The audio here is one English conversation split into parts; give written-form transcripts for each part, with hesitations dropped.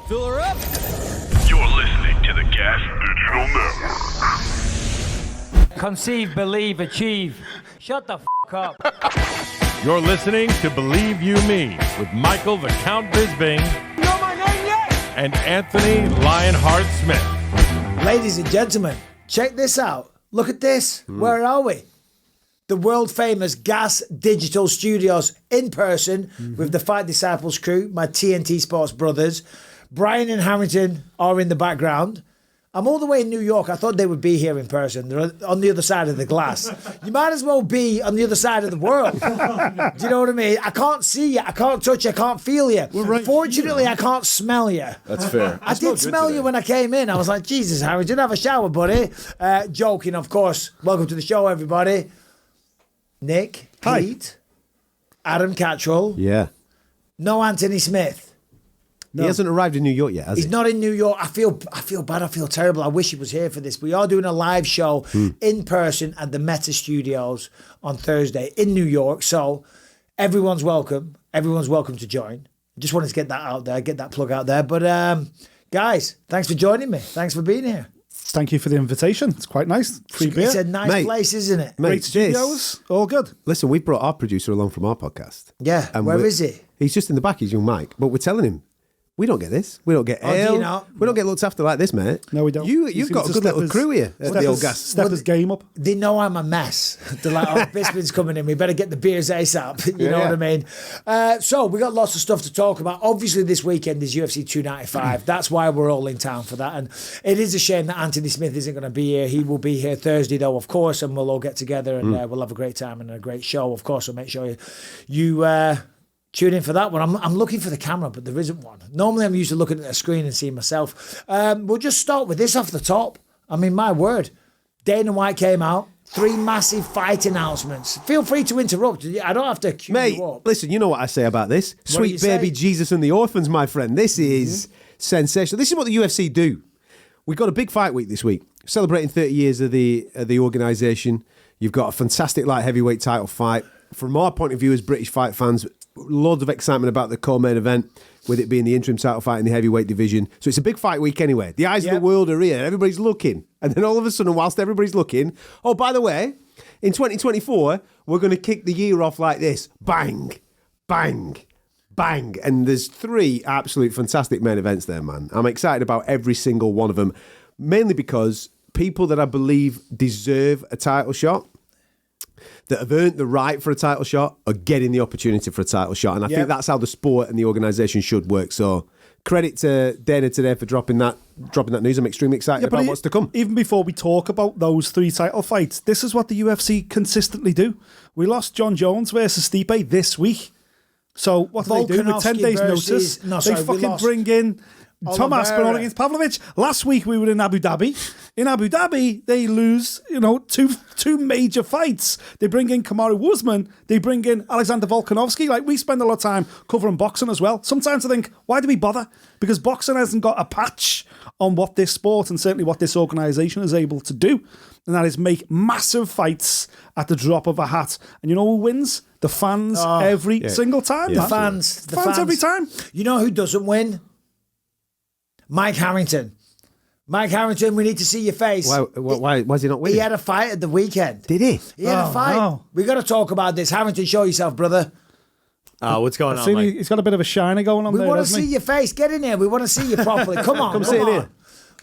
Fill her up. You're listening to the Gas Digital Network. Conceive, believe, achieve. Shut the f*** up. You're listening to Believe You Me with Michael the Count Bisping. You know my name yet? And Anthony Lionheart Smith. Ladies and gentlemen, check this out. Look at this. Where are we? The world famous Gas Digital Studios in person with the Fight Disciples crew, my TNT Sports brothers. Brian and Harrington are in the background. I'm all the way in New York. I thought they would be here in person. They're on the other side of the glass. You might as well be on the other side of the world. Do you know what I mean? I can't see you. I can't touch you. I can't feel you. Right. Fortunately, I can't smell you. That's fair. I did smell you when I came in. I was like, Jesus, Harrington, have a shower, buddy. Joking, of course. Welcome to the show, everybody. Nick, Hi. Peet, Adam Catterall. Yeah. No Anthony Smith. He hasn't arrived in New York yet, has He's he? not in New York. I feel bad. I feel terrible. I wish he was here for this. We are doing a live show in person at the Meta Studios on Thursday in New York. So everyone's welcome. Everyone's welcome to join. Just wanted to get that out there, get that plug out there. But guys, thanks for joining me. Thanks for being here. Thank you for the invitation. It's quite nice. Free beer. It's a nice Mate. place, isn't it? Mate, Great studios. All good. Listen, we brought our producer along from our podcast. Yeah. And Where we're- is he? He's just in the back, he's young Mike. But we're telling him, we don't get this. We don't get Oh, do you ale. not? We don't get looked after like this, mate. No, we don't. You've He got a seems to good little step crew here at the old gas. Step his game up. They know I'm a mess. They're like, oh, Bisping's coming in. We better get the beers ASAP. You know Yeah. what I mean? So we got lots of stuff to talk about. Obviously, this weekend is UFC 295. That's why we're all in town for that. And it is a shame that Anthony Smith isn't going to be here. He will be here Thursday, though, of course, and we'll all get together and we'll have a great time and a great show, of course. So make sure you tune in for that one. I'm looking for the camera, but there isn't one. Normally, I'm used to looking at a screen and seeing myself. We'll just start with this off the top. I mean, my word. Dana White came out. 3 massive fight announcements. Feel free to interrupt. I don't have to cue Mate, you up. listen, you know what I say about this. do Sweet you baby say? Jesus and the Orphans, my friend. This is sensational. This is what the UFC do. We've got a big fight week this week. Celebrating 30 years of the organisation. You've got a fantastic light heavyweight title fight. From our point of view as British fight fans, loads of excitement about the co-main event, with it being the interim title fight in the heavyweight division. So it's a big fight week anyway. The eyes of the world are here. Everybody's looking. And then all of a sudden, whilst everybody's looking, oh, by the way, in 2024, we're going to kick the year off like this. Bang, bang, bang. And there's 3 absolute fantastic main events there, man. I'm excited about every single one of them, mainly because people that I believe deserve a title shot, that have earned the right for a title shot, are getting the opportunity for a title shot. And I think that's how the sport and the organisation should work. So credit to Dana today for dropping that news. I'm extremely excited about what's to come. Even before we talk about those 3 title fights, this is what the UFC consistently do. We lost John Jones versus Stipe this week. So what do they do with 10 days versus- notice? No, They sorry, we fucking lost bring in Tom Oliveira. Aspinall against Pavlovich. Last week we were in Abu Dhabi. In Abu Dhabi, they lose, two major fights. They bring in Kamaru Usman. They bring in Alexander Volkanovski. Like, we spend a lot of time covering boxing as well. Sometimes I think, why do we bother? Because boxing hasn't got a patch on what this sport and certainly what this organisation is able to do. And that is make massive fights at the drop of a hat. And you know who wins? The fans every single time. The man. fans. The fans every time. You know who doesn't win? Mike Harrington. Mike Harrington, we need to see your face. Why is he not winning? He had a fight at the weekend. Did he? He had a fight. no. We got to talk about this. Harrington, show yourself, brother. What's going I've on, seen Mike? he's got a bit of a shiner going on We there, want to hasn't see he? your face. Get in here. We want to see you properly. Come on. Come sit in on. here.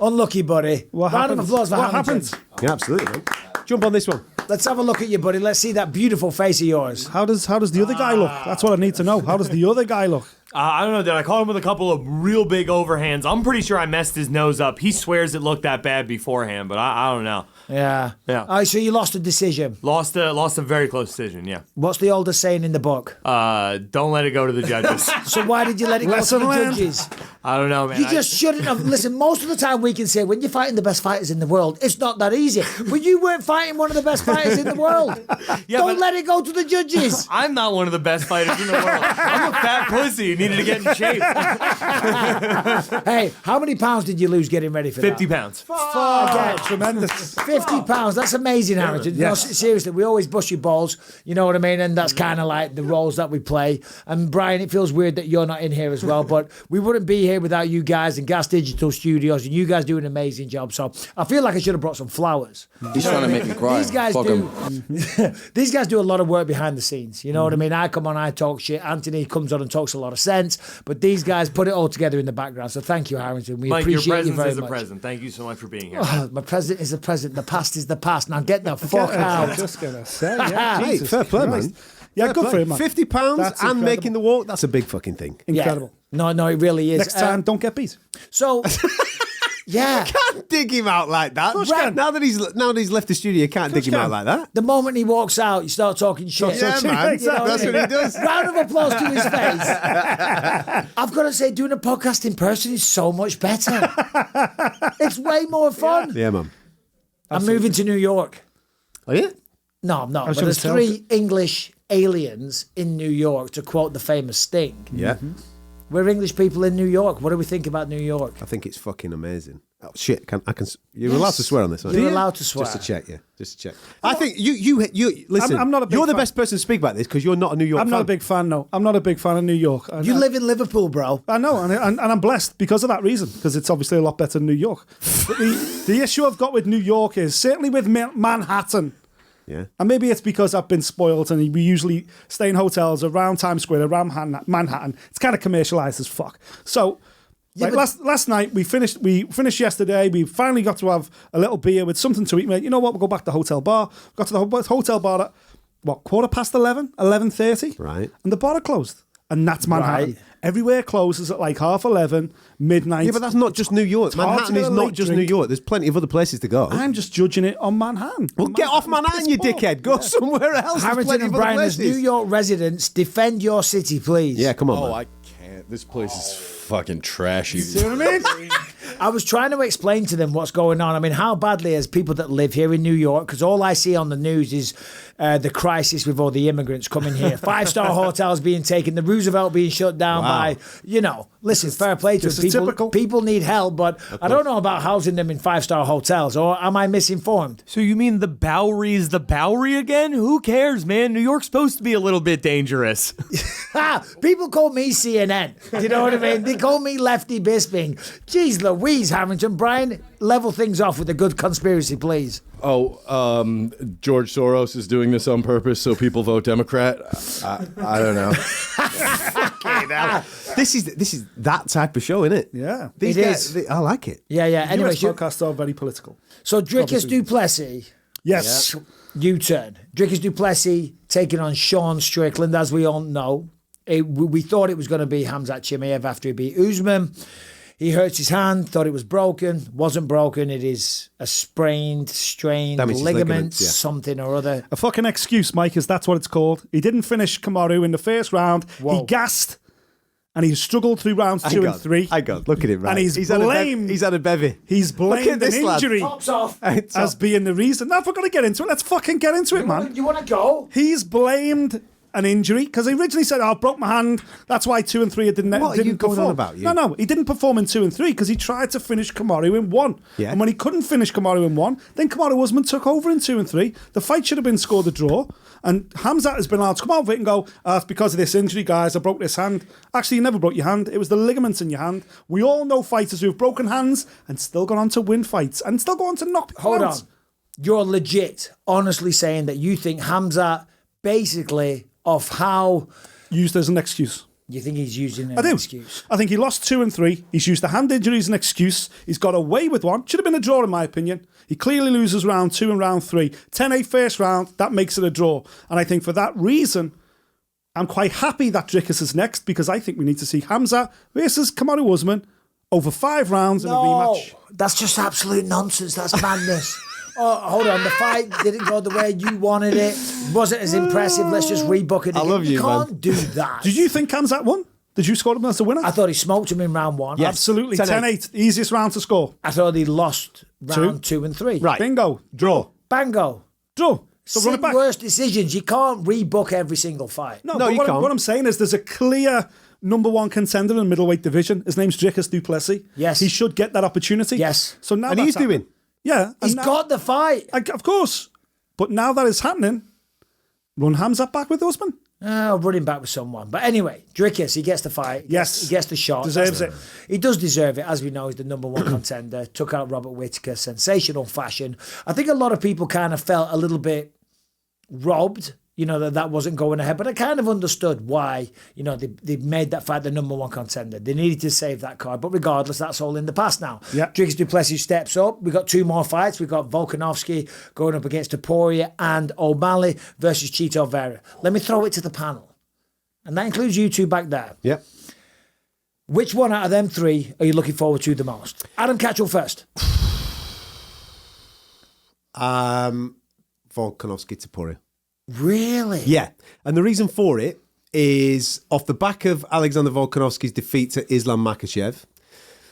Unlucky, buddy. What Round of happened? applause for What Harrington. happened? Yeah, absolutely, man. Jump on this one. Let's have a look at you, buddy. Let's see that beautiful face of yours. How does the other guy look? That's what I need to know. How does the other guy look? I don't know. Did I caught him with a couple of real big overhands? I'm pretty sure I messed his nose up. He swears it looked that bad beforehand, but I don't know. Yeah. Yeah. All right, so you lost a decision. Lost a very close decision. Yeah. What's the oldest saying in the book? Don't let it go to the judges. So why did you let it go to Lesson the learned. judges? I don't know, man. You just shouldn't have. Listen, most of the time we can say when you're fighting the best fighters in the world, it's not that easy. But you weren't fighting one of the best fighters in the world. Yeah, Don't but- let it go to the judges. I'm not one of the best fighters in the world. I'm a fat pussy who needed to get in shape. Hey, how many pounds did you lose getting ready for 50 that? pounds. Fuck it. Tremendous. 50 pounds. That's amazing, Harrington. No, seriously, we always bust your balls. You know what I mean? And that's kind of like the roles that we play. And Brian, it feels weird that you're not in here as well, but we wouldn't be here without you guys and Gas Digital Studios, and you guys do an amazing job. So I feel like I should have brought some flowers. He's trying to make me cry. These guys Fuck do. him. These guys do a lot of work behind the scenes. You know what I mean? I come on, I talk shit. Anthony comes on and talks a lot of sense, but these guys put it all together in the background. So thank you, Harrington. We Mike, your appreciate you presence very is a much. present. Thank you so much for being here. Oh, my present is a present. The past is the past. Now get the fuck I out. was just going to say, yeah, Hey, Jesus fair play, Christ. man. Yeah, Fair good play. for him, man. £50 That's and incredible. making the walk, that's a big fucking thing. Incredible. Yeah. No, it really is. Next time, don't get beat. So, yeah. Can't dig him out like that. course you can. Now that he's left the studio, you can't dig him out like that. The moment he walks out, you start talking shit. Yeah, man. You know what That's I mean? what he does. Round of applause to his face. I've got to say, doing a podcast in person is so much better. It's way more fun. Yeah, man. I'm moving to New York. Oh, yeah? No, I'm not. I But should've there's told 3 English aliens in New York, to quote the famous Sting. Yeah. We're English people in New York. What do we think about New York? I think it's fucking amazing. Oh, shit. You're allowed to swear on this, aren't You're you? allowed to swear. Just to check, yeah. Just to check. I think you listen. I'm not a big you're the fan. best person to speak about this because you're not a New York I'm fan. not a big fan, no. I'm not a big fan of New York. You live in Liverpool, bro. I know, and I'm blessed because of that reason, because it's obviously a lot better than New York. But the issue I've got with New York is, certainly with Manhattan, Yeah. and maybe it's because I've been spoiled and we usually stay in hotels around Times Square, around Manhattan. It's kind of commercialized as fuck. So, last night we finished yesterday. We finally got to have a little beer with something to eat. Mate, you know what? We'll go back to the hotel bar. Got to the hotel bar at, 11:15, 11:30? Right. And the bar had closed. And that's Manhattan. Right. Everywhere closes at like 11:30, midnight. Yeah, but that's not just New York. It's hard to Manhattan get is a not late just drink. New York. There's plenty of other places to go. I'm just judging it on Manhattan. Well, get off Manhattan, you dickhead. Go somewhere else. There's Harrington plenty and of other Brian, as places. New York residents, defend your city, please. Yeah, come on, Oh, man. I can't. This place is fucking trashy. See what I mean? I was trying to explain to them what's going on. I mean, how badly as people that live here in New York, because all I see on the news is the crisis with all the immigrants coming here. 5-star hotels being taken, the Roosevelt being shut down by, listen, fair play to this them. is typical. People need help, but I don't know about housing them in 5-star hotels, or am I misinformed? So you mean the Bowery's the Bowery again? Who cares, man? New York's supposed to be a little bit dangerous. People call me CNN. Do you know what I mean? They call me Lefty Bisping. Jeez Louise, Harrington. Brian, level things off with a good conspiracy, please. Oh, George Soros is doing this on purpose so people vote Democrat. I don't know. This is that type of show, isn't it? Yeah. These It guys, is. I like it. Yeah. Anyway, US podcasts are very political. so Dricus Du Plessis, Yes. U-turn. Dricus Du Plessis taking on Sean Strickland, as we all know. We thought it was going to be Khamzat Chimaev after he beat Usman. He hurts his hand, thought it was broken. Wasn't broken. It is a strained Damaged his ligament, ligaments, yeah. something or other. A fucking excuse, Mike, is that's what it's called. He didn't finish Kamaru in the first round. Whoa. He gassed, and he struggled through rounds 2 and 3. I got. Look at him, right? And he's blamed. He's had a bevy. He's blamed Look at this an lad. injury Tops off. as being the reason. Now, if we're going to get into it, let's fucking get into it, man. You want to go? He's blamed an injury because he originally said, I broke my hand. That's why 2 and 3 didn't What are didn't you going perform. on about, you? No, he didn't perform in 2 and 3 because he tried to finish Kamaru in 1. Yeah. And when he couldn't finish Kamaru in 1, then Kamaru Usman took over in 2 and 3. The fight should have been scored a draw. And Khamzat has been allowed to come out of it and go, it's because of this injury, guys. I broke this hand. Actually, you never broke your hand. It was the ligaments in your hand. We all know fighters who have broken hands and still gone on to win fights and still go on to knock people Hold out. on. You're legit, honestly saying that you think Khamzat basically of how Used as an excuse. you think he's using an I do. excuse. I think he lost 2 and 3. He's used the hand injury as an excuse. He's got away with one. Should have been a draw, in my opinion. He clearly loses round 2 and round 3. 10-8 first round, that makes it a draw. And I think for that reason, I'm quite happy that Dricus is next because I think we need to see Khamzat versus Kamaru Usman over 5 rounds in a rematch. That's just absolute nonsense. That's madness. Oh, hold on. The fight didn't go the way you wanted it. Wasn't as impressive. Let's just rebook it again. love you, can't man. do that. Did you think Khamzat won? Did you score him as a winner? I thought he smoked him in round 1. Yes. Absolutely. 10-8. 10-8. Easiest round to score. I thought he lost round 2 and 3. Right. Bingo. Draw. Bango. Draw. So run it back. Worst decisions. You can't rebook every single fight. No, No, but you what, can't. what I'm saying is there's a clear number 1 contender in the middleweight division. His name's Dricus Du Plessis. Yes. He should get that opportunity. Yes. So now And that's he's doing. happening. Yeah. and He's now- got the fight. Of course. But now that is happening, run Khamzat back with Usman. running back with someone. But anyway, Dricus, he gets the fight. Yes. He gets the shot. Deserves it. He does deserve it. As we know, he's the number one contender. Took out Robert Whittaker, sensational fashion. I think a lot of people kind of felt a little bit robbed, that wasn't going ahead. But I kind of understood why, they made that fight the number one contender. They needed to save that card. But regardless, that's all in the past now. Yeah. Dricus Du Plessis steps up. We got 2 more fights. We got Volkanovski going up against Topuria and O'Malley versus Chito Vera. Let me throw it to the panel. And that includes you two back there. Yep. Which one out of them 3 are you looking forward to the most? Adam Catterall first. Volkanovski Topuria. Really? Yeah. And the reason for it is off the back of Alexander Volkanovski's defeat to Islam Makhachev.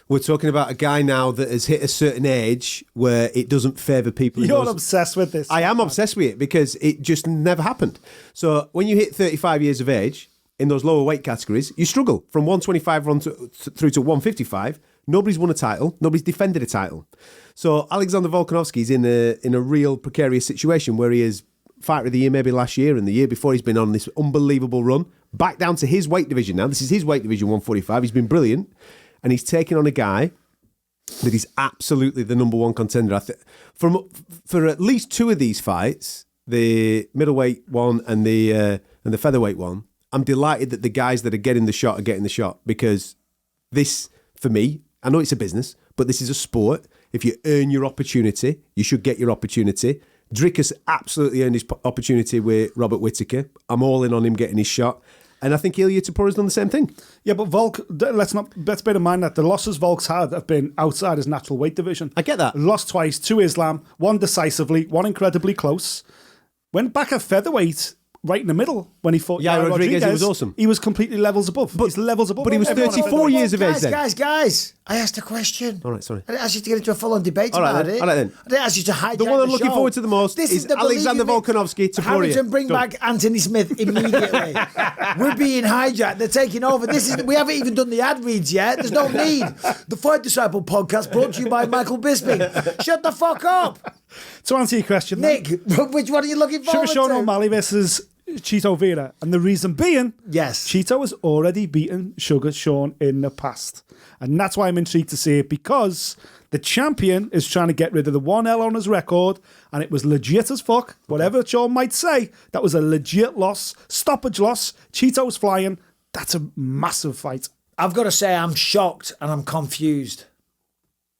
We're talking about a guy now that has hit a certain age where it doesn't favour people. You're obsessed with this. I am obsessed with it because it just never happened. So when you hit 35 years of age in those lower weight categories, you struggle from 125 through to 155. Nobody's won a title. Nobody's defended a title. So Alexander Volkanovski's in a real precarious situation where he is fighter of the year maybe last year, and the year before he's been on this unbelievable run back down to his weight division now. This is his weight division, 145. He's been brilliant, and he's taking on a guy that is absolutely the number one contender. For at least 2 of these fights, the middleweight one and the featherweight one, I'm delighted that the guys that are getting the shot are getting the shot, because this, for me, I know it's a business, but this is a sport. If you earn your opportunity, you should get your opportunity. Dricus absolutely earned his opportunity with Robert Whittaker. I'm all in on him getting his shot. And I think Ilia Topuria's done the same thing. Yeah, but Volk, let's bear in mind that the losses Volk's had have been outside his natural weight division. I get that. Lost twice to Islam, one decisively, one incredibly close. Went back at featherweight, right in the middle, when he fought Yeah, Yair Rodriguez, it was awesome. He was completely levels above. He's levels above. But he was everyone. 34 years of age then. Guys, I asked a question. All right, sorry. I didn't ask you to get into a full-on debate All right about then, it. all right then. I didn't ask you to hijack The one I'm looking show. forward to the most This is the Alexander Believe You Me. Volkanovski Topuria. Harrington, bring Done. back Anthony Smith immediately. We're being hijacked. They're taking over. We haven't even done the ad reads yet. There's no need. The Fight Disciple podcast brought to you by Michael Bisping. Shut the fuck up. To answer your question, Nick, which one are you looking forward Sugar Sean to? O'Malley versus Chito Vera. And the reason being, Yes. Chito has already beaten Sugar Sean in the past. And that's why I'm intrigued to see it, because the champion is trying to get rid of the 1L on his record, and it was legit as fuck. Whatever Sean might say, that was a legit loss, stoppage loss. Chito's flying. That's a massive fight. I've got to say, I'm shocked and I'm confused.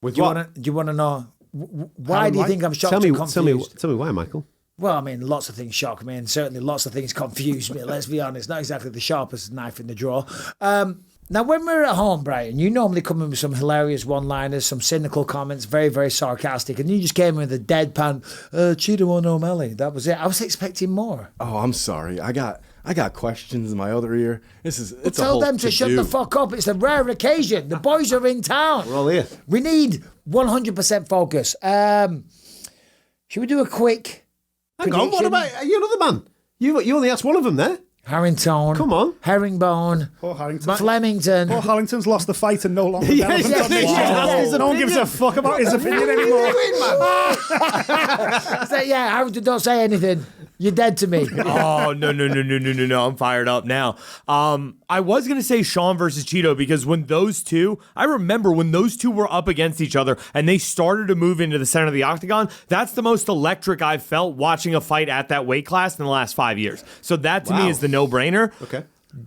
With Do what? you want to know? Why do you think I'm shocked Tell me, and confused? tell me why, Michael. Well, I mean, lots of things shock me, and certainly lots of things confuse me. Let's be honest, not exactly the sharpest knife in the drawer. Now, when we're at home, Brian, you normally come in with some hilarious one-liners, some cynical comments, very, very sarcastic, and you just came in with a deadpan, Chito on O'Malley. That was it. I was expecting more. Oh, I'm sorry. I got questions in my other ear. It's a Tell whole them to shut the fuck up. It's a rare occasion. The boys are in town. We're all here. We need 100% focus. Should we do a quick Hang on, what prediction? about you? Another man. You only asked one of them there. Harrington? Come on. Herringbone. Poor Harrington. Flemington. Poor Harrington's lost the fight and no longer Yes, relevant on this yes, show. No one gives a fuck about his opinion anymore. Say, yeah, Harrington, don't say anything. You're dead to me. Oh, no. I'm fired up now. I was going to say Sean versus Chito, because I remember when those two were up against each other and they started to move into the center of the octagon, that's the most electric I've felt watching a fight at that weight class in the last 5 years. So that to me is the no-brainer. Okay.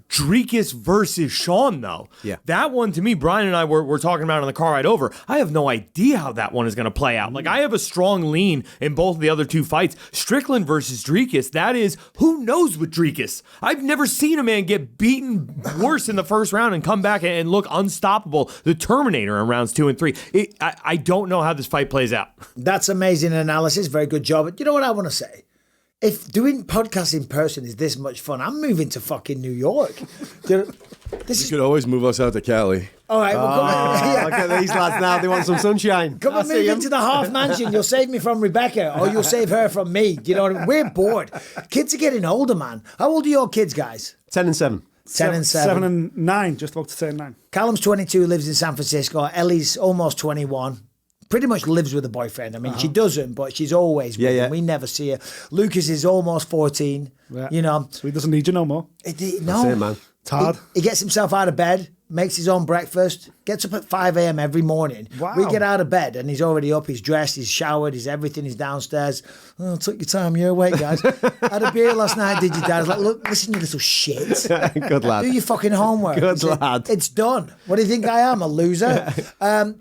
Dricus versus Sean, though. Yeah. That one, to me, Brian and I were talking about on the car ride over. I have no idea how that one is going to play out. Like, I have a strong lean in both of the other two fights. Strickland versus Dricus, that is, who knows with Dricus? I've never seen a man get beaten worse in the first round and come back and look unstoppable. The Terminator in rounds 2 and 3. I don't know how this fight plays out. That's amazing analysis. Very good job. But you know what I want to say? If doing podcasts in person is this much fun, I'm moving to fucking New York. You could always move us out to Cali. All right, well, come Look at these lads now. They want some sunshine. Come and move into the half mansion. You'll save me from Rebecca, or you'll save her from me. Do you know what I mean? We're bored. Kids are getting older, man. How old are your kids, guys? 10 and 7. 10 and 7. 7 and 9, just about to turn 9. Callum's 22, lives in San Francisco. Ellie's almost 21. pretty much lives with a boyfriend. I mean, she doesn't, but she's always with him. We never see her. Lucas is almost 14. Yeah. You know, So he doesn't need you no more. no, That's it, man. It's hard. He gets himself out of bed, makes his own breakfast, gets up at 5 a.m. every morning. Wow. We get out of bed and he's already up, he's dressed, he's showered, he's everything, he's downstairs. Oh, took your time, you're awake, guys. Had a beer last night, did you, Dad? I was like, look, listen, you little shit. Good lad. Do your fucking homework. Good lad. It's done. What do you think I am, a loser?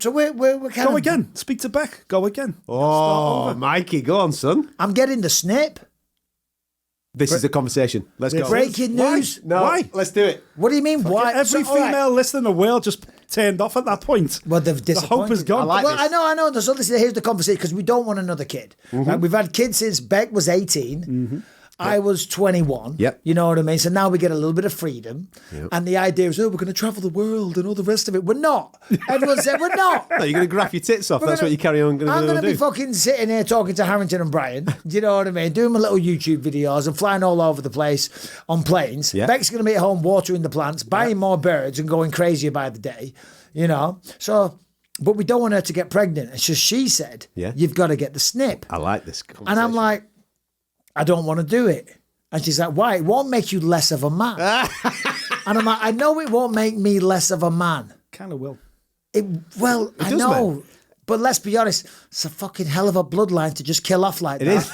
So we're kind Go of... again. Speak to Beck. Go again. Oh, Mikey, go on, son. I'm getting the snip. This is the conversation. Let's go. Breaking news. No, Why? let's do it. What do you mean? Why? Every So, all right. female listener in the world just turned off at that point. Well, they've The hope is disappointed. gone. I like Well, this. I know. So listen, here's the conversation because we don't want another kid. Right? We've had kids since Beck was 18. I was 21. Yep. You know what I mean? So now we get a little bit of freedom. And the idea is, we're going to travel the world and all the rest of it. We're not. Everyone said we're not. No, you're going to graph your tits off. We're That's gonna- what you carry on. I'm going to do. be fucking sitting here talking to Harrington and Brian. Do you know what I mean? Doing my little YouTube videos and flying all over the place on planes. Yeah. Beck's going to be at home watering the plants, buying more birds and going crazier by the day. You know? So, but we don't want her to get pregnant. And so she said, you've got to get the snip. I like this. And I'm like, I don't want to do it. And she's like, why? It won't make you less of a man. And I'm like, I know it won't make me less of a man. Kind of will. I does, know. man. But let's be honest, it's a fucking hell of a bloodline to just kill off like It that. is.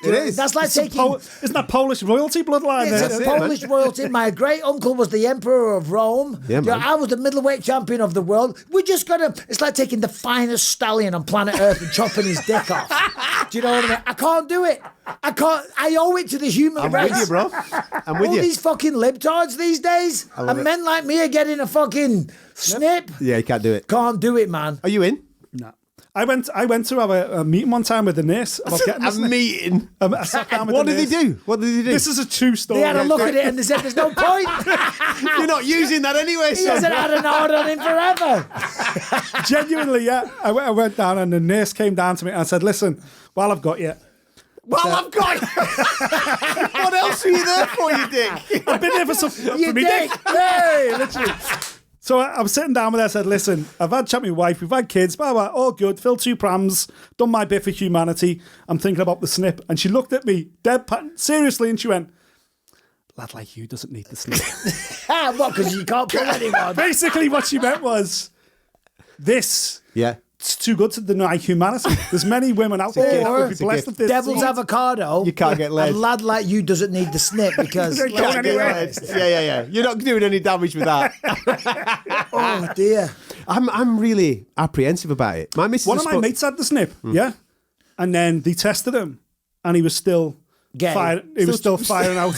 It is. That's like taking... Isn't that Polish royalty bloodline? It's a Polish royalty. My great uncle was the emperor of Rome. Yeah, man. I was the middleweight champion of the world. We're just gonna. It's like taking the finest stallion on planet Earth and chopping his dick off. Do you know what I mean? I can't do it. I can't. I owe it to the human I'm race. with you, bro. I'm with All you. these fucking libtards these days, love and it. men like me are getting a fucking snip. Yeah, you can't do it. Can't do it, man. Are you in? No. I went to have a meeting one time with the nurse about getting A this snip. meeting. I sat down with What the did he nurse. do? What did he do? This is a true story. They had a look at it and they said, "There's no point." You're not using that anyway, He son. hasn't had an order on him forever. Genuinely, yeah. I went down and the nurse came down to me and I said, listen, while I've got you, Well, I've got you. What else are you there for, you dick? I've been here for some... You for me dick. Hey, literally. So I was sitting down with her. I said, listen, I've had a chat with my wife. We've had kids. Blah, blah, all good. Filled 2 prams. Done my bit for humanity. I'm thinking about the snip. And she looked at me, deadpan, seriously, and she went, lad like you doesn't need the snip. What? Because you can't pull anyone. Basically, what she meant was, this... Yeah. It's too good to deny humanity. There's many women out there that would be It's a blessed gift. with this. Devil's avocado. You can't get laid. A lad like you doesn't need the snip because. Can't go anywhere. Yeah. You're not doing any damage with that. Oh dear. I'm really apprehensive about it. My missus One has of my mates had the snip, yeah, and then they tested him, and he was still Gay. He was still firing out.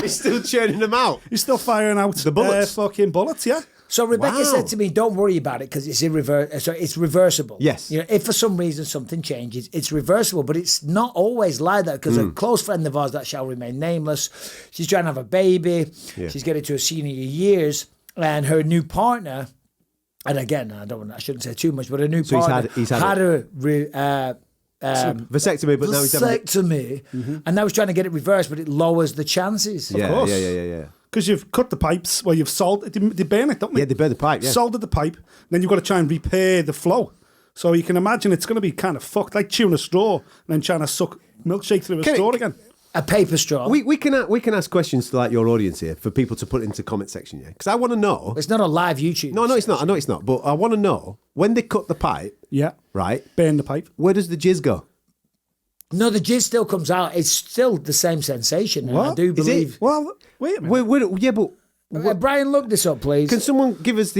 He's still churning them out. He's still firing out The bullets. fucking bullets. Yeah, So Rebecca Wow. said to me, "Don't worry about it because it's it's reversible. Yes. You know, if for some reason something changes, it's reversible, but it's not always like that because a close friend of ours that shall remain nameless, she's trying to have a baby. Yeah. She's getting to her senior years, and her new partner. And again, I shouldn't say too much, but her new So he's partner had a vasectomy, but now he's having it. vasectomy, and now he's trying to get it reversed, but it lowers the chances. Yeah, course. yeah. because you've cut the pipes. Well, you've soldered. They burn it, don't they? Yeah, they burn the pipe, yeah. Soldered the pipe. Then you've got to try and repair the flow. So you can imagine it's going to be kind of fucked, like chewing a straw and then trying to suck milkshake through a Can it- straw again. A paper straw. We can ask questions to like your audience here for people to put into comment section, yeah? Because I want to know. It's not a live YouTube. No, it's not. I know it's not. But I want to know when they cut the pipe, Yeah. right? Burn the pipe. Where does the jizz go? No, the jizz still comes out. It's still the same sensation. And I What? do Is it? believe. Well, wait a minute. Yeah, but Brian, look this up, please. can someone give us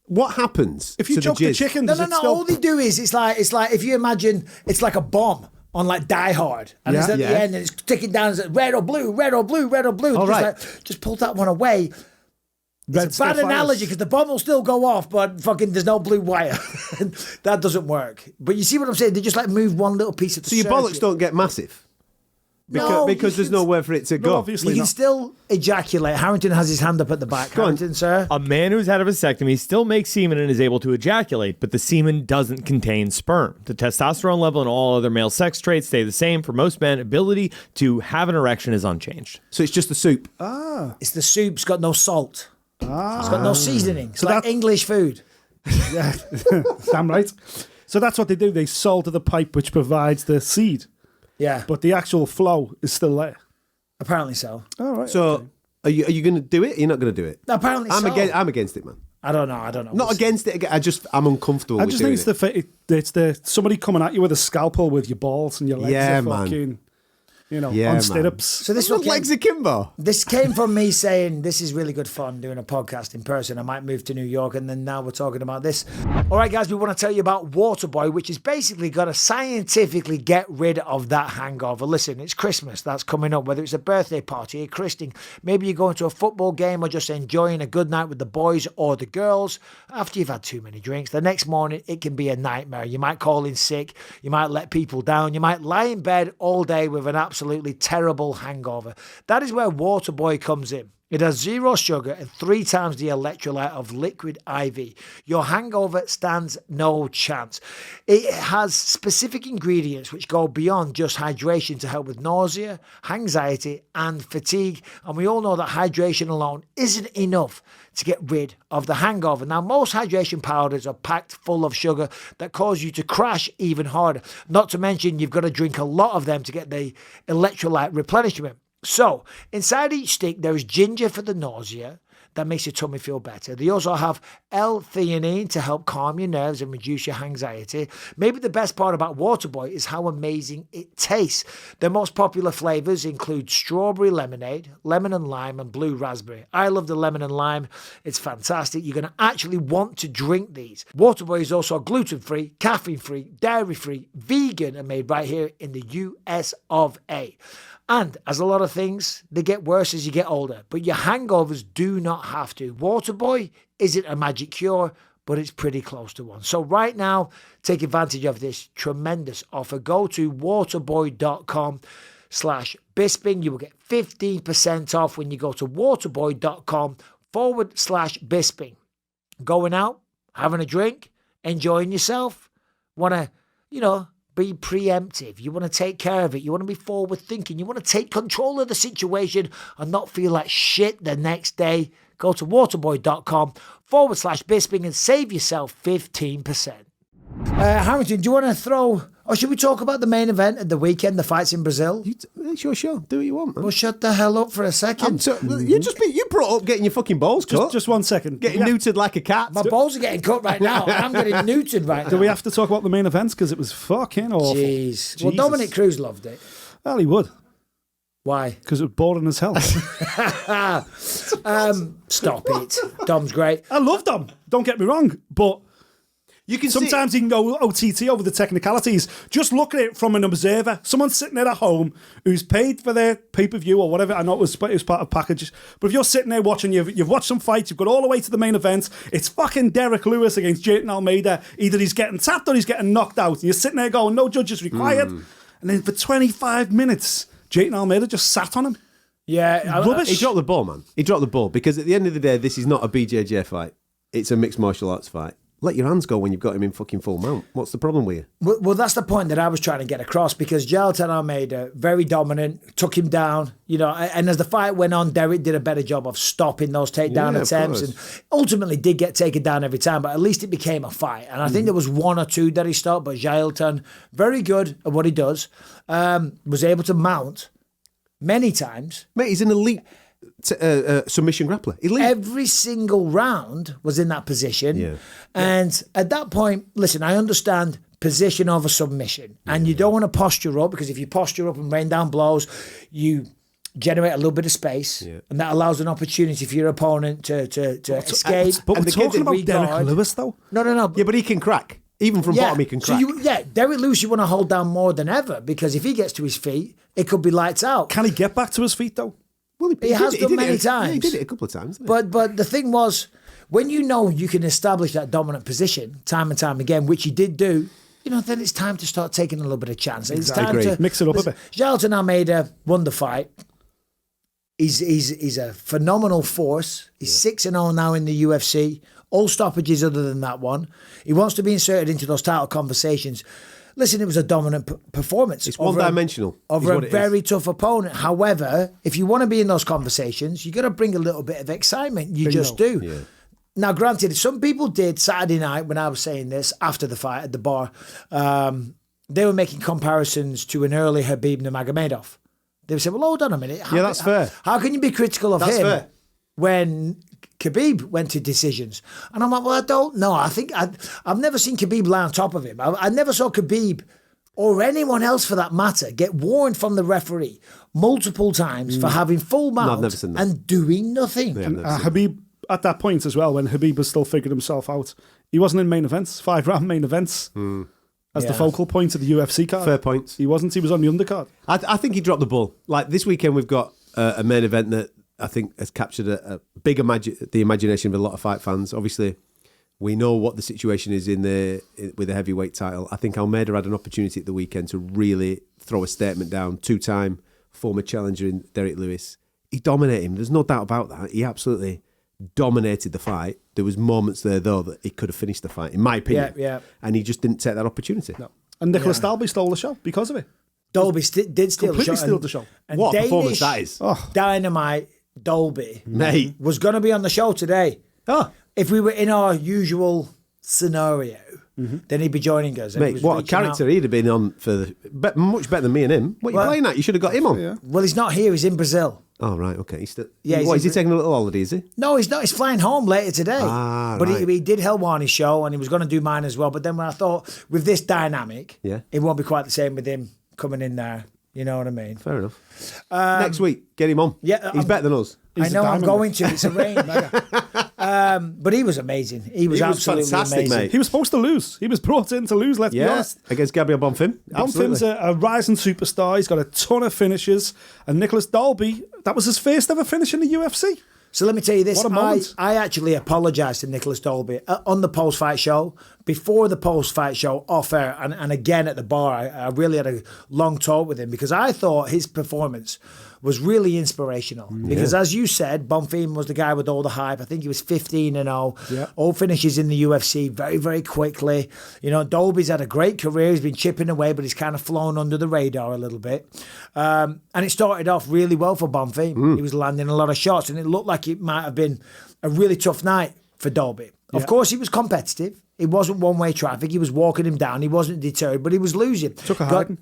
what happens If you to choke the the jizz? chicken, No, does no, it no. still... All they do is it's like if you imagine it's like a bomb on like Die Hard, and it's Yeah. at Yeah. the end and it's ticking down. It's like red or blue, red or blue, red or blue. All just right. like, just pull that one away. Red It's a bad still fires. analogy because the bomb will still go off, but fucking there's no blue wire. That doesn't work. But you see what I'm saying? They just like move one little piece of the So your circuit. bollocks don't get massive No, because you there's can- nowhere for it to No, go. obviously You can not. still ejaculate. Harrington has his hand up at the back. Go on. Harrington, sir. A man who's had a vasectomy still makes semen and is able to ejaculate, but the semen doesn't contain sperm. The testosterone level and all other male sex traits stay the same. For most men, ability to have an erection is unchanged. So it's just the soup. It's the soup. It's got no salt. It's got no seasoning. It's like that- English food. Yeah, damn right. So that's what they do. They solder the pipe which provides the seed, Yeah, but the actual flow is still there. apparently so. All right. So are you going to do it? Or you're not going to do it? Apparently so. I'm against it, man. I don't know. Not We'll see. against it. I'm uncomfortable. I with just think doing it's the somebody coming at you with a scalpel with your balls and your legs Yeah, are man. fucking, on man. stirrups. So this What one legs akimbo? This came from me saying this is really good fun doing a podcast in person. I might move to New York, and then now we're talking about this. All right, guys, we want to tell you about Waterboy, which is basically going to scientifically get rid of that hangover. Listen, it's Christmas that's coming up, whether it's a birthday party, a christening, maybe you're going to a football game or just enjoying a good night with the boys or the girls. After you've had too many drinks, the next morning it can be a nightmare. You might call in sick, you might let people down, you might lie in bed all day with an absolutely terrible hangover. That is where Waterboy comes in. It has 0 sugar and 3 times the electrolyte of liquid IV. Your hangover stands no chance. It has specific ingredients which go beyond just hydration to help with nausea, anxiety, and fatigue. And we all know that hydration alone isn't enough to get rid of the hangover. Now, most hydration powders are packed full of sugar that cause you to crash even harder. Not to mention, you've got to drink a lot of them to get the electrolyte replenishment. So, inside each stick, there is ginger for the nausea. That makes your tummy feel better. They also have L-theanine to help calm your nerves and reduce your anxiety. Maybe the best part about Waterboy is how amazing it tastes. Their most popular flavors include strawberry lemonade, lemon and lime, and blue raspberry. I love the lemon and lime. It's fantastic. You're going to actually want to drink these. Waterboy is also gluten-free, caffeine-free, dairy-free, vegan, and made right here in the US of A. And as a lot of things, they get worse as you get older. But your hangovers do not have to. Waterboy isn't a magic cure, but it's pretty close to one. So right now, take advantage of this tremendous offer. Go to waterboy.com/Bisping. You will get 15% off when you go to waterboy.com/Bisping. Going out, having a drink, enjoying yourself. Want to, be preemptive. You want to take care of it. You want to be forward thinking. You want to take control of the situation and not feel like shit the next day. Go to waterboy.com/Bisping and save yourself 15%. Harrington, do you want to throw, or should we talk about the main event at the weekend, the fights in Brazil? Sure. Do what you want, man. Well, shut the hell up for a second. You brought up getting your fucking balls cut. Just 1 second. Getting neutered like a cat. My balls are getting cut right now. I'm getting neutered right now. Do we have to talk about the main events? Because it was fucking awful. Jeez. Well, Dominic Cruz loved it. Well, he would. Why? Because it was boring as hell. Stop it. Dom's great. I love Dom. Don't get me wrong. But You can sometimes he can go OTT over the technicalities. Just look at it from an observer. Someone sitting there at home who's paid for their pay-per-view or whatever. I know it was part of packages. But if you're sitting there watching, you've watched some fights, you've got all the way to the main event. It's fucking Derrick Lewis against Jailton Almeida. Either he's getting tapped or he's getting knocked out. And you're sitting there going, no judges required. And then for 25 minutes, Jailton Almeida just sat on him. Yeah. Rubbish. He dropped the ball, man. He dropped the ball because at the end of the day, this is not a BJJ fight. It's a mixed martial arts fight. Let your hands go when you've got him in fucking full mount. What's the problem with you? Well, that's the point that I was trying to get across because Jailton Almeida, very dominant, took him down, and as the fight went on, Derrick did a better job of stopping those takedown attempts and ultimately did get taken down every time, but at least it became a fight. And I think there was 1 or 2 that he stopped, but Jailton, very good at what he does, was able to mount many times. Mate, he's an elite submission grappler. Elite. Every single round was in that position. Yeah. And at that point, listen, I understand position over submission. And you don't want to posture up because if you posture up and rain down blows, you generate a little bit of space. Yeah. And that allows an opportunity for your opponent to escape. But and we're talking about Derrick Lewis, though. No. Yeah, but he can crack. Even from bottom, he can crack. So Derrick Lewis, you want to hold down more than ever because if he gets to his feet, it could be lights out. Can he get back to his feet, though? Well, he has done many times. Yeah, he did it a couple of times. But the thing was, when you know you can establish that dominant position time and time again, which he did do, then it's time to start taking a little bit of chance. It's time to mix it up a bit. Jailton Almeida won the fight. He's a phenomenal force. He's 6-0 now in the UFC. All stoppages other than that one. He wants to be inserted into those title conversations. Listen, it was a dominant performance. It's one-dimensional. Over a very tough opponent. However, if you want to be in those conversations, you got to bring a little bit of excitement. You just do. Yeah. Now, granted, some people did Saturday night when I was saying this after the fight at the bar. They were making comparisons to an early Khabib Nurmagomedov. They would say, well, hold on a minute. Yeah, that's fair. How can you be critical of That's him fair. when Khabib went to decisions? And I'm like, well, I don't know. I think I've never seen Khabib lie on top of him. I never saw Khabib or anyone else for that matter get warned from the referee multiple times for having full I've mouth never seen that. and doing nothing. Yeah, I've never seen Khabib, at that point as well, when Khabib was still figuring himself out, he wasn't in main events, 5-round main events, as the focal point of the UFC card. Fair points. He wasn't. He was on the undercard. I think he dropped the ball. Like this weekend, we've got a main event that I think has captured the imagination of a lot of fight fans. Obviously, we know what the situation is with the heavyweight title. I think Almeida had an opportunity at the weekend to really throw a statement down. 2-time former challenger in Derrick Lewis. He dominated him. There's no doubt about that. He absolutely dominated the fight. There was moments there, though, that he could have finished the fight, in my opinion. Yeah. And he just didn't take that opportunity. No. And Nicholas Dalby stole the show because of it. Dolby did steal Completely the show. steal the show. And What a Danish performance that is. Dynamite Dolby Mate. was going to be on the show today. Oh, If we were in our usual scenario, then he'd be joining us. And he mate, was what a reaching character out. he'd have been on much better than me and him. What are you Well- playing at? You should have got him on. Yeah. Well, he's not here. He's in Brazil. Oh, right, okay. He's still, Yeah, he's what, in is he Bra- taking a little holiday, is he? No, he's not. He's flying home later today. But right. he did Helwani's show and he was going to do mine as well. But then when I thought, with this dynamic, Yeah. it won't be quite the same with him coming in there. You know what I mean? Fair enough. Next week, get him on. yeah, He's better than us. I He's a know I'm diamond. going to. It's arranged. But he was amazing. He was absolutely fantastic, amazing. mate. He was supposed to lose. He was brought in to lose, let's be Yeah, honest. against Gabriel Bonfim. Bonfim's Absolutely. a rising superstar. He's got a ton of finishes. And Nicholas Dalby, that was his first ever finish in the UFC. So let me tell you this. What a moment. I actually apologised to Nicholas Dolby on the post-fight show, before the post-fight show, off air, and again at the bar. I really had a long talk with him because I thought his performance was really inspirational. Because as you said, Bonfim was the guy with all the hype. I think he was 15-0. Yeah. All finishes in the UFC very, very quickly. You know, Dolby's had a great career. He's been chipping away, but he's kind of flown under the radar a little bit. And it started off really well for Bonfim. He was landing a lot of shots, and it looked like it might have been a really tough night for Dolby. Of course, he was competitive. It wasn't one-way traffic. He was walking him down. He wasn't deterred, but he was losing. Took a hiding.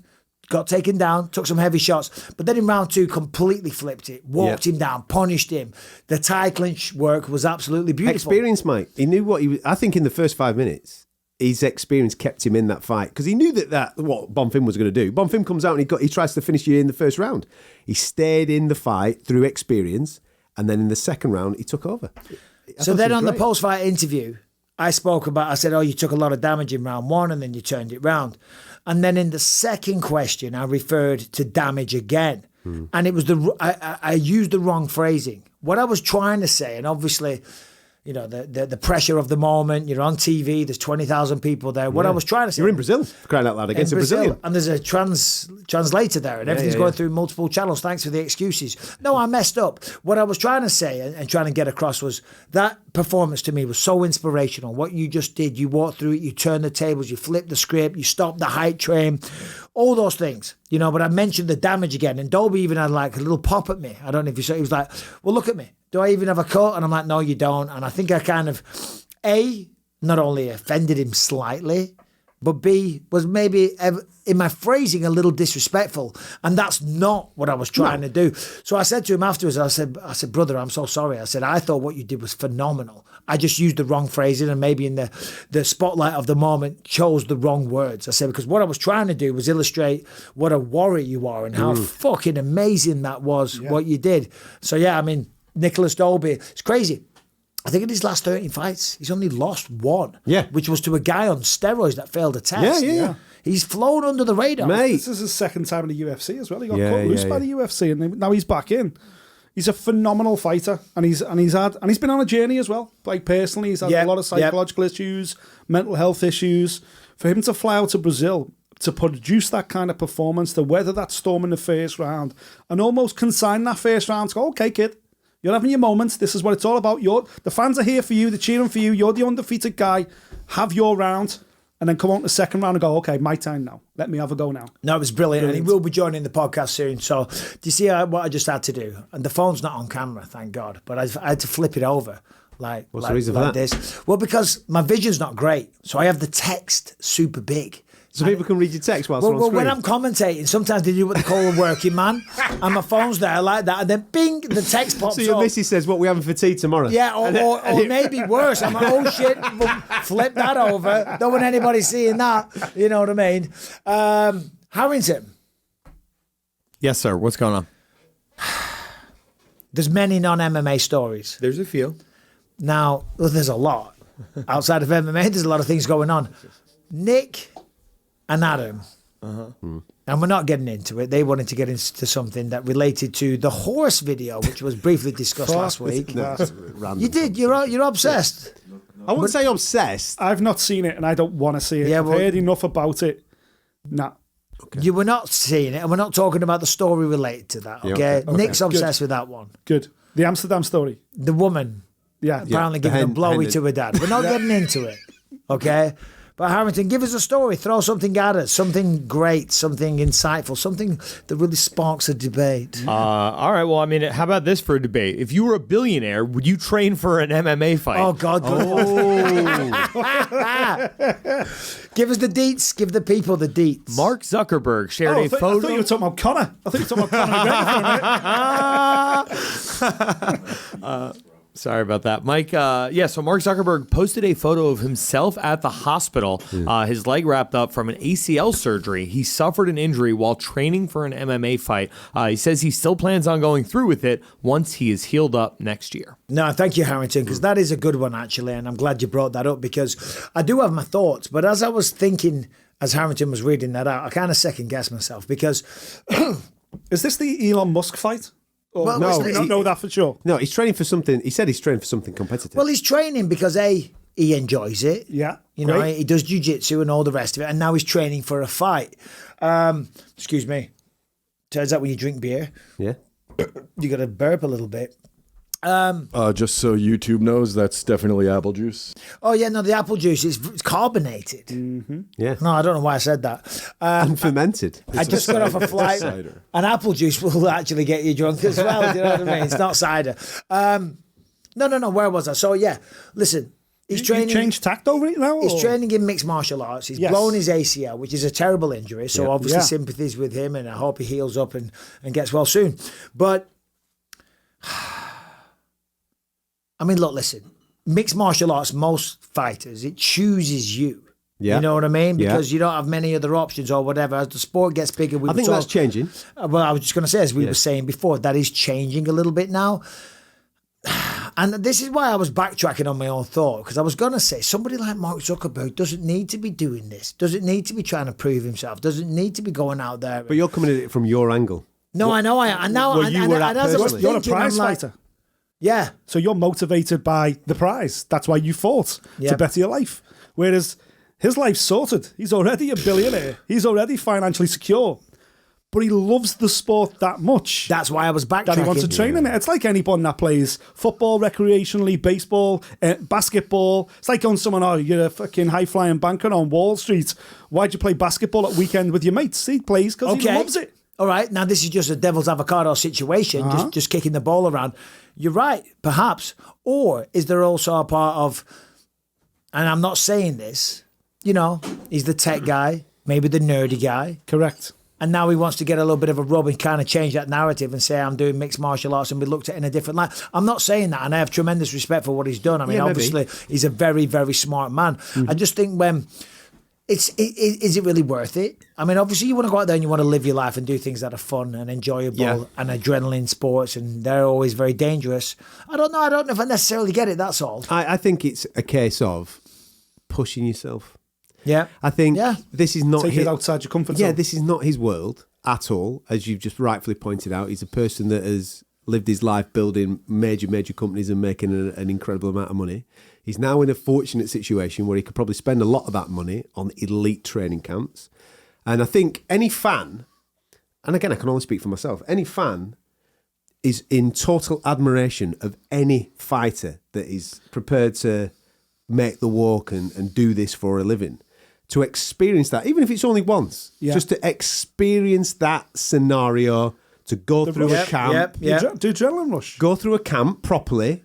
Got taken down, took some heavy shots, but then in round 2 completely flipped it, walked him down, punished him. The tie clinch work was absolutely beautiful. Experience, mate. He knew what he was. I think in the first 5 minutes, his experience kept him in that fight because he knew that what Bonfim was going to do. Bonfim comes out and he tries to finish you in the first round. He stayed in the fight through experience, and then in the second round, he took over. So then on the post-fight interview, I said, oh, you took a lot of damage in round 1 and then you turned it round. And then in the second question, I referred to damage again. And it was I used the wrong phrasing. What I was trying to say, and obviously, you know, the pressure of the moment, you're on TV, there's 20,000 people there. What I was trying to say... You're in Brazil, for crying out loud, against a Brazilian. And there's a translator there, and everything's going through multiple channels. Thanks for the excuses. No, I messed up. What I was trying to say and trying to get across was that performance to me was so inspirational. What you just did, you walked through it, you turned the tables, you flipped the script, you stopped the hype train, all those things. You know, but I mentioned the damage again, and Dolby even had like a little pop at me. I don't know if you saw. He was like, well, look at me. Do I even have a cut? And I'm like, no, you don't. And I think I kind of, A, not only offended him slightly, but B, was maybe in my phrasing a little disrespectful. And that's not what I was trying to do. So I said to him afterwards, I said, brother, I'm so sorry. I said, I thought what you did was phenomenal. I just used the wrong phrasing and maybe in the spotlight of the moment chose the wrong words. I said, because what I was trying to do was illustrate what a warrior you are and how fucking amazing that was, what you did. So yeah, I mean, Nicholas Dolby, it's crazy. I think in his last 13 fights, he's only lost one. Yeah. Which was to a guy on steroids that failed a test. Yeah. He's flown under the radar. Mate. This is his second time in the UFC as well. He got Yeah, cut loose yeah, by the UFC, and now he's back in. He's a phenomenal fighter, and he's been on a journey as well. Like personally, he's had a lot of psychological issues, mental health issues. For him to fly out to Brazil to produce that kind of performance, to weather that storm in the first round, and almost consign that first round to go, okay, kid, you're having your moments. This is what it's all about. The fans are here for you. They're cheering for you. You're the undefeated guy. Have your round. And then come on to the second round and go, okay, my time now. Let me have a go now. No, it was brilliant. And he will be joining the podcast soon. So do you see what I just had to do? And the phone's not on camera, thank God. But I had to flip it over. like What's the reason for like that? this. Well, because my vision's not great, so I have the text super big. So people can read your text whilst Well, on screen. when I'm commentating, sometimes they do what they call a working man, and my phone's there like that, and then bing, the text pops so your up. missus says, what we having for tea tomorrow? Yeah, or maybe worse. I'm like, oh shit, flip that over. Don't want anybody seeing that. You know what I mean? Harrington, Yes, sir. What's going on? there's many non-MMA stories. There's a few. Now, well, there's a lot. Outside of MMA, there's a lot of things going on. Nick and Adam, and we're not getting into it. They wanted to get into something that related to the horse video, which was briefly discussed last week. No, it's random. You did. You're obsessed. I wouldn't say obsessed. I've not seen it and I don't want to see it. Yeah, I've well- heard enough about it. Nah. You were not seeing it, and we're not talking about the story related to that. Okay, okay. Nick's obsessed with that one. Good. The Amsterdam story. The woman Yeah. apparently the giving a hen- blowy hen- to her dad. We're not getting into it. Okay. But Harrington, give us a story. Throw something at us. Something great, something insightful, something that really sparks a debate. All right. Well, I mean, how about this for a debate? If you were a billionaire, would you train for an MMA fight? Oh, God. Give us the deets. Give the people the deets. Mark Zuckerberg shared Oh, a I thought photo. you were talking about Connor. I thought you were talking about Conor McGregor. Sorry about that, Mike. So Mark Zuckerberg posted a photo of himself at the hospital, his leg wrapped up from an ACL surgery. He suffered an injury while training for an MMA fight. He says he still plans on going through with it once he is healed up next year. No, thank you, Harrington, because that is a good one, actually, and I'm glad you brought that up because I do have my thoughts, but as I was thinking, as Harrington was reading that out, I kind of second-guessed myself because... Is this the Elon Musk fight? Or Well, no, listen, we don't know that for sure. No, he's training for something. He said he's training for something competitive. Well, he's training because he enjoys it. Yeah, You know, great. he does jiu-jitsu and all the rest of it, and now he's training for a fight. Excuse me. Turns out when you drink beer, yeah. you got to burp a little bit. Just so YouTube knows, that's definitely apple juice. Oh, yeah, no, the apple juice is carbonated. Yeah. No, I don't know why I said that. And fermented. I just got off a flight. cider. And apple juice will actually get you drunk as well. Do you know what I mean? It's not cider. No. Where was I? So, yeah, listen. He's You training. changed tact over it now? He's or? training in mixed martial arts. He's Yes. blown his ACL, which is a terrible injury. So obviously Yeah. sympathies with him, and I hope he heals up and gets well soon. But I mean, look, listen. Mixed martial arts, most fighters, it chooses you. Yeah. You know what I mean? Yeah. Because you don't have many other options or whatever. As the sport gets bigger, I think that's changing. Well, I was just going to say, as we were saying before, that is changing a little bit now. And this is why I was backtracking on my own thought, because I was going to say somebody like Mark Zuckerberg doesn't need to be doing this, doesn't need to be trying to prove himself, doesn't need to be going out there. But you're coming at it from your angle. No, I know. I know. Where you were at as I was personally. You're a thinking, I'm prize like, fighter. yeah. So you're motivated by the prize. That's why you fought Yeah. to better your life. Whereas his life's sorted. He's already a billionaire. He's already financially secure. But he loves the sport that much That's why I was backtracking. that he wants to train in it. It's like anyone that plays football recreationally, baseball, basketball. It's like going someone, oh, you're a fucking high-flying banker on Wall Street. Why'd you play basketball at weekend with your mates? He plays because he loves it. All right, now this is just a devil's avocado situation, just kicking the ball around. You're right, perhaps. Or is there also a part of, and I'm not saying this, you know, he's the tech guy, maybe the nerdy guy, Correct. and now he wants to get a little bit of a rub and kind of change that narrative and say, I'm doing mixed martial arts and be looked at in a different light. I'm not saying that, and I have tremendous respect for what he's done. I mean, Yeah, maybe. obviously, he's a very, very smart man. I just think when... Is it really worth it? I mean, obviously, you want to go out there and you want to live your life and do things that are fun and enjoyable and adrenaline sports, and they're always very dangerous. I don't know. I don't know if I necessarily get it. That's all. I think it's a case of pushing yourself. Yeah. I think Yeah. this is not Take his, it outside your comfort zone. Yeah, this is not his world at all, as you've just rightfully pointed out. He's a person that has lived his life building major companies and making an incredible amount of money. He's now in a fortunate situation where he could probably spend a lot of that money on elite training camps. And I think any fan, and again, I can only speak for myself, any fan is in total admiration of any fighter that is prepared to make the walk and do this for a living. To experience that, even if it's only once, just to experience that scenario, to go through a camp, Do adrenaline rush. go through a camp properly,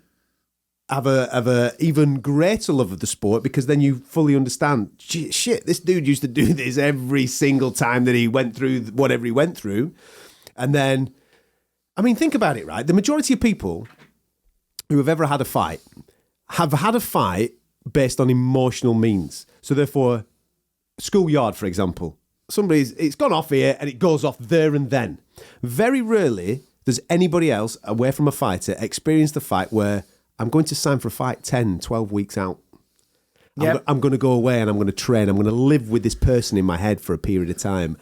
have a even greater love of the sport, because then you fully understand, shit, this dude used to do this every single time that he went through whatever he went through. And then, I mean, think about it, right? The majority of people who have ever had a fight have had a fight based on emotional means. So therefore, schoolyard, for example, it's gone off here and it goes off there and then. Very rarely does anybody else away from a fighter experience the fight where I'm going to sign for a fight 10, 12 weeks out. Yep. I'm going to go away and I'm going to train. I'm going to live with this person in my head for a period of time.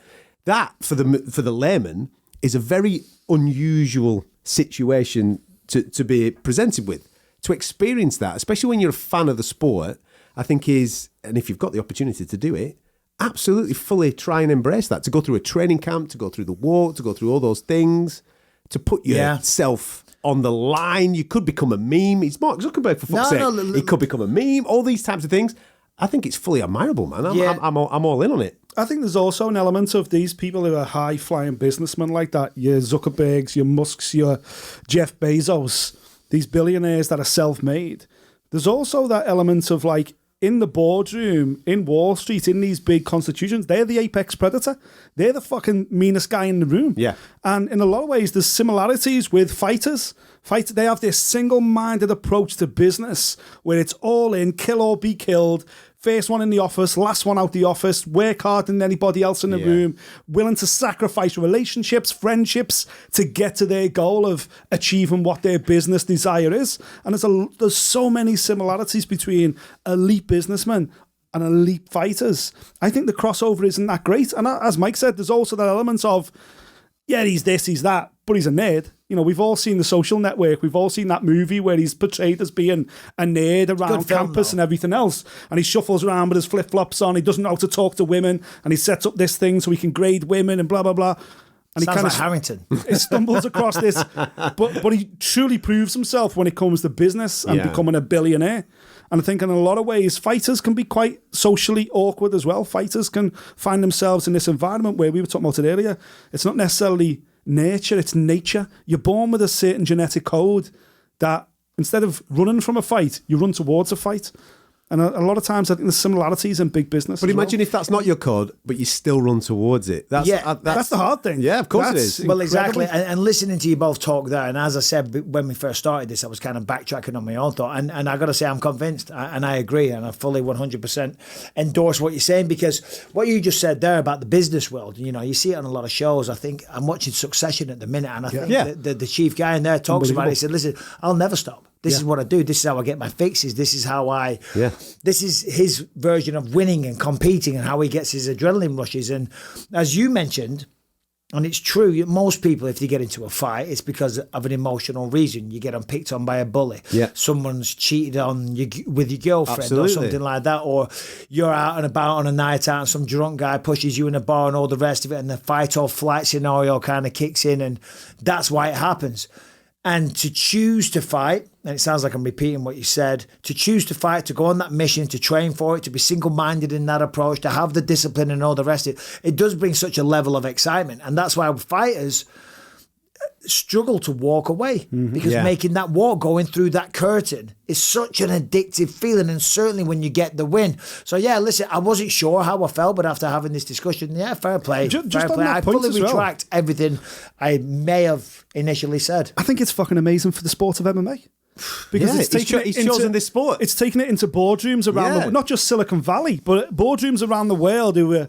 That, for the layman, is a very unusual situation to be presented with. To experience that, especially when you're a fan of the sport, I think and if you've got the opportunity to do it, absolutely fully try and embrace that. To go through a training camp, to go through the walk, to go through all those things, to put yourself on the line. You could become a meme. It's Mark Zuckerberg, for fuck's sake. He could become a meme, all these types of things. I think it's fully admirable, man. I'm all in on it. I think there's also an element of these people who are high-flying businessmen like that, your Zuckerbergs, your Musks, your Jeff Bezos, these billionaires that are self-made. There's also that element of, like, in the boardroom, in Wall Street, in these big constitutions, they're the apex predator. They're the fucking meanest guy in the room. Yeah. And in a lot of ways, there's similarities with fighters. They have this single-minded approach to business where it's all in, kill or be killed. First one in the office, last one out the office, work harder than anybody else in the room, willing to sacrifice relationships, friendships to get to their goal of achieving what their business desire is. And there's so many similarities between elite businessmen and elite fighters. I think the crossover isn't that great. And as Mike said, there's also that element of, yeah, he's this, he's that, but he's a nerd. You know, we've all seen The Social Network. We've all seen that movie where he's portrayed as being a nerd around campus and everything else. And he shuffles around with his flip-flops on. He doesn't know how to talk to women. And he sets up this thing so he can grade women and blah, blah, blah. And Sounds like Harrington. He stumbles across this. But he truly proves himself when it comes to business and becoming a billionaire. And I think in a lot of ways, fighters can be quite socially awkward as well. Fighters can find themselves in this environment where we were talking about it earlier. It's not necessarily nature, it's nature. You're born with a certain genetic code that instead of running from a fight, you run towards a fight. And a lot of times I think there's similarities in big business. But imagine if that's not your code, but you still run towards it. That's the hard thing. Yeah, of course it is. Well, exactly. And listening to you both talk there, and as I said, when we first started this, I was kind of backtracking on my own thought. And I got to say, I'm convinced, and I agree, and I fully 100% endorse what you're saying, because what you just said there about the business world, you know, you see it on a lot of shows. I think I'm watching Succession at the minute, and I think the chief guy in there talks about it. He said, listen, I'll never stop. This is what I do. This is how I get my fixes. This is how this is his version of winning and competing and how he gets his adrenaline rushes. And as you mentioned, and it's true, most people, if they get into a fight, it's because of an emotional reason. You get picked on by a bully. Yeah. Someone's cheated on you with your girlfriend or something like that. Or you're out and about on a night out and some drunk guy pushes you in a bar and all the rest of it, and the fight or flight scenario kind of kicks in, and that's why it happens. And to choose to fight, and it sounds like I'm repeating what you said, to choose to fight, to go on that mission, to train for it, to be single-minded in that approach, to have the discipline and all the rest of it, it does bring such a level of excitement. And that's why fighters struggle to walk away, because making that walk, going through that curtain, is such an addictive feeling, and certainly when you get the win. So listen, I wasn't sure how I felt, but after having this discussion, fair play. Just fair on play. that I point fully retract everything I may have initially said. I think it's fucking amazing for the sport of MMA. Because he's chosen this sport. It's taken it into boardrooms around not just Silicon Valley, but boardrooms around the world who are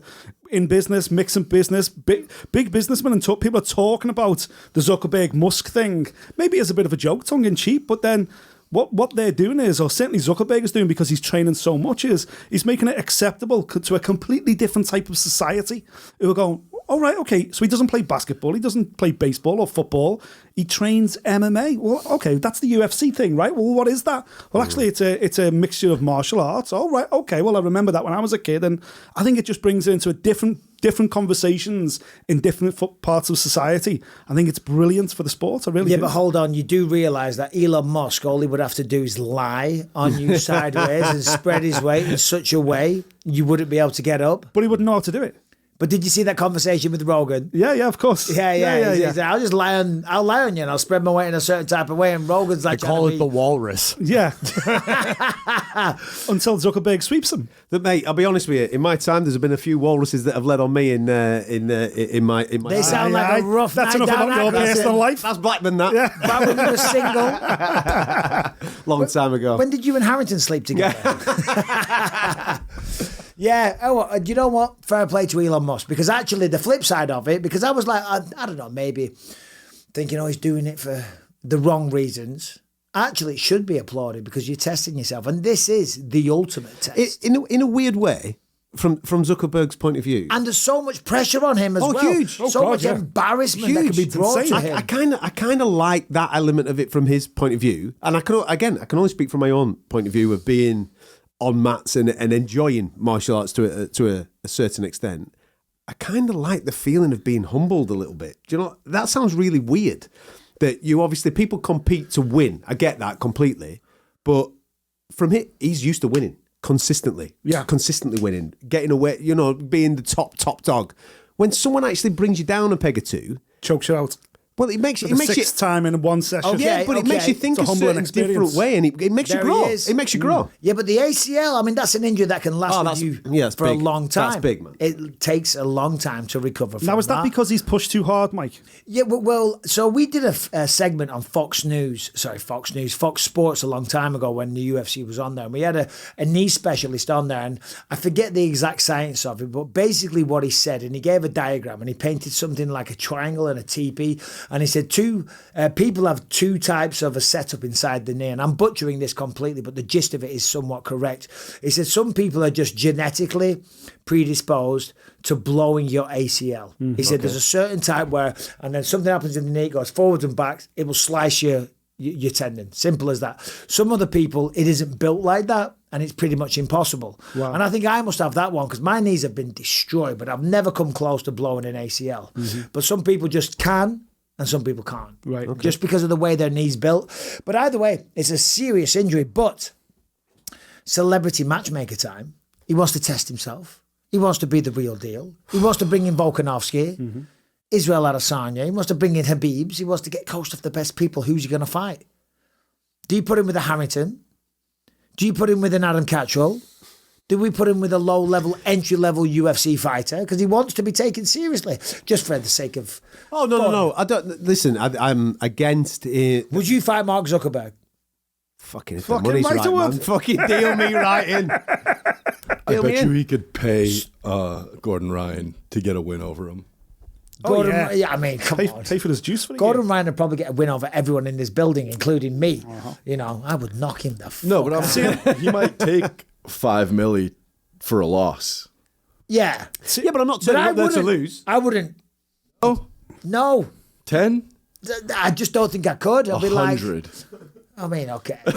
in business, mixing business, big businessmen, and people are talking about the Zuckerberg Musk thing, maybe as a bit of a joke, tongue in cheek, but then what they're doing is, or certainly Zuckerberg is doing, because he's training so much, is he's making it acceptable to a completely different type of society who are going, all right, okay, so he doesn't play basketball, he doesn't play baseball or football, he trains MMA. Well, okay, that's the UFC thing, right? Well, what is that? Well, actually, it's a mixture of martial arts. All right, okay, well, I remember that when I was a kid, and I think it just brings it into a different conversations in different parts of society. I think it's brilliant for the sport. I really do. But hold on, you do realise that Elon Musk, all he would have to do is lie on you sideways and spread his weight in such a way you wouldn't be able to get up. But he wouldn't know how to do it. But did you see that conversation with Rogan? Yeah, of course. Yeah. He said, I'll lie on you and I'll spread my weight in a certain type of way. And Rogan's like, They call it the walrus. Yeah. Until Zuckerberg sweeps him. But mate, I'll be honest with you. In my time, there's been a few walruses that have led on me in my. They sound like a rough That's night enough down about your Atkinson. personal life. That's Blackman. That Back when you were single. long time ago. When did you and Harrington sleep together? Yeah. Oh, do you know what? Fair play to Elon Musk, because actually the flip side of it, because I was like, I don't know, maybe thinking, he's doing it for the wrong reasons. Actually, it should be applauded because you're testing yourself, and this is the ultimate test. In a weird way, from Zuckerberg's point of view, and there's so much pressure on him as well. Huge. So much embarrassment that can be brought to him. I kind of like that element of it from his point of view, and I can only speak from my own point of view of being on mats and enjoying martial arts to a certain extent. I kind of like the feeling of being humbled a little bit. Do you know, that sounds really weird. That you obviously, people compete to win. I get that completely. But from it, he's used to winning consistently. Yeah. Consistently winning. Getting away, being the top dog. When someone actually brings you down a peg or two, Chokes you out. well, it makes you. Sixth time in one session. Okay. But it makes you think It's a a humbling certain different experience. way, and it makes you There grow. he is. It makes you grow. Yeah, but the ACL, I mean, that's an injury that can last with you that's for a big. long time. That's big, man. It takes a long time to recover from Now, is that because he's pushed too hard, Mike? Yeah, well, so we did a segment on Fox Sports a long time ago when the UFC was on there. And we had a knee specialist on there, and I forget the exact science of it, but basically what he said, and he gave a diagram, and he painted something like a triangle and a teepee, and he said people have two types of a setup inside the knee, and I'm butchering this completely, but the gist of it is somewhat correct. He said some people are just genetically predisposed to blowing your ACL. He said there's a certain type where, and then something happens in the knee, it goes forwards and back, it will slice your tendon. Simple as that. Some other people, it isn't built like that, and it's pretty much impossible. Wow. And I think I must have that one because my knees have been destroyed, but I've never come close to blowing an ACL. But some people just can, and some people can't. Right. Okay. Just because of the way their knee's built. But either way, it's a serious injury. But celebrity matchmaker time, he wants to test himself. He wants to be the real deal. He wants to bring in Volkanovski, Israel Adesanya. He wants to bring in Habibs. He wants to get coached off the best people. Who's he going to fight? Do you put him with a Harrington? Do you put him with an Adam Catterall? Do we put him with a low-level, entry-level UFC fighter? Because he wants to be taken seriously, just for the sake of... Oh, no. I don't... Listen, I'm against it. Would you fight Mark Zuckerberg? Fucking if Fucking the money's right right, to man. it. Fucking deal me right in. I bet you he could pay Gordon Ryan to get a win over him. Gordon, yeah. I mean, come on. Pay for his juice for the Gordon game. Ryan would probably get a win over everyone in this building, including me. I would knock him the fuck No, but I'm out. saying he might take $5 million for a loss. Yeah. Yeah, but I'm not turning up there to lose. I wouldn't. Oh, No. 10? I just don't think I could. I'd be like... 100. I mean, okay. Who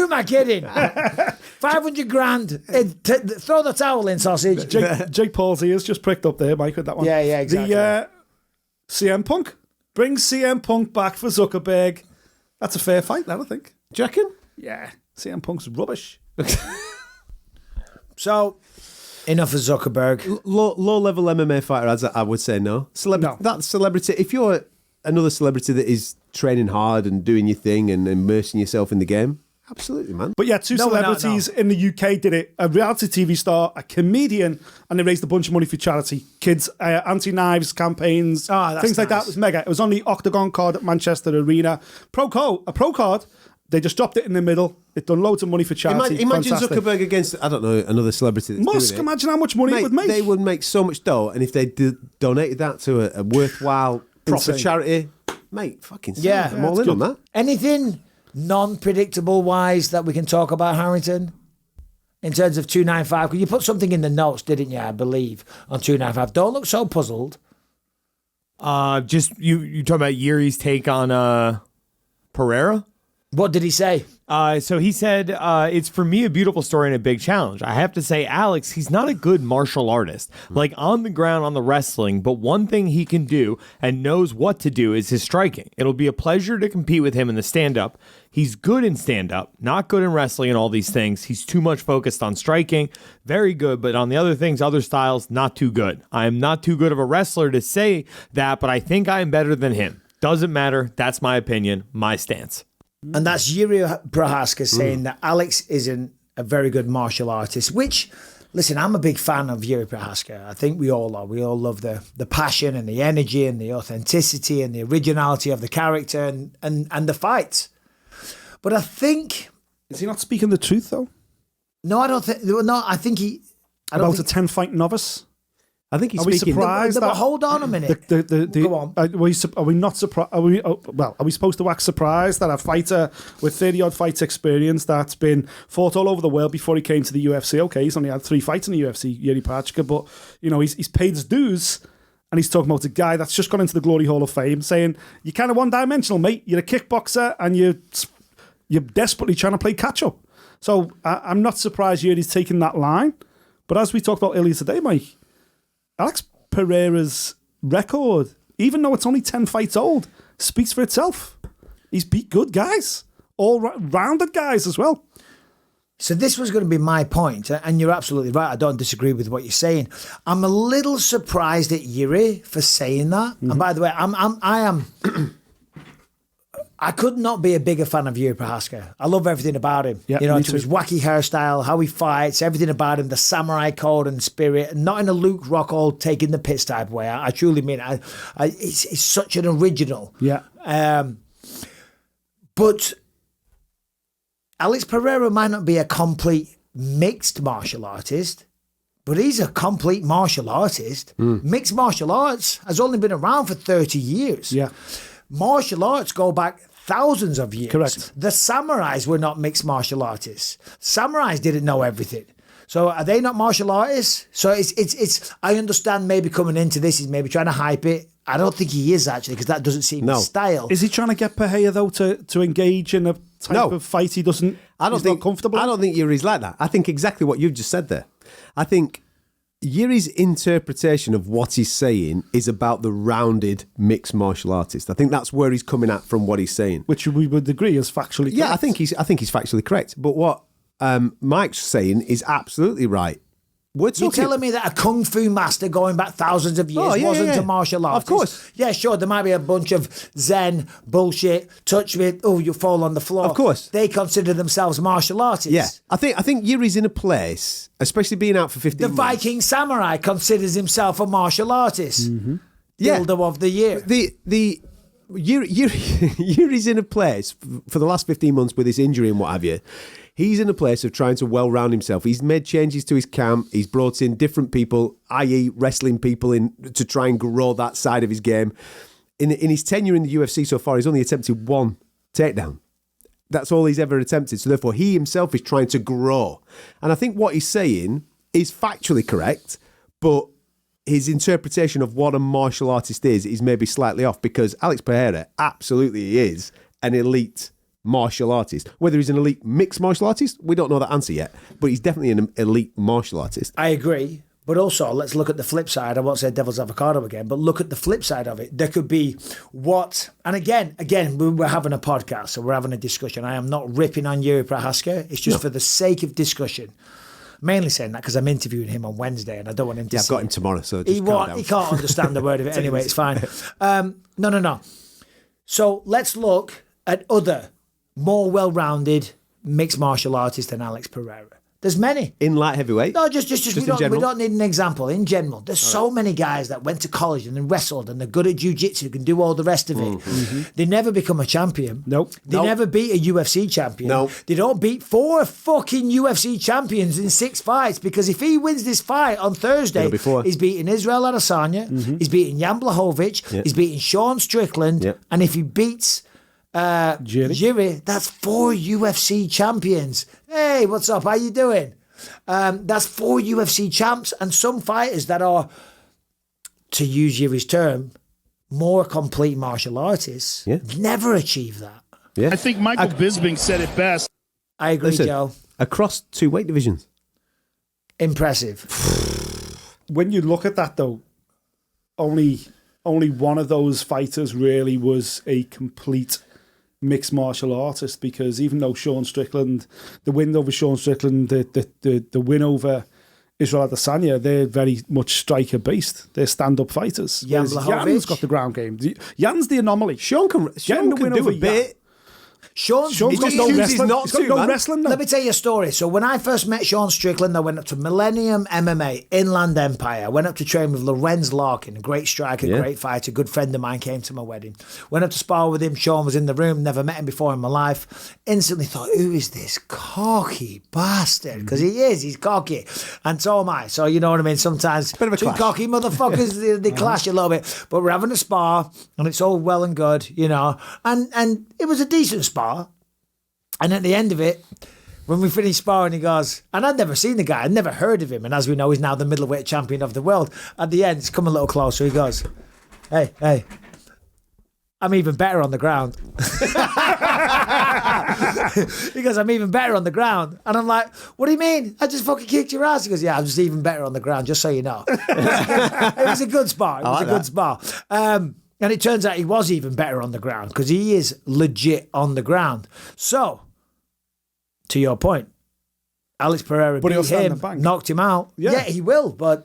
am I kidding? 500 grand. Throw the towel in, sausage. Jake Paul's ears just pricked up there, Mike, with that one. Yeah, exactly. The CM Punk. Bring CM Punk back for Zuckerberg. That's a fair fight, that, I think. Do you reckon? Yeah. CM Punk's rubbish. So, enough of Zuckerberg. Low-level MMA fighter, I would say no. No. That celebrity, if you're another celebrity that is training hard and doing your thing and immersing yourself in the game, absolutely, man. But yeah, two No, celebrities in the UK did it. A reality TV star, a comedian, and they raised a bunch of money for charity. Kids, anti-knives campaigns, that's things like that. nice. It was mega. It was on the Octagon card at Manchester Arena. A pro card, they just dropped it in the middle. It done loads of money for charity. Imagine Fantastic. Zuckerberg against, I don't know, another celebrity that's Musk, doing it. imagine how much money it would make. They would make so much dough, and if they donated that to a worthwhile, proper Insane. charity, mate, fucking sell Yeah. it. I'm all in on that. Anything non-predictable wise that we can talk about, Harrington? In terms of 295? Because you put something in the notes, didn't you, I believe, on 295. Don't look so puzzled. Just you talking about Yuri's take on Pereira? What did he say? So he said, it's for me a beautiful story and a big challenge. I have to say, Alex, he's not a good martial artist, like on the ground on the wrestling, but one thing he can do and knows what to do is his striking. It'll be a pleasure to compete with him in the stand-up. He's good in stand-up, not good in wrestling and all these things. He's too much focused on striking. Very good, but on the other things, other styles, not too good. I am not too good of a wrestler to say that, but I think I am better than him. Doesn't matter. That's my opinion, my stance. And that's Jiri Prochazka saying that Alex isn't a very good martial artist, which, listen, I'm a big fan of Jiri Prochazka. I think we all are. We all love the passion and the energy and the authenticity and the originality of the character and the fights. But I think... Is he not speaking the truth, though? No, I don't think... No, I think he... About a 10-fight novice? I think he's Are we speaking... surprised But that... hold on a minute. Go on. Are we not surprised? Are we supposed to act surprised that a fighter with 30-odd fights experience that's been fought all over the world before he came to the UFC, okay, he's only had 3 fights in the UFC, Jiri Prochazka, but, you know, he's paid his dues, and he's talking about a guy that's just gone into the Glory Hall of Fame, saying, you're kind of one-dimensional, mate. You're a kickboxer, and you're desperately trying to play catch-up. So I'm not surprised Jiri's taking that line, but as we talked about earlier today, Mike, Alex Pereira's record, even though it's only 10 fights old, speaks for itself. He's beat good guys, all-rounded guys as well. So this was going to be my point, and you're absolutely right. I don't disagree with what you're saying. I'm a little surprised at Jiri for saying that. And by the way, I am. I could not be a bigger fan of Jiri Prochazka. I love everything about him. Yeah, you know, me to his too. wacky hairstyle, how he fights, everything about him, the samurai code and spirit, not in a Luke Rockhold taking the piss type way. I truly mean it. It's such an original. Yeah. But Alex Pereira might not be a complete mixed martial artist, but he's a complete martial artist. Mixed martial arts has only been around for 30 years. Yeah. Martial arts go back thousands of years. Correct. The samurais were not mixed martial artists. Samurais didn't know everything. So are they not martial artists? So it's I understand maybe coming into this, he's maybe trying to hype it. I don't think he is actually, because that doesn't seem his style. Is he trying to get Pereira, though, to engage in a type of fight he doesn't... he's not comfortable? I don't think Jiri's like that. I think exactly what you've just said there. I think Jiri's interpretation of what he's saying is about the rounded mixed martial artist. I think that's where he's coming at from what he's saying. Which we would agree is factually correct. Yeah, I think he's factually correct. But what Mike's saying is absolutely right. You're telling me that a kung fu master going back thousands of years wasn't a martial artist? Of course. Yeah, sure, there might be a bunch of Zen bullshit, touch me, you fall on the floor. Of course. They consider themselves martial artists. Yeah, I think Jiri's in a place, especially being out for 15 The months. Viking samurai considers himself a martial artist. Yeah. Dildo of the year. Jiri's in a place for the last 15 months with his injury and what have you. He's in a place of trying to well-round himself. He's made changes to his camp. He's brought in different people, i.e. wrestling people, in to try and grow that side of his game. In his tenure in the UFC so far, he's only attempted 1 takedown. That's all he's ever attempted. So therefore, he himself is trying to grow. And I think what he's saying is factually correct, but his interpretation of what a martial artist is maybe slightly off, because Alex Pereira absolutely is an elite martial artist. Whether he's an elite mixed martial artist, we don't know that answer yet, but he's definitely an elite martial artist. I agree. But also, let's look at the flip side. I won't say devil's avocado again, but look at the flip side of it. There could be and again, we're having a podcast, so we're having a discussion. I am not ripping on Jiri Prochazka. It's just for the sake of discussion. Mainly saying that because I'm interviewing him on Wednesday and I don't want him to I've got him tomorrow, so just he calm down. He can't understand the word of it anyway, it's fine. No. So let's look at other more well-rounded mixed martial artists than Alex Pereira. There's many. In light heavyweight? No, just in general? we don't need an example. In general, there's so many guys that went to college and then wrestled and they're good at jiu-jitsu, can do all the rest of it. They never become a champion. Nope. They never beat a UFC champion. Nope. They don't beat 4 fucking UFC champions in 6 fights, because if he wins this fight on Thursday, he's beating Israel Adesanya, he's beating Jan Blachowicz, he's beating Sean Strickland, and if he beats Jiri, that's 4 UFC champions. Hey, what's up? How you doing? That's 4 UFC champs, and some fighters that are, to use Jiri's term, more complete martial artists never achieve that. Yeah. I think Michael Bisping said it best. I agree, Listen, Joe. across 2 weight divisions. Impressive. When you look at that, though, only one of those fighters really was a complete mixed martial artist, because even though Sean Strickland, the win over Sean Strickland, the win over Israel Adesanya, they're very much striker based. They're stand up fighters. Jan Whereas Blachowicz. Jan's got the ground game. Jan's the anomaly. Sean can do a bit. Sean's Sean's got no wrestling. He's got no wrestling now. Let me tell you a story. So when I first met Sean Strickland, I went up to Millennium MMA, Inland Empire. I went up to train with Lorenz Larkin, a great striker, great fighter, a good friend of mine, came to my wedding. Went up to spar with him. Sean was in the room, never met him before in my life. Instantly thought, who is this cocky bastard? Because he is, he's cocky. And so am I. So you know what I mean? Sometimes Bit of a two clash. cocky motherfuckers, they clash a little bit. But we're having a spar, and it's all well and good, you know. And it was a decent spar. And at the end of it, when we finished sparring, he goes, and I'd never seen the guy, I'd never heard of him. And as we know, he's now the middleweight champion of the world. At the end, he's come a little closer. He goes, hey, I'm even better on the ground. He goes, I'm even better on the ground. And I'm like, what do you mean? I just fucking kicked your ass. He goes, yeah, I'm just even better on the ground, just so you know. It was a good spar. It was a good spar. And it turns out he was even better on the ground, because he is legit on the ground. So, to your point, Alex Pereira But he'll beat stand him, the bank. knocked him out. Yeah. Yeah, he will, but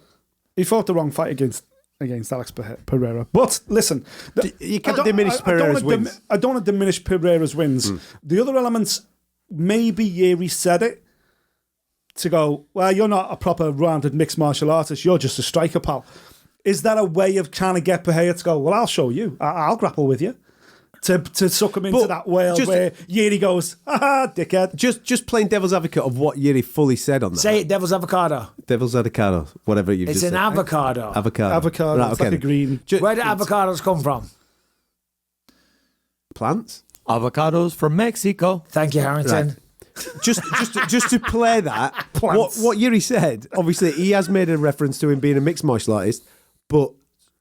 He fought the wrong fight against Alex Pereira. But listen, You can't diminish Pereira's wins. I don't want to diminish Pereira's wins. The other elements, maybe Jiri said it to go, well, you're not a proper rounded mixed martial artist, you're just a striker, pal. Is that a way of trying to get Pereira to go, well, I'll show you, I'll grapple with you? To suck him into But that whale just- where Jiri goes, haha, dickhead. Just playing devil's advocate of what Jiri fully said on that. say it, devil's avocado. Devil's avocado, whatever you It's just an said. avocado. Avocado, it's like a green. Where do avocados come from? Plants. Avocados from Mexico. Thank you, Harrington. Just to play that, what Jiri said, obviously he has made a reference to him being a mixed martial artist, but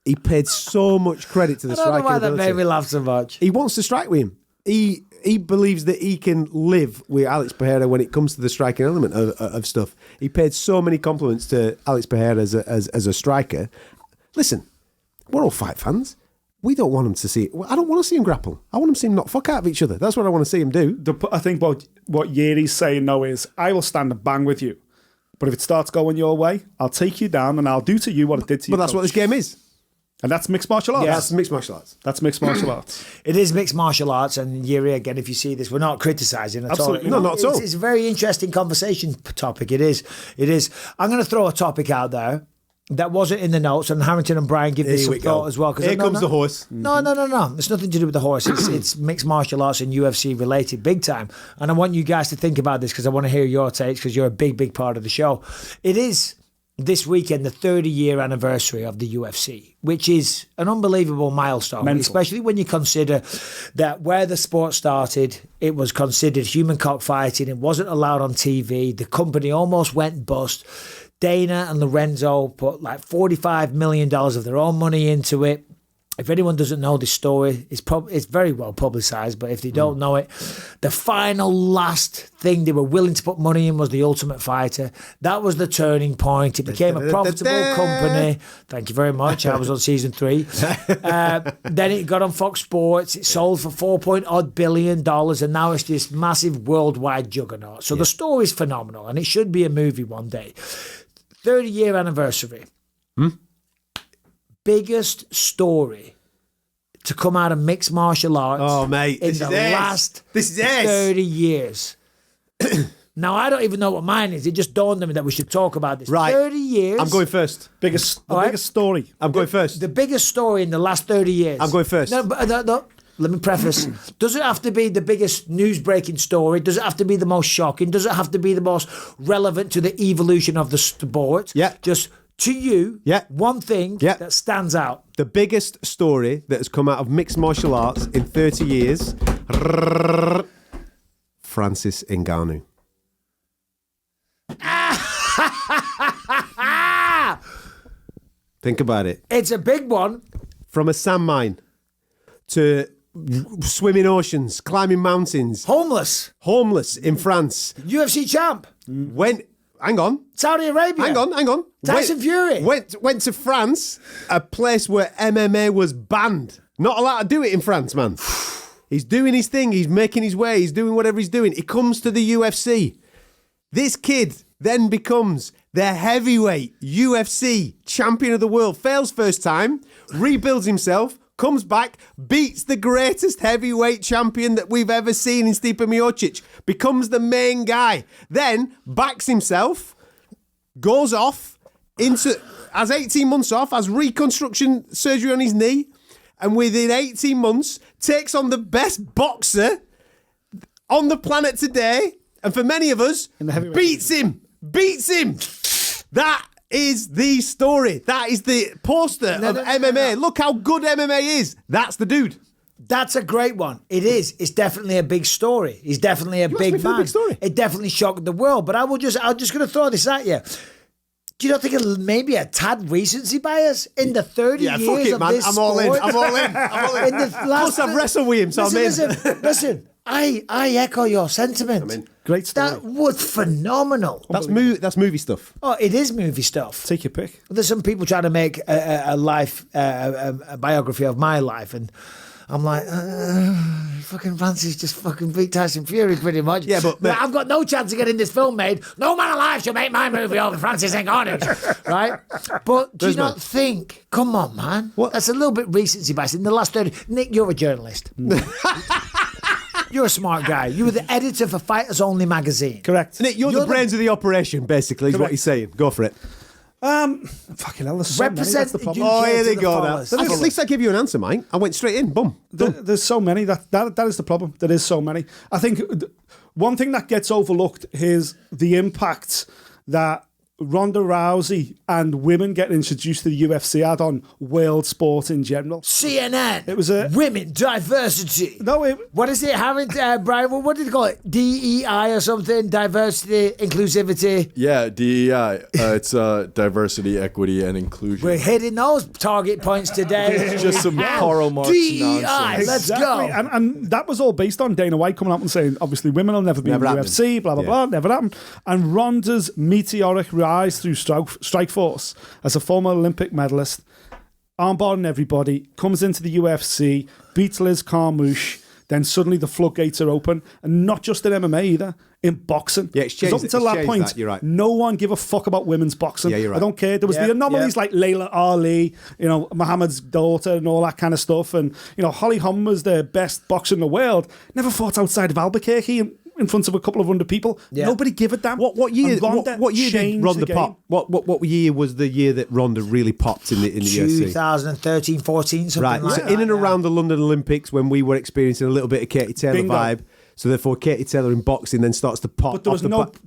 he paid so much credit to the I don't know striking why that ability. made me laugh so much. He wants to strike with him. He believes that he can live with Alex Pereira when it comes to the striking element of stuff. He paid so many compliments to Alex Pereira as a striker. Listen, we're all fight fans. We don't want him to see. I don't want to see him grapple. I want him to see him knock fuck out of each other. That's what I want to see him do. I think what Jiri's saying now is, I will stand and bang with you, but if it starts going your way, I'll take you down and I'll do to you what it did to you. But that's what this game is. And that's mixed martial arts. Yeah. That's mixed martial arts. That's mixed martial arts. It is mixed martial arts, and Jiri, again, if you see this, we're not criticising at Absolutely all. not. Not at all. It's a very interesting conversation topic. It is. I'm going to throw a topic out there that wasn't in the notes, and Harrington and Brian give this Here some we go. thought as well. 'cause Here no, comes no, the horse. No. It's nothing to do with the horse. It's mixed martial arts and UFC related big time. And I want you guys to think about this, because I want to hear your takes, because you're a big part of the show. It is this weekend the 30-year anniversary of the UFC, which is an unbelievable milestone, Mental. especially when you consider that where the sport started, it was considered human cockfighting. It wasn't allowed on TV. The company almost went bust. Dana and Lorenzo put like $45 million of their own money into it. If anyone doesn't know this story, it's very well publicised, but if they don't know it, the final last thing they were willing to put money in was The Ultimate Fighter. That was the turning point. It became a profitable company. Thank you very much. I was on season 3. Then it got on Fox Sports. It sold for $4 billion, and now it's this massive worldwide juggernaut. So the story is phenomenal, and it should be a movie one day. 30-year anniversary. Biggest story to come out of mixed martial arts in the last 30 years. Now, I don't even know what mine is. It just dawned on me that we should talk about this. Right. 30 years. I'm going first. Biggest story. I'm going first. The biggest story in the last 30 years. I'm going first. No. Let me preface. Does it have to be the biggest news-breaking story? Does it have to be the most shocking? Does it have to be the most relevant to the evolution of the sport? Yeah. Just to you, one thing that stands out. The biggest story that has come out of mixed martial arts in 30 years. Francis Ngannou. Ah! Think about it. It's a big one. From a sand mine to swimming oceans, climbing mountains, Homeless. homeless in France. UFC champ. Hang on. Saudi Arabia. Hang on. Tyson Fury. Went to France, a place where MMA was banned. Not allowed to do it in France, man. He's doing his thing. He's making his way. He's doing whatever he's doing. He comes to the UFC. This kid then becomes the heavyweight UFC champion of the world. Fails first time, rebuilds himself, comes back, beats the greatest heavyweight champion that we've ever seen in Stipe Miocic, becomes the main guy, then backs himself, goes off, has 18 months off, has reconstruction surgery on his knee, and within 18 months takes on the best boxer on the planet today, and for many of us, beats him. That is the story. That is the poster of MMA. Look how good MMA is. That's the dude. That's a great one. It is. It's definitely a big story. He's definitely a big man. Big story. It definitely shocked the world. But I'm just going to throw this at you. Do you not think it'll maybe a tad recency bias in the 30 years fuck it, of man. this I'm all in. sport? I'm all in. In the last, Plus, I've wrestled with him, so I'm in. Listen. I echo your sentiment. Great story. That was phenomenal. That's movie stuff. Oh, it is movie stuff. Take your pick. There's some people trying to make a biography of my life, and I'm like, fucking Francis just fucking beat Tyson Fury pretty much. Yeah, but I've got no chance of getting this film made. No man alive should make my movie over Francis Ngannou, right? But do you not think? Come on, man. What? That's a little bit recency bias. In the last 30, Nick, you're a journalist. You're a smart guy. You were the editor for Fighters Only magazine. Correct. Nick, you're the brains of the operation, basically, is what he's saying. Go for it. Fucking hell, there's so many. That's the problem. Oh, here they the go. followers. At least I give you an answer, Mike. I went straight in. Boom. There's so many. That is the problem. There is so many. I think one thing that gets overlooked is the impact that Ronda Rousey and women getting introduced to the UFC had on world sport in general. CNN. It was a women diversity. No, what is it, Harrington? Brian, what did they call it? DEI or something? Diversity, inclusivity. Yeah, DEI. It's diversity, equity, and inclusion. We're hitting those target points today. It's just some Karl Marx DEI. nonsense. Let's go. And that was all based on Dana White coming up and saying, obviously, women will never be in the UFC, blah, blah, blah, never happened. And Ronda's meteoric rise through Strikeforce as a former Olympic medalist, armbarring everybody, comes into the UFC, beats Liz Carmouche, then suddenly the floodgates are open, and not just in MMA either, in boxing. Yeah, it's changed. Up until that point, you're right. No one give a fuck about women's boxing. Yeah, you're right. I don't care. There was the anomalies like Layla Ali, Muhammad's daughter and all that kind of stuff, and Holly Holm was the best boxer in the world, never fought outside of Albuquerque in front of a couple of 100 people. Yeah. Nobody give a damn. What year? What year did Ronda pop? What year was the year that Ronda really popped in the UFC? 2013, 14, something right. like So that. in and around the London Olympics, when we were experiencing a little bit of Katie Taylor vibe. So therefore, Katie Taylor in boxing then starts to pop. But there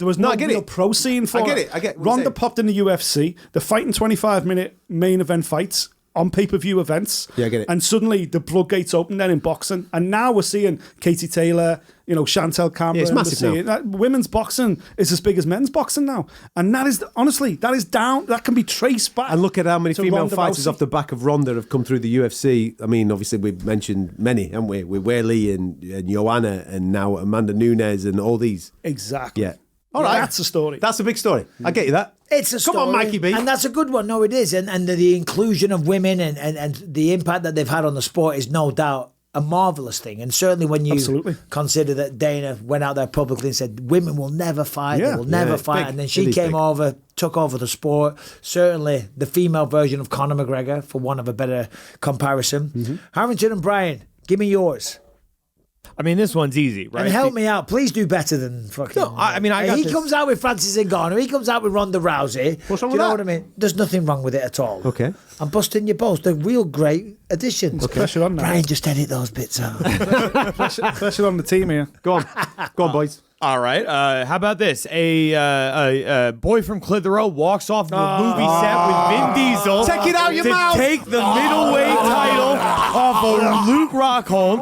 was no real pro scene for it. I get it. Ronda popped in the UFC. They're fighting 25-minute main event fights on pay-per-view events. Yeah, I get it. And suddenly the floodgates open then in boxing. And now we're seeing Katie Taylor, Chantel Cameron. Yeah, it's massive now. Women's boxing is as big as men's boxing now. And that is, honestly, that is down. That can be traced back. And look at how many female Ronda fighters Rousey. off the back of Ronda have come through the UFC. I mean, obviously, we've mentioned many, haven't we? With Weili and Joanna and now Amanda Nunes and all these. Exactly. Yeah. All right. That's a story. That's a big story. I get you that. It's a story. Come on, Mikey B. And that's a good one. No, it is. And the inclusion of women and the impact that they've had on the sport is no doubt a marvellous thing. And certainly when you consider that Dana went out there publicly and said, women will never fight, they will never fight. And then she came over, took over the sport. Certainly the female version of Conor McGregor, for one of a better comparison. Mm-hmm. Harrington and Brian, give me yours. I mean, this one's easy, right? And help me out. Please do better than fucking... No, I got he this. comes out with Francis Ngannou. He comes out with Ronda Rousey. What's wrong do you with know that? what I mean? There's nothing wrong with it at all. Okay. I'm busting your balls. They're real great additions. Pressure on now. Brian, just edit those bits out. Pressure on the team here. Go on, boys. All right. How about this? A boy from Clitheroe walks off the movie set with Vin Diesel. Take it out your to mouth. take the middleweight title off of Luke Rockhold.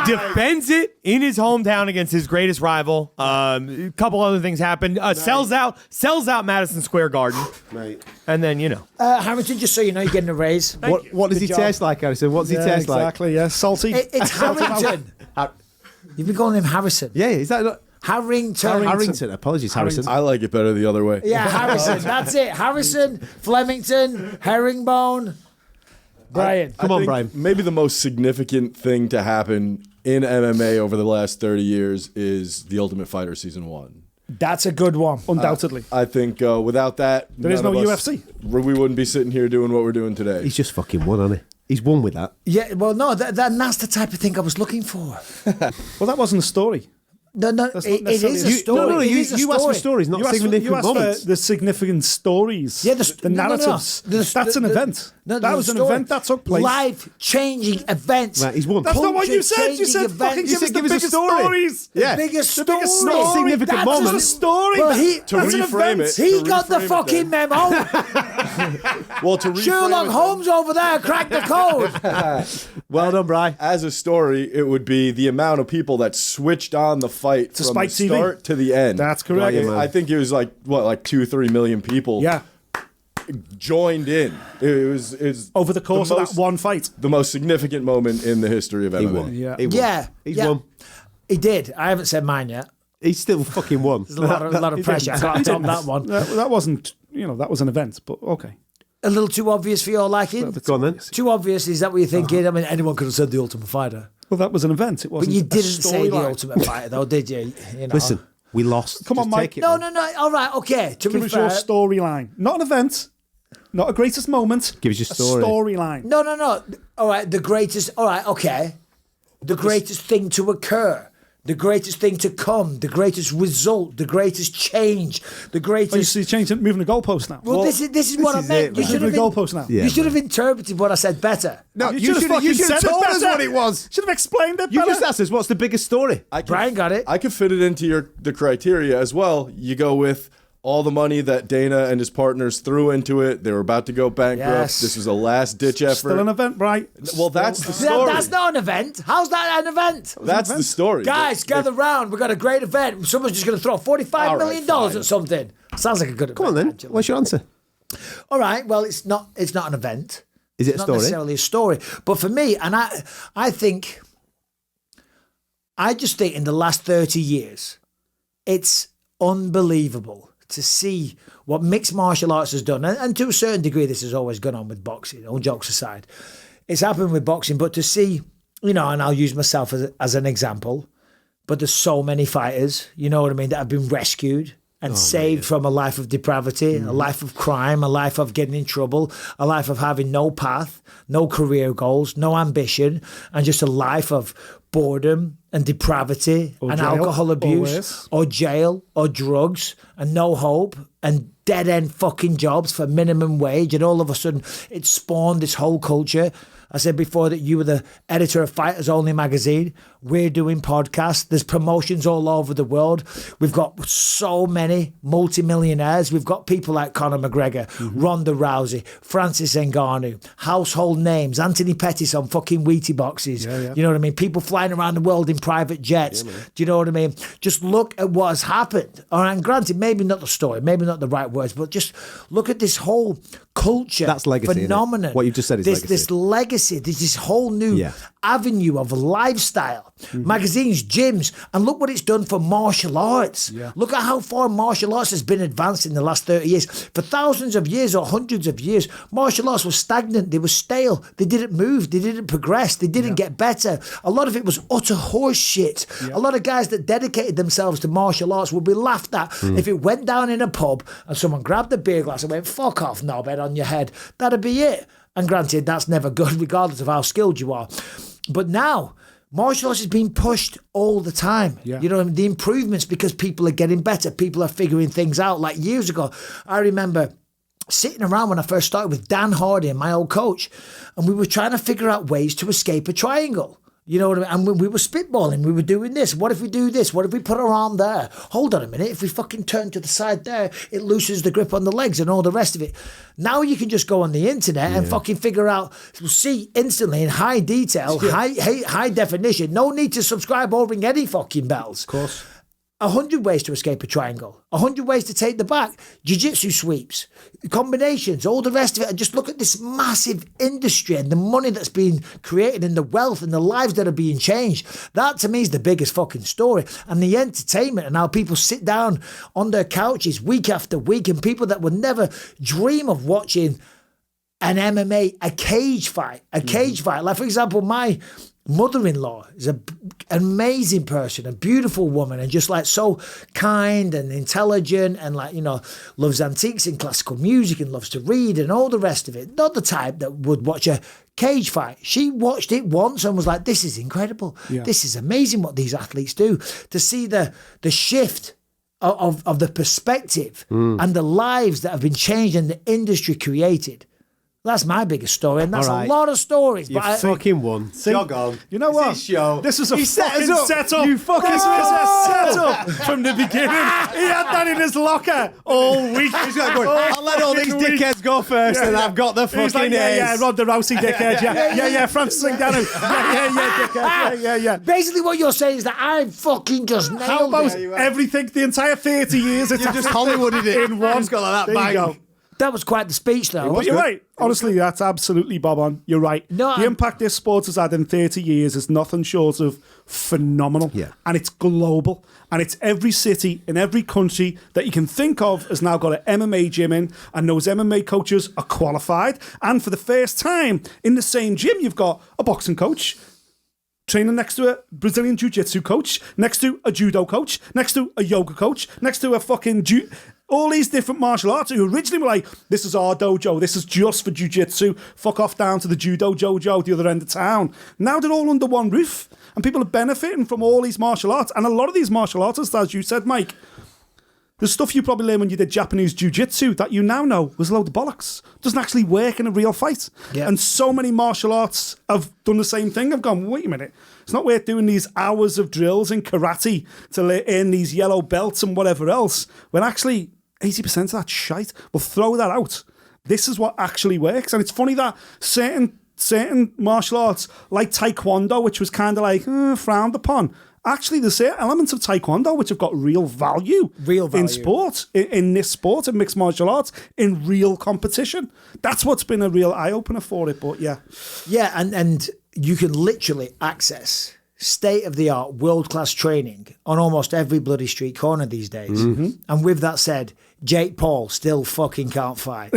defends it in his hometown against his greatest rival. A couple other things happened. Sells out Madison Square Garden. Mate. And then, Harrington, just so you know, you're getting a raise. What does he taste like, Harrison? What does he taste like? Exactly, yeah. Salty. It's Harrington. You've been calling him Harrison. Yeah, is that not... Harrington. Apologies, Harrison. I like it better the other way. Yeah, Harrison. That's it. Harrison, Flemington, Herringbone. Brian. Come on, Brian. Maybe the most significant thing to happen in MMA over the last 30 years is The Ultimate Fighter Season 1. That's a good one. Undoubtedly. I think without that, there is no UFC. We wouldn't be sitting here doing what we're doing today. He's just fucking won, hasn't he? He's won with that. Yeah, well, no, that's the type of thing I was looking for. Well, that wasn't a story. No, it is a story. You asked for stories, not significant moments. For the significant stories. Yeah, the narratives. That's an event. That was an event that took place. Life-changing events. Right, he's won. That's not what you said. You said fucking give us the biggest stories. Yeah. The biggest story. Not significant moments. That's just a story. Well, to reframe it. He got the fucking memo. Well, to reframe Sherlock it, Holmes over there cracked the code. Well done, Bri. As a story, it would be the amount of people that switched on the fight from Spike the TV. start to the end. That's correct. I think it was like 2-3 million people. Yeah. Joined in. It was over the course of that one fight. The most significant moment in the history of MMA. He won. Yeah. He won. Yeah. He's won. He did. I haven't said mine yet. He's still fucking won. There's a lot of pressure. I can't top that one. That wasn't, that was an event, but okay. A little too obvious for your liking? Go on then. Too obvious, is that what you're thinking? I mean, anyone could have said The Ultimate Fighter. Well, that was an event. It wasn't. But you didn't a say The storyline. Ultimate Fighter, though, did you? Listen, we lost. Come on, Just Mike. take it, No. man. All right, okay. To Give be us fair, your storyline. Not an event. Not a greatest moment. Give us your story. A storyline. No. All right, the greatest. All right, okay. The greatest thing to occur. The greatest thing to come. The greatest result. The greatest change. The greatest. Oh, you see, changing, moving the goalpost now. Well, this is what I is meant. it, You should moving have the goalpost now. Yeah, you should have interpreted what I said better. No, You should have said told it us better. what it was. Should have explained it You better. just asked us what's the biggest story. Brian got it. I could fit it into the criteria as well. You go with all the money that Dana and his partners threw into it. They were about to go bankrupt. Yes. This was a last-ditch effort. Still an event, right? Well, that's the story. That's not an event. How's that an event? That's the story. Guys, gather round. We've got a great event. Someone's just going to throw $45 million fine. at something. Sounds like a good event. Come on then. actually. What's your answer? All right. Well, it's not an event. Is it It's a not story? necessarily a story. But for me, and I just think in the last 30 years, it's unbelievable to see what mixed martial arts has done. And to a certain degree, this has always gone on with boxing, all jokes aside. It's happened with boxing, but to see, and I'll use myself as an example, but there's so many fighters, you know what I mean, that have been rescued and saved from a life of depravity, a life of crime, a life of getting in trouble, a life of having no path, no career goals, no ambition, and just a life of boredom and depravity and jail, alcohol abuse always. or jail or drugs and no hope and dead-end fucking jobs for minimum wage, and all of a sudden it spawned this whole culture. I said before that you were the editor of Fighters Only magazine. We're doing podcasts. There's promotions all over the world. We've got so many multimillionaires. We've got people like Conor McGregor, Ronda Rousey, Francis Ngannou, household names, Anthony Pettis on fucking Wheatie boxes. You know what I mean? People flying around the world in private jets. Do you know what I mean? Just look at what has happened. All right, and granted, maybe not the story, maybe not the right words, but just look at this whole culture. That's legacy, isn't it? Phenomenon. What you've just said is legacy. This legacy. There's this whole new avenue of lifestyle. Magazines, gyms, and look what it's done for martial arts. Look at how far martial arts has been advanced in the last 30 years. For thousands of years or hundreds of years, martial arts was stagnant. They were stale. They didn't move. They didn't progress. They didn't get better. A lot of it was utter horse shit. A lot of guys that dedicated themselves to martial arts would be laughed at if it went down in a pub and someone grabbed a beer glass and went, fuck off, knobhead, on your head. That'd be it. And granted, that's never good, regardless of how skilled you are. But now, martial arts is being pushed all the time. You know, the improvements, because people are getting better. People are figuring things out. Like years ago, I remember sitting around when I first started with Dan Hardy, my old coach, and we were trying to figure out ways to escape a triangle. You know what I mean? And we were spitballing. We were doing this. What if we do this? What if we put our arm there? Hold on a minute. If we fucking turn to the side there, it loosens the grip on the legs and all the rest of it. Now you can just go on the internet and fucking figure out, see instantly in high detail, high definition. No need to subscribe or ring any fucking bells. Of course. 100 ways to escape a triangle, 100 ways to take the back, jiu-jitsu sweeps, combinations, all the rest of it. And just look at this massive industry and the money that's being created and the wealth and the lives that are being changed. That to me is the biggest fucking story. And the entertainment and how people sit down on their couches week after week, and people that would never dream of watching an MMA, a cage fight. Like, for example, my mother-in-law is an amazing person, a beautiful woman, and just like so kind and intelligent, and like, you know, loves antiques and classical music and loves to read and all the rest of it. Not the type that would watch a cage fight. She watched it once and was like, this is incredible. This is amazing what these athletes do. To see the shift of the perspective and the lives that have been changed and the industry created. That's my biggest story, and that's a lot of stories. You fucking won. Jog on. You know what? This was a fucking setup. You fucking This was a setup from the beginning. He had that in his locker all week. He's got going, I'll let all these dickheads go first, and I've got the fucking He's like, yeah, Ronda Rousey dickhead. Yeah, Francis Ngannou. Yeah, dickhead. Basically, what you're saying is that I fucking just nailed How about it. everything, the entire 30 years? It's just Hollywooded it. in one. Just got like that There you bang. go. That was quite the speech, though. But you're right. Honestly, that's absolutely bob on. You're right. No, the impact this sport has had in 30 years is nothing short of phenomenal. Yeah. And it's global. And it's every city in every country that you can think of has now got an MMA gym in, and those MMA coaches are qualified. And for the first time in the same gym, you've got a boxing coach training next to a Brazilian jiu-jitsu coach, next to a judo coach, next to a yoga coach, next to a fucking all these different martial arts who originally were like, this is our dojo, this is just for jiu-jitsu, fuck off down to the judo dojo, the other end of town. Now they're all under one roof, and people are benefiting from all these martial arts. And a lot of these martial artists, as you said, Mike, the stuff you probably learned when you did Japanese jiu-jitsu that you now know was a load of bollocks. Doesn't actually work in a real fight. Yeah. And so many martial arts have done the same thing. I've gone, wait a minute, it's not worth doing these hours of drills in karate to earn these yellow belts and whatever else, when actually 80% of that shite, we'll throw that out. This is what actually works. And it's funny that certain martial arts, like Taekwondo, which was kind of like frowned upon, actually there's certain elements of Taekwondo which have got real value in sport, in this sport, in mixed martial arts, in real competition. That's what's been a real eye-opener for it. But yeah, and you can literally access state-of-the-art, world-class training on almost every bloody street corner these days. Mm-hmm. And with that said, Jake Paul still fucking can't fight.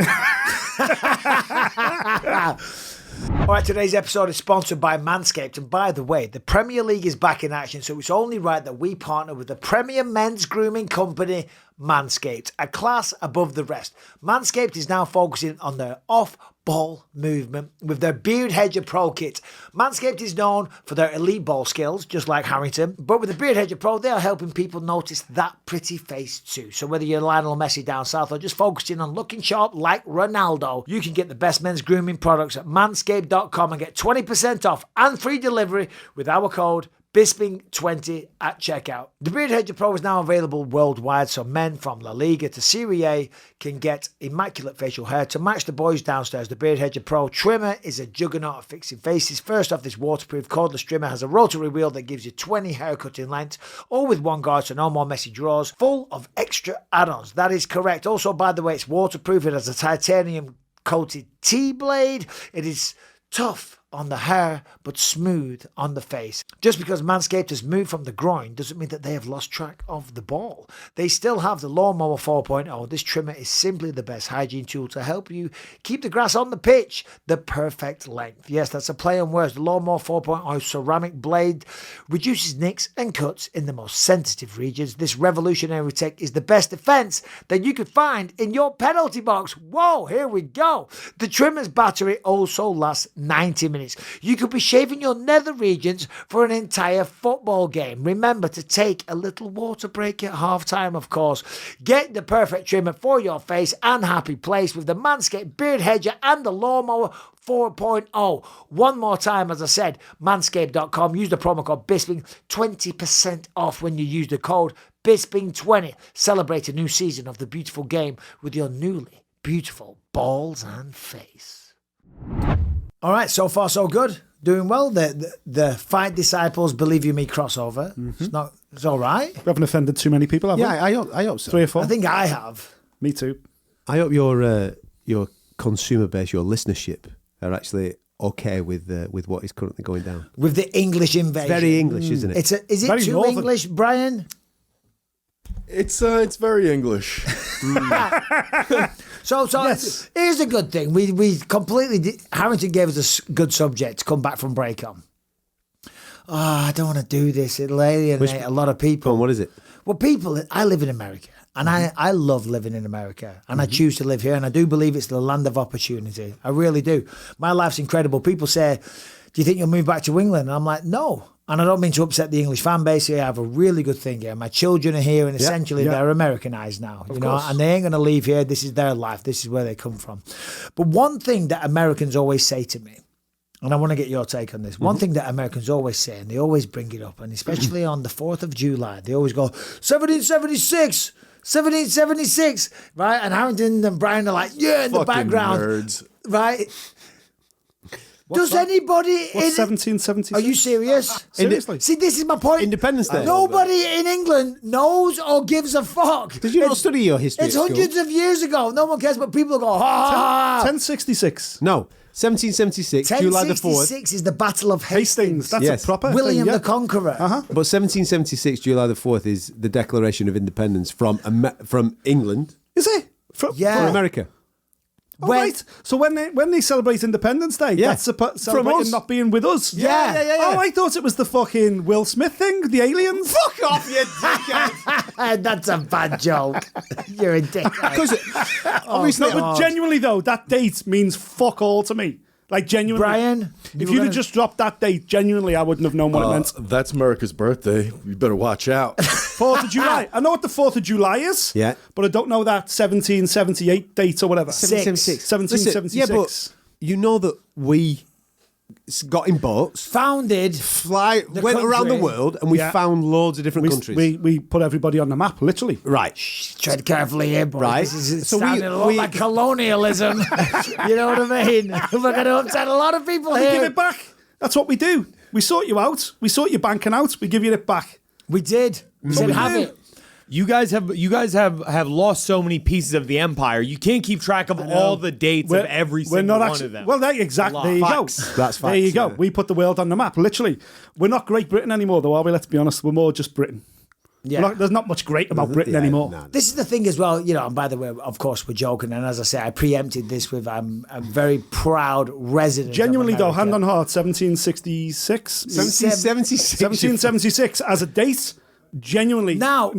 All right, today's episode is sponsored by Manscaped. And by the way, the Premier League is back in action, so it's only right that we partner with the premier men's grooming company, Manscaped, a class above the rest. Manscaped is now focusing on their off-ball movement with their Beard Hedger Pro kit. Manscaped is known for their elite ball skills, just like Harrington, but with the Beard Hedger Pro, they are helping people notice that pretty face too. So whether you're Lionel Messi down south or just focusing on looking sharp like Ronaldo, you can get the best men's grooming products at manscaped.com and get 20% off and free delivery with our code Bisping20 at checkout. The Beard Hedger Pro is now available worldwide, so men from La Liga to Serie A can get immaculate facial hair to match the boys downstairs. The Beard Hedger Pro trimmer is a juggernaut of fixing faces. First off, this waterproof cordless trimmer has a rotary wheel that gives you 20 haircut in length, all with one guard, so no more messy drawers, full of extra add-ons. That is correct. Also, by the way, it's waterproof. It has a titanium coated T-blade. It is tough on the hair, but smooth on the face. Just because Manscaped has moved from the groin doesn't mean that they have lost track of the ball. They still have the Lawnmower 4.0. This trimmer is simply the best hygiene tool to help you keep the grass on the pitch the perfect length. Yes, that's a play on words. The Lawnmower 4.0 ceramic blade reduces nicks and cuts in the most sensitive regions. This revolutionary tech is the best defense that you could find in your penalty box. Whoa, here we go. The trimmer's battery also lasts 90 minutes. minutes. You could be shaving your nether regions for an entire football game. Remember to take a little water break at halftime, of course. Get the perfect trimmer for your face and happy place with the Manscaped Beard Hedger and the Lawnmower 4.0. One more time, as I said, manscaped.com. Use the promo code Bisping. 20% off when you use the code Bisping20. Celebrate a new season of the beautiful game with your newly beautiful balls and face. All right, so far so good. Doing well. The Fight Disciples Believe You Me crossover. It's all right. We haven't offended too many people, have we? Yeah, I hope so. 3 or 4. I think I have. Me too. I hope your consumer base, your listenership, are actually okay with what is currently going down. With the English invasion. Very English, isn't it? Is it Very too northern. English, Brian? It's very English. So Yes. here's a good thing. We completely Harrington gave us a good subject to come back from break on. I don't want to do this. It'll alienate a lot of people. Go on, what is it? Well, I live in America, and I love living in America, and I choose to live here, and I do believe it's the land of opportunity. I really do. My life's incredible. People say, do you think you'll move back to England? And I'm like, no. And I don't mean to upset the English fan base here. I have a really good thing here. My children are here, and essentially they're Americanized now, you know, and they ain't going to leave here. This is their life. This is where they come from. But one thing that Americans always say to me, and I want to get your take on this. One thing that Americans always say, and they always bring it up, and especially on the 4th of July, they always go, 1776, 1776, right? And Harrington and Brian are like, yeah, in the Fucking background. nerds. Right? Does anybody What's 1776? Are you serious? Seriously? See, this is my point. Independence Day. Nobody in England knows or gives a fuck. Did you not study your history It's at school? hundreds of years ago. No one cares, but people go, ha, ha, ha. 1066. No, 1776, July the 4th. 1066 is the Battle of Hastings. Hastings. That's Yes. a proper William thing, the Conqueror. But 1776, July the 4th, is the Declaration of Independence from England Is it? From America. Oh, right. So when they celebrate Independence Day, Yeah. that's celebrating us. not being with us. Yeah. Oh, I thought it was the fucking Will Smith thing, the aliens. Fuck off, you dickhead! That's a bad joke. You're a dick. Because obviously, No, but genuinely though, that date means fuck all to me. Like genuinely, Brian, if you'd have just dropped that date, genuinely, I wouldn't have known what it meant. That's America's birthday. You better watch out. 4th of July. I know what the 4th of July is. Yeah. But I don't know that 1778 date or whatever. 1776. 1776. Yeah, but you know that we got in boats, founded went around the country. world, and we Yeah. found loads of different countries. We put everybody on the map, literally. right. Tread carefully here, boy. Right. This is So sounding a lot like colonialism. You know what I mean? We're going to upset a lot of people We give here. it back. That's what we do. We sort you out. We sort your banking out. We give you it back. We did. We said we have do. it. You guys have lost so many pieces of the empire. You can't keep track of all the dates of every single one of them. Well, exactly. There you go. That's There you facts, go. yeah. We put the world on the map, literally. We're not Great Britain anymore, though, are we? Let's be honest. We're more just Britain. Yeah. There's not much great about Britain anymore. No. This is the thing as well, you know, and by the way, of course, we're joking. And as I say, I preempted this with I'm a very proud resident. Genuinely, of though, America. hand on heart, 1766. 1776. 1776 as a date, genuinely. Now-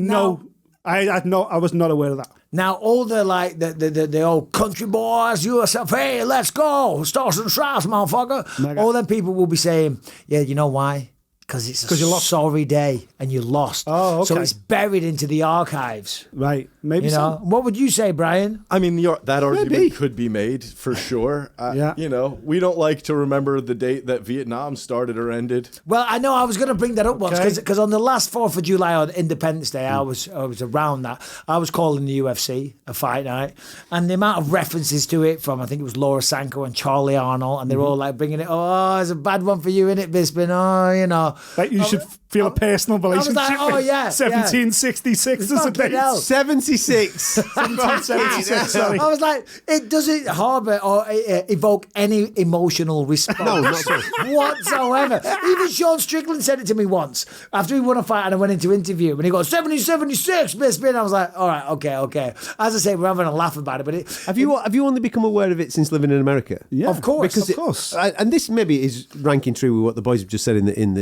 I was not aware of that. Now, all the old country boys, yourself, hey, let's go, stars and stripes, motherfucker. Mega. All them people will be saying, yeah, you know why? Because it's a you lost. sorry day and you lost. Oh, So okay. it's buried into the archives. Right. Maybe You know, so. what would you say, Brian? I mean, that argument Maybe. could be made for sure. Yeah. You know, we don't like to remember the date that Vietnam started or ended. Well, I know I was going to bring that up once Okay. because on the last 4th of July on Independence Day, I was around that. I was calling the UFC a fight night, and the amount of references to it from I think it was Laura Sanko and Charlie Arnold, and they're all like bringing it. Oh, it's a bad one for you, innit, Bisping? Oh, you know. Like you should feel a personal was relationship like, oh, with yeah, 1766 as a Fucking date. hell. 76. 1776, sorry. I was like, it doesn't harbour or evoke any emotional response No, not at all. whatsoever. Even Sean Strickland said it to me once after he won a fight and I went into interview and he goes 1776 Bisping. I was like, all right, okay. As I say, we're having a laugh about it, but Have you only become aware of it since living in America? Yeah, Of course, of course. And this maybe is ranking true with what the boys have just said in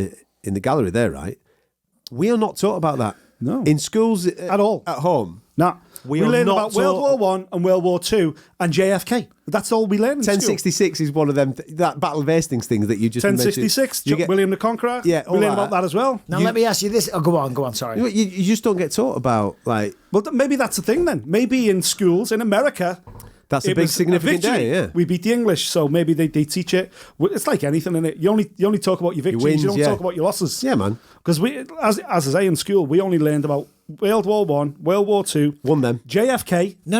the gallery there, right? We are not taught about that. No. In schools At all. At home. No. We learned about World War One and World War Two and JFK. That's all we learned in 1066 is one of them, that Battle of Hastings things that you just 1066, William the Conqueror. Yeah, we learned about that as well. Now, let me ask you this. Oh, go on, sorry. You just don't get taught about, like... Well, maybe that's the thing then. Maybe in schools in America... That's a big significant day, yeah. We beat the English, so maybe they teach it. It's like anything, innit? You only talk about your victories, you don't talk about your losses. Yeah, man. Because as I say, in school, we only learned about World War One, World War Two, won them, JFK. No.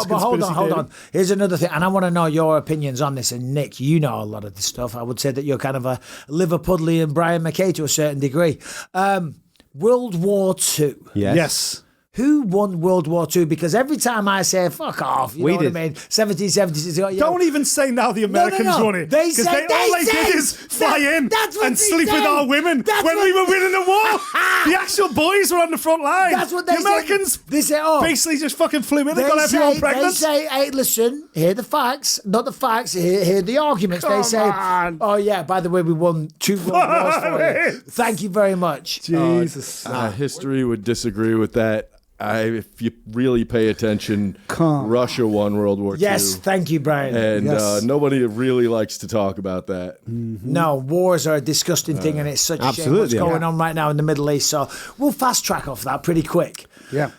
But hold on. Here's another thing, and I want to know your opinions on this. And Nick, you know a lot of this stuff. I would say that you're kind of a Liverpudlian Brian McKay to a certain degree. World War Two. Yes. Who won World War II? Because every time I say, fuck off, you know what I mean? 1776. Don't even say now the Americans won it. Because all they did is fly in and sleep with our women when we were winning the war. The actual boys were on the front line. That's what they say. The Americans basically just fucking flew in and got everyone pregnant. They say, hey, listen, hear the facts, not the facts, hear the arguments. They say, oh yeah, by the way, we won 2 World Wars for you. Thank you very much. Jesus. History would disagree with that. If you really pay attention, Russia won World War II. Yes, thank you, Brian. And nobody really likes to talk about that. Mm-hmm. No, wars are a disgusting thing, and it's such a shame what's going on right now in the Middle East. So we'll fast track off that pretty quick. Yeah.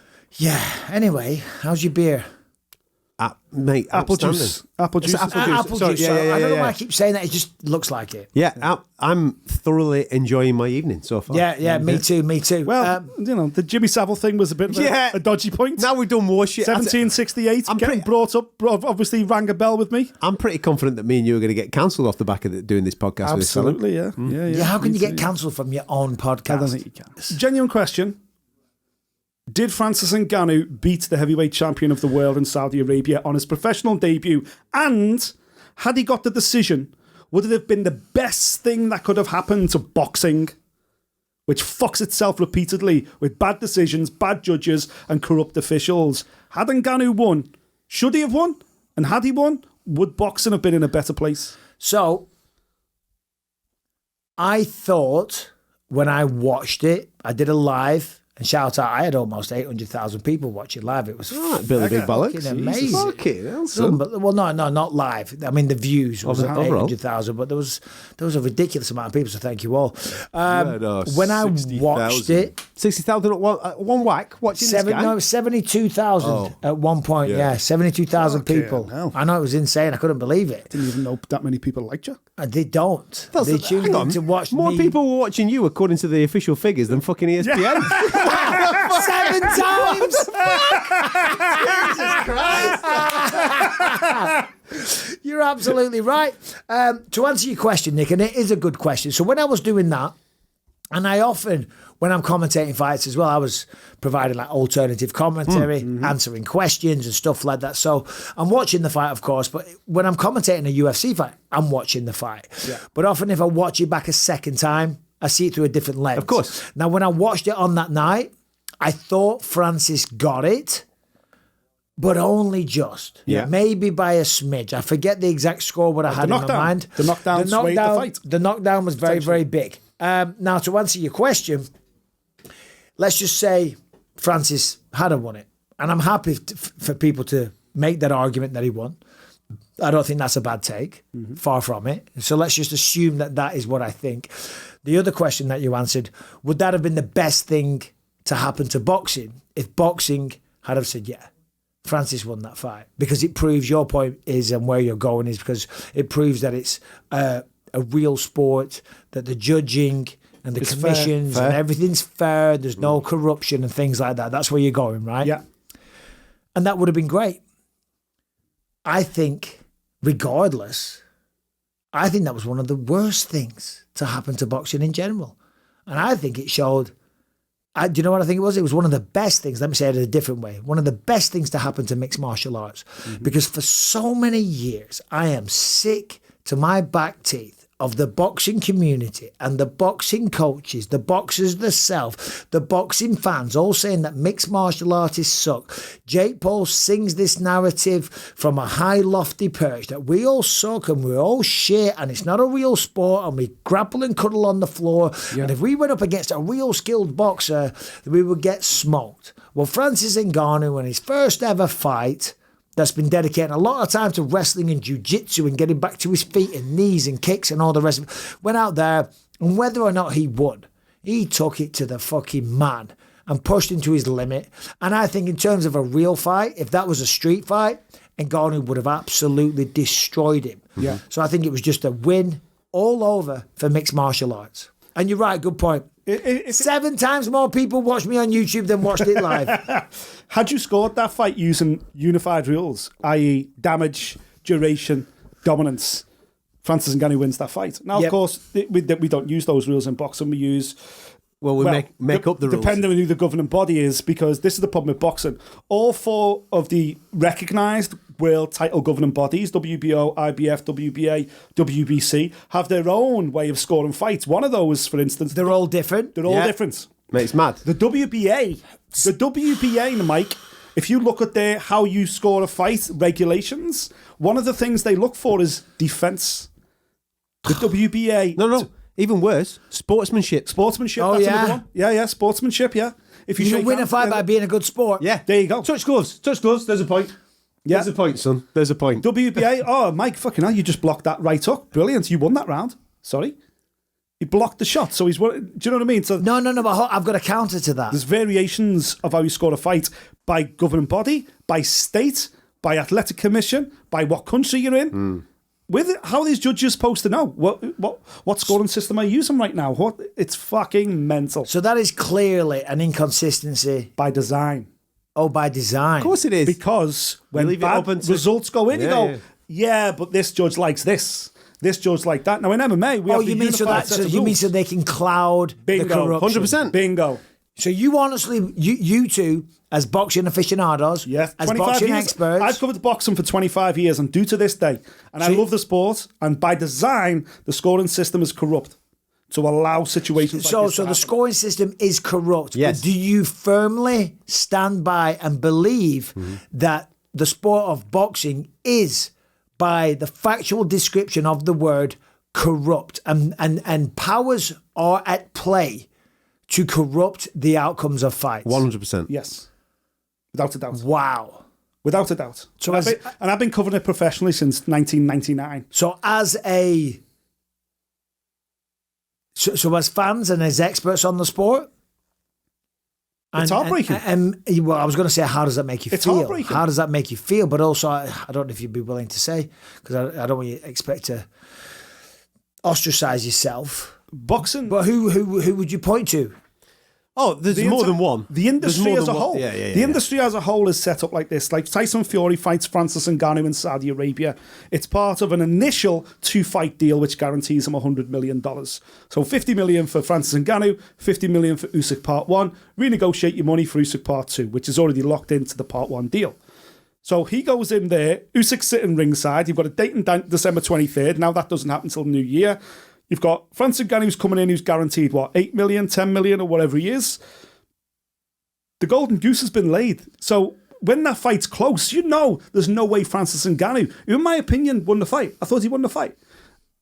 Anyway, how's your beer? Mate, apple juice. Apple juice. Apple juice. I don't know why I keep saying that. It just looks like it. Yeah, I'm thoroughly enjoying my evening so far. Yeah, me too. Well, the Jimmy Savile thing was a bit of a dodgy point. Now we've done more shit. 1768. I'm getting brought up. Obviously, rang a bell with me. I'm pretty confident that me and you are going to get cancelled off the back of doing this podcast. Absolutely, with this fella. Yeah. How can you get cancelled from your own podcast? I don't think you can. Genuine question. Did Francis Ngannou beat the heavyweight champion of the world in Saudi Arabia on his professional debut? And had he got the decision, would it have been the best thing that could have happened to boxing, which fucks itself repeatedly with bad decisions, bad judges, and corrupt officials? Had Ngannou won, should he have won? And had he won, would boxing have been in a better place? So, I thought when I watched it, I did a live. And shout out, I had almost 800,000 people watching live. It was Billy Big Bollocks. Amazing. Well, no, not live. I mean, the views was 800,000, but there was a ridiculous amount of people, so thank you all. When I watched it... 60,000 at one whack watching this guy? No, it was 72,000 at one point, 72,000 people. Hell. I know, it was insane. I couldn't believe it. Didn't even know that many people liked you. They don't. They tuned in to watch More people were watching you, according to the official figures, than fucking ESPN. 7 times. Jesus Christ. You're absolutely right. To answer your question, Nick, and it is a good question. So when I was doing that, and I often, when I'm commentating fights as well, I was providing like alternative commentary, answering questions and stuff like that. So I'm watching the fight, of course, but when I'm commentating a UFC fight, I'm watching the fight. Yeah. But often if I watch it back a second time, I see it through a different lens. Of course. Now, when I watched it on that night, I thought Francis got it, but only just. Yeah. Maybe by a smidge. I forget the exact score, what I had in my mind. The knockdown swayed the fight. The knockdown was very, very big. Now, to answer your question, let's just say Francis had won it. And I'm happy for people to make that argument that he won. I don't think that's a bad take. Far from it. So let's just assume that that is what I think. The other question that you answered, would that have been the best thing to happen to boxing if boxing had have said, yeah, Francis won that fight? Because it proves your point is, and where you're going is, because it proves that it's a real sport, that the judging and the commissions and everything's fair, there's no corruption and things like that. That's where you're going, right? Yeah. And that would have been great. I think, regardless, I think that was one of the worst things to happen to boxing in general. And I think it showed, do you know what I think it was? It was one of the best things, let me say it in a different way, one of the best things to happen to mixed martial arts. Because for so many years, I am sick to my back teeth of the boxing community and the boxing coaches, the boxers themselves, the boxing fans, all saying that mixed martial artists suck. Jake Paul sings this narrative from a high, lofty perch that we all suck and we're all shit and it's not a real sport and we grapple and cuddle on the floor. And if we went up against a real skilled boxer, we would get smoked. Well, Francis Ngannou, in his first ever fight, that's been dedicating a lot of time to wrestling and jiu-jitsu and getting back to his feet and knees and kicks and all the rest of it, went out there, and whether or not he won, he took it to the fucking man and pushed him to his limit. And I think in terms of a real fight, if that was a street fight, Ngannou would have absolutely destroyed him. Yeah. So I think it was just a win all over for mixed martial arts. And you're right, good point. 7 times more people watched me on YouTube than watched it live. Had you scored that fight using unified rules, i.e. damage, duration, dominance, Francis Ngannou wins that fight. Now, of course, we don't use those rules in boxing. We use... Well, we make up the rules. Depending on who the governing body is, because this is the problem with boxing. All 4 of the recognised world title governing bodies, WBO, IBF, WBA, WBC, have their own way of scoring fights. One of those, for instance... They're all different? They're all different. Mate, it's mad. The WBA, Mike, if you look at how you score a fight regulations, one of the things they look for is defence. The WBA... No. Even worse, sportsmanship. Sportsmanship, Oh, that's yeah. another one. Yeah, sportsmanship, yeah. If You can win a fight by being a good sport. Yeah. There you go. Touch gloves. There's a point. Yeah. There's a point, son. There's a point. WBA, oh, Mike, fucking hell, you just blocked that right up. Brilliant. You won that round. Sorry. He blocked the shot, so he's... Do you know what I mean? So No, but I've got a counter to that. there's variations of how you score a fight by governing body, by state, by athletic commission, by what country you're in. How are these judges supposed to know? What scoring system are you using right now? It's fucking mental. So that is clearly an inconsistency. By design. Oh, by design. Of course it is. Because when leave it bad open to- results go in, you Yeah, go, yeah, but this judge likes this. This judge like that. Now in MMA, we have the you mean unified set of you mean rules. so they can cloud Bingo. the corruption? 100%. Bingo. So you honestly, you two, as boxing aficionados, Yeah, as 25 boxing years. experts, I've covered boxing for 25 years and do to this day. And I love the sport. And by design, the scoring system is corrupt to allow situations like this to so the happen. scoring system is corrupt. Yes. But do you firmly stand by and believe that the sport of boxing is, by the factual description of the word, corrupt, and powers are at play to corrupt the outcomes of fights? 100%. Yes. Without a doubt. Wow. Without a doubt. So And I've been covering it professionally since 1999. So as fans and as experts on the sport, It's heartbreaking. Well, I was going to say, how does that make you It's feel? heartbreaking. How does that make you feel? But also, I don't know if you'd be willing to say, because I don't want you to expect to ostracize yourself. Boxing. But who would you point to? Oh, there's more than one. The industry There's more as a than one. whole. Yeah. The industry as a whole is set up like this. Like Tyson Fury fights Francis Ngannou in Saudi Arabia. It's part of an initial 2-fight deal which guarantees him $100 million. So $50 million for Francis Ngannou, $50 million for Usyk Part 1. Renegotiate your money for Usyk Part 2, which is already locked into the Part 1 deal. So he goes in there. Usyk's sitting ringside. You've got a date in December 23rd. Now that doesn't happen until New Year. You've got Francis Ngannou who's coming in, who's guaranteed, 8 million, 10 million, or whatever he is. The golden goose has been laid. So when that fight's close, you know there's no way Francis Ngannou, who in my opinion won the fight. I thought he won the fight.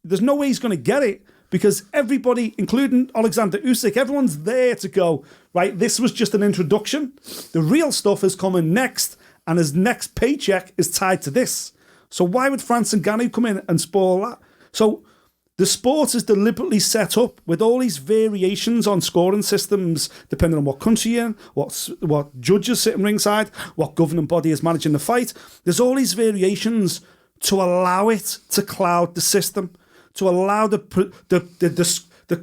There's no way he's going to get it because everybody, including Alexander Usyk, everyone's there to go, right, this was just an introduction. The real stuff is coming next, and his next paycheck is tied to this. So why would Francis Ngannou come in and spoil that? So the sport is deliberately set up with all these variations on scoring systems, depending on what country you're in, what judges sitting ringside, what governing body is managing the fight. There's all these variations to allow it to cloud the system, to allow the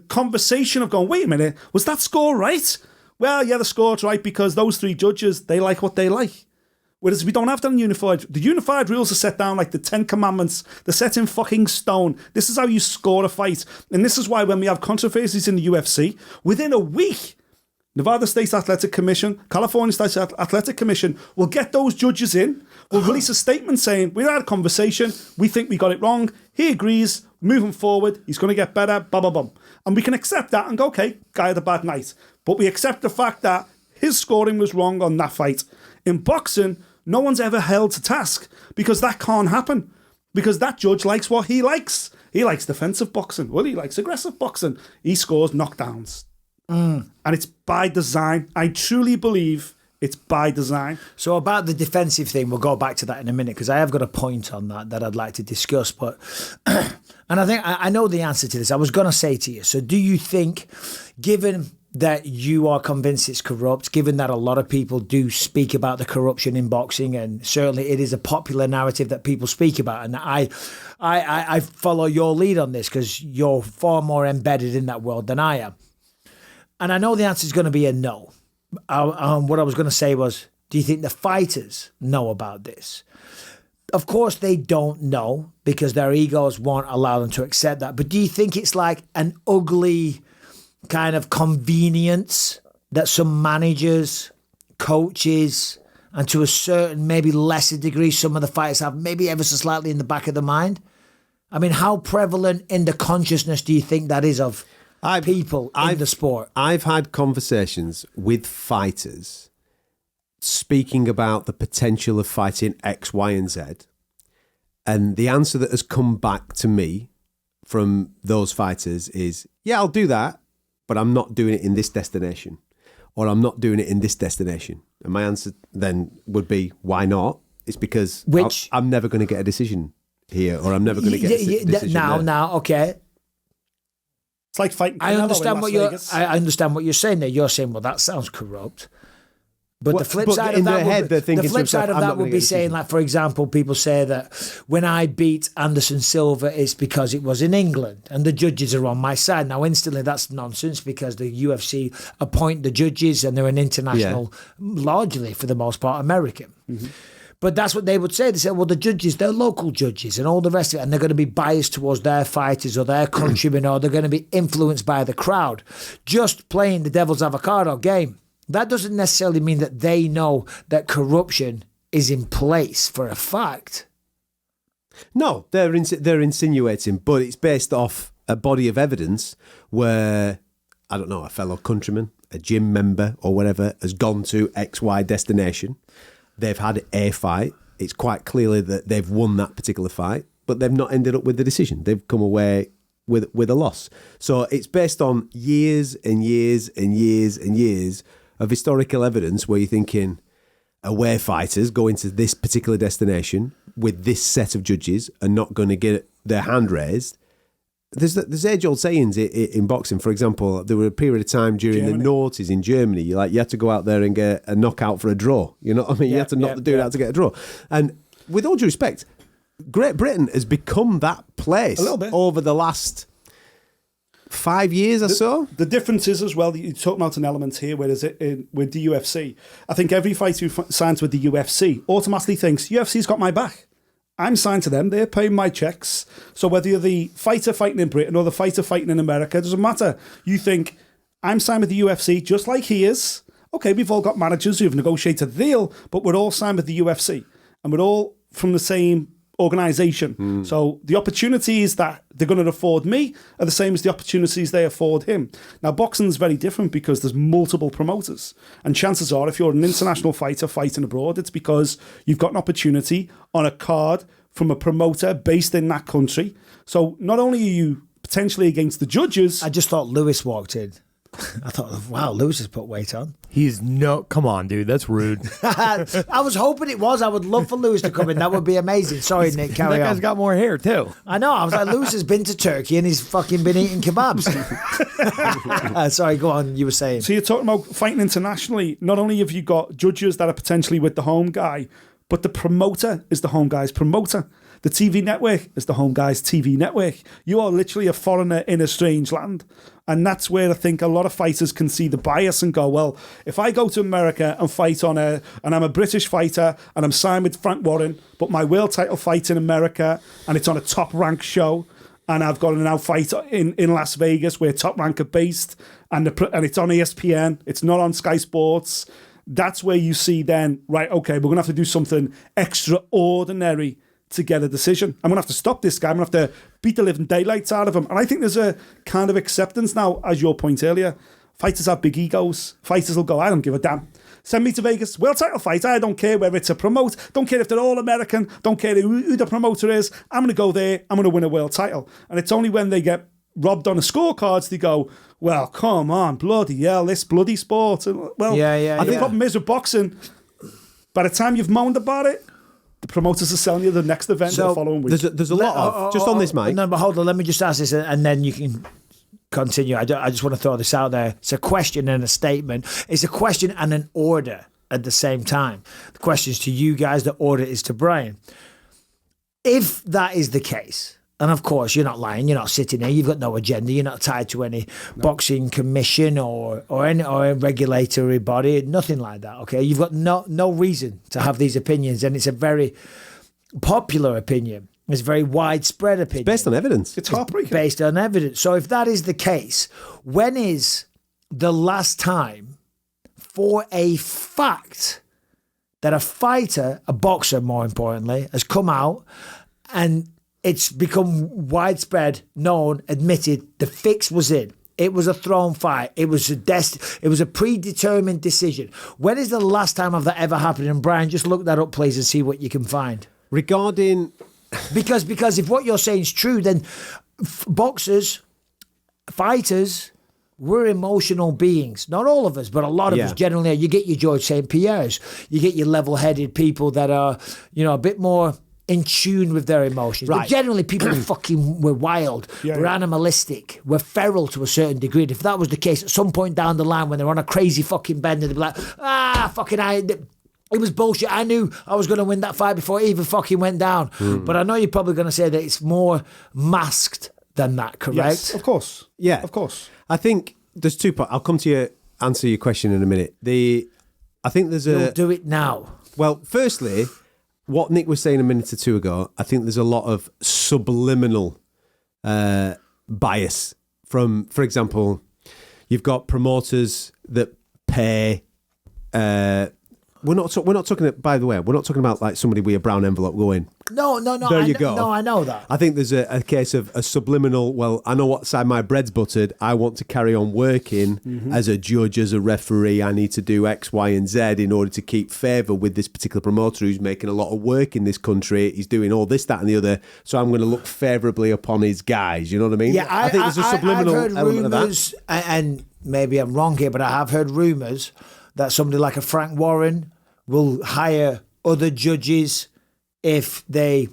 conversation of going, wait a minute, was that score right? Well, yeah, the score's right because those 3 judges, they like what they like. Whereas we don't have that unified. The unified rules are set down like the 10 Commandments. They're set in fucking stone. This is how you score a fight. And this is why when we have controversies in the UFC, within a week, Nevada State Athletic Commission, California State Athletic Commission will get those judges in, will release a statement saying, we had a conversation, we think we got it wrong, he agrees, moving forward, he's going to get better, blah, blah, blah. And we can accept that and go, okay, guy had a bad night. But we accept the fact that his scoring was wrong on that fight. In boxing, no one's ever held to task because that can't happen. Because that judge likes what he likes. He likes defensive boxing. Well, he likes aggressive boxing. He scores knockdowns. And it's by design. I truly believe it's by design. So about the defensive thing, we'll go back to that in a minute because I have got a point on that I'd like to discuss. But and I think I know the answer to this. I was going to say to you, so do you think, given that you are convinced it's corrupt, given that a lot of people do speak about the corruption in boxing, and certainly it is a popular narrative that people speak about, and I follow your lead on this because you're far more embedded in that world than I am. And I know the answer is going to be a no. What I was going to say was, do you think the fighters know about this? Of course they don't know because their egos won't allow them to accept that. But do you think it's like an ugly kind of convenience that some managers, coaches, and to a certain, maybe lesser degree, some of the fighters have maybe ever so slightly in the back of the mind? I mean, how prevalent in the consciousness do you think that is of people in the sport? I've had conversations with fighters speaking about the potential of fighting X, Y, and Z. And the answer that has come back to me from those fighters is, yeah, I'll do that, but I'm not doing it in this destination, or I'm not doing it in this destination. And my answer then would be, why not? It's because I'm never going to get a decision here, or I'm never going to get a decision now, okay. It's like fighting. I understand what you're saying there. You're saying, well, that sounds corrupt. But the flip side of that would be saying, like, for example, people say that when I beat Anderson Silva, it's because it was in England and the judges are on my side. Now, instantly, that's nonsense because the UFC appoint the judges and they're an international, largely for the most part, American. Mm-hmm. But that's what they would say. They say, well, the judges, they're local judges and all the rest of it, and they're going to be biased towards their fighters or their countrymen, or they're going to be influenced by the crowd. Just playing the devil's avocado game. That doesn't necessarily mean that they know that corruption is in place for a fact. No, they're insinuating, but it's based off a body of evidence where, I don't know, a fellow countryman, a gym member or whatever has gone to XY destination. They've had a fight. It's quite clearly that they've won that particular fight, but they've not ended up with the decision. They've come away with a loss. So it's based on years and years and years and years of historical evidence where you're thinking away fighters going to this particular destination with this set of judges are not going to get their hand raised. There's age-old sayings in boxing. For example, there were a period of time during the noughties in Germany, you had to go out there and get a knockout for a draw. You know what I mean? You had to knock the dude out to get a draw. And with all due respect, Great Britain has become that place a little bit over the last 5 years or so. The difference is as well, you're talking about an element here, whereas with the UFC, I think every fighter who signs with the UFC automatically thinks, UFC's got my back. I'm signed to them, they're paying my checks. So whether you're the fighter fighting in Britain or the fighter fighting in America, it doesn't matter. You think, I'm signed with the UFC just like he is. Okay, we've all got managers who've negotiated a deal, but we're all signed with the UFC. And we're all from the same organisation. So the opportunities that they're going to afford me are the same as the opportunities they afford him. Now, boxing is very different because there's multiple promoters. And chances are, if you're an international fighter fighting abroad, it's because you've got an opportunity on a card from a promoter based in that country. So not only are you potentially against the judges... I just thought Lewis walked in. I thought, wow, Lewis has put weight on. Come on, dude, that's rude. I was hoping it was. I would love for Lewis to come in. That would be amazing. Sorry, Nick, carry on. That guy's got more hair, too. I know. I was like, Lewis has been to Turkey and he's fucking been eating kebabs. Sorry, go on. You were saying. So you're talking about fighting internationally. Not only have you got judges that are potentially with the home guy, but the promoter is the home guy's promoter. The TV network is the home guy's TV network. You are literally a foreigner in a strange land. And that's where I think a lot of fighters can see the bias and go, well, if I go to America and fight and I'm a British fighter and I'm signed with Frank Warren, but my world title fight in America and it's on a top rank show and I've got an out fight in Las Vegas where Top Rank are based and it's on ESPN, it's not on Sky Sports. That's where you see then, right, okay, we're going to have to do something extraordinary to get a decision. I'm going to have to stop this guy. I'm going to have to beat the living daylights out of him. And I think there's a kind of acceptance now, as your point earlier. Fighters have big egos. Fighters will go, I don't give a damn. Send me to Vegas, world title fight. I don't care whether it's a promote. Don't care if they're all American. Don't care who the promoter is. I'm going to go there. I'm going to win a world title. And it's only when they get robbed on the scorecards they go, well, come on, bloody hell, this bloody sport. Well, the problem is with boxing, by the time you've moaned about it, the promoters are selling you the next event the following week. There's a lot of, just on this, Mike. No, but hold on, let me just ask this and then you can continue. I just want to throw this out there. It's a question and a statement. It's a question and an order at the same time. The question is to you guys, the order is to Brian. If that is the case, and of course you're not lying, you're not sitting there, you've got no agenda, you're not tied to any boxing commission or a regulatory body, nothing like that, okay? You've got no reason to have these opinions, and it's a very popular opinion. It's a very widespread opinion. It's based on evidence. It's heartbreaking. Based on evidence. So if that is the case, when is the last time for a fact that a fighter, a boxer more importantly, has come out and it's become widespread, known, admitted, the fix was in. It was a thrown fight. It was a predetermined decision. When is the last time of that ever happened? And Brian, just look that up, please, and see what you can find. Regarding... Because if what you're saying is true, then boxers, fighters, we're emotional beings. Not all of us, but a lot of us generally are. You get your George St. Pierre's. You get your level-headed people that are, a bit more in tune with their emotions. Right. But generally, people we're wild. We're animalistic. We're feral to a certain degree. And if that was the case, at some point down the line when they're on a crazy fucking bend, they'd be like, it was bullshit. I knew I was going to win that fight before it even fucking went down. But I know you're probably going to say that it's more masked than that, correct? Yes, of course. Yeah. Of course. I think there's two parts. I'll come to you, answer your question in a minute. I think there's You'll do it now. Well, firstly, what Nick was saying a minute or two ago, I think there's a lot of subliminal bias from, for example, you've got promoters that pay... We're not talking. By the way, we're not talking about like somebody with a brown envelope going. No. There you go. No, I know that. I think there's a case of a subliminal. Well, I know what side my bread's buttered. I want to carry on working as a judge, as a referee. I need to do X, Y, and Z in order to keep favour with this particular promoter who's making a lot of work in this country. He's doing all this, that, and the other. So I'm going to look favourably upon his guys. You know what I mean? Yeah, I think there's a subliminal I've heard element rumours, of that. and maybe I'm wrong here, but I have heard rumours that somebody like a Frank Warren will hire other judges if they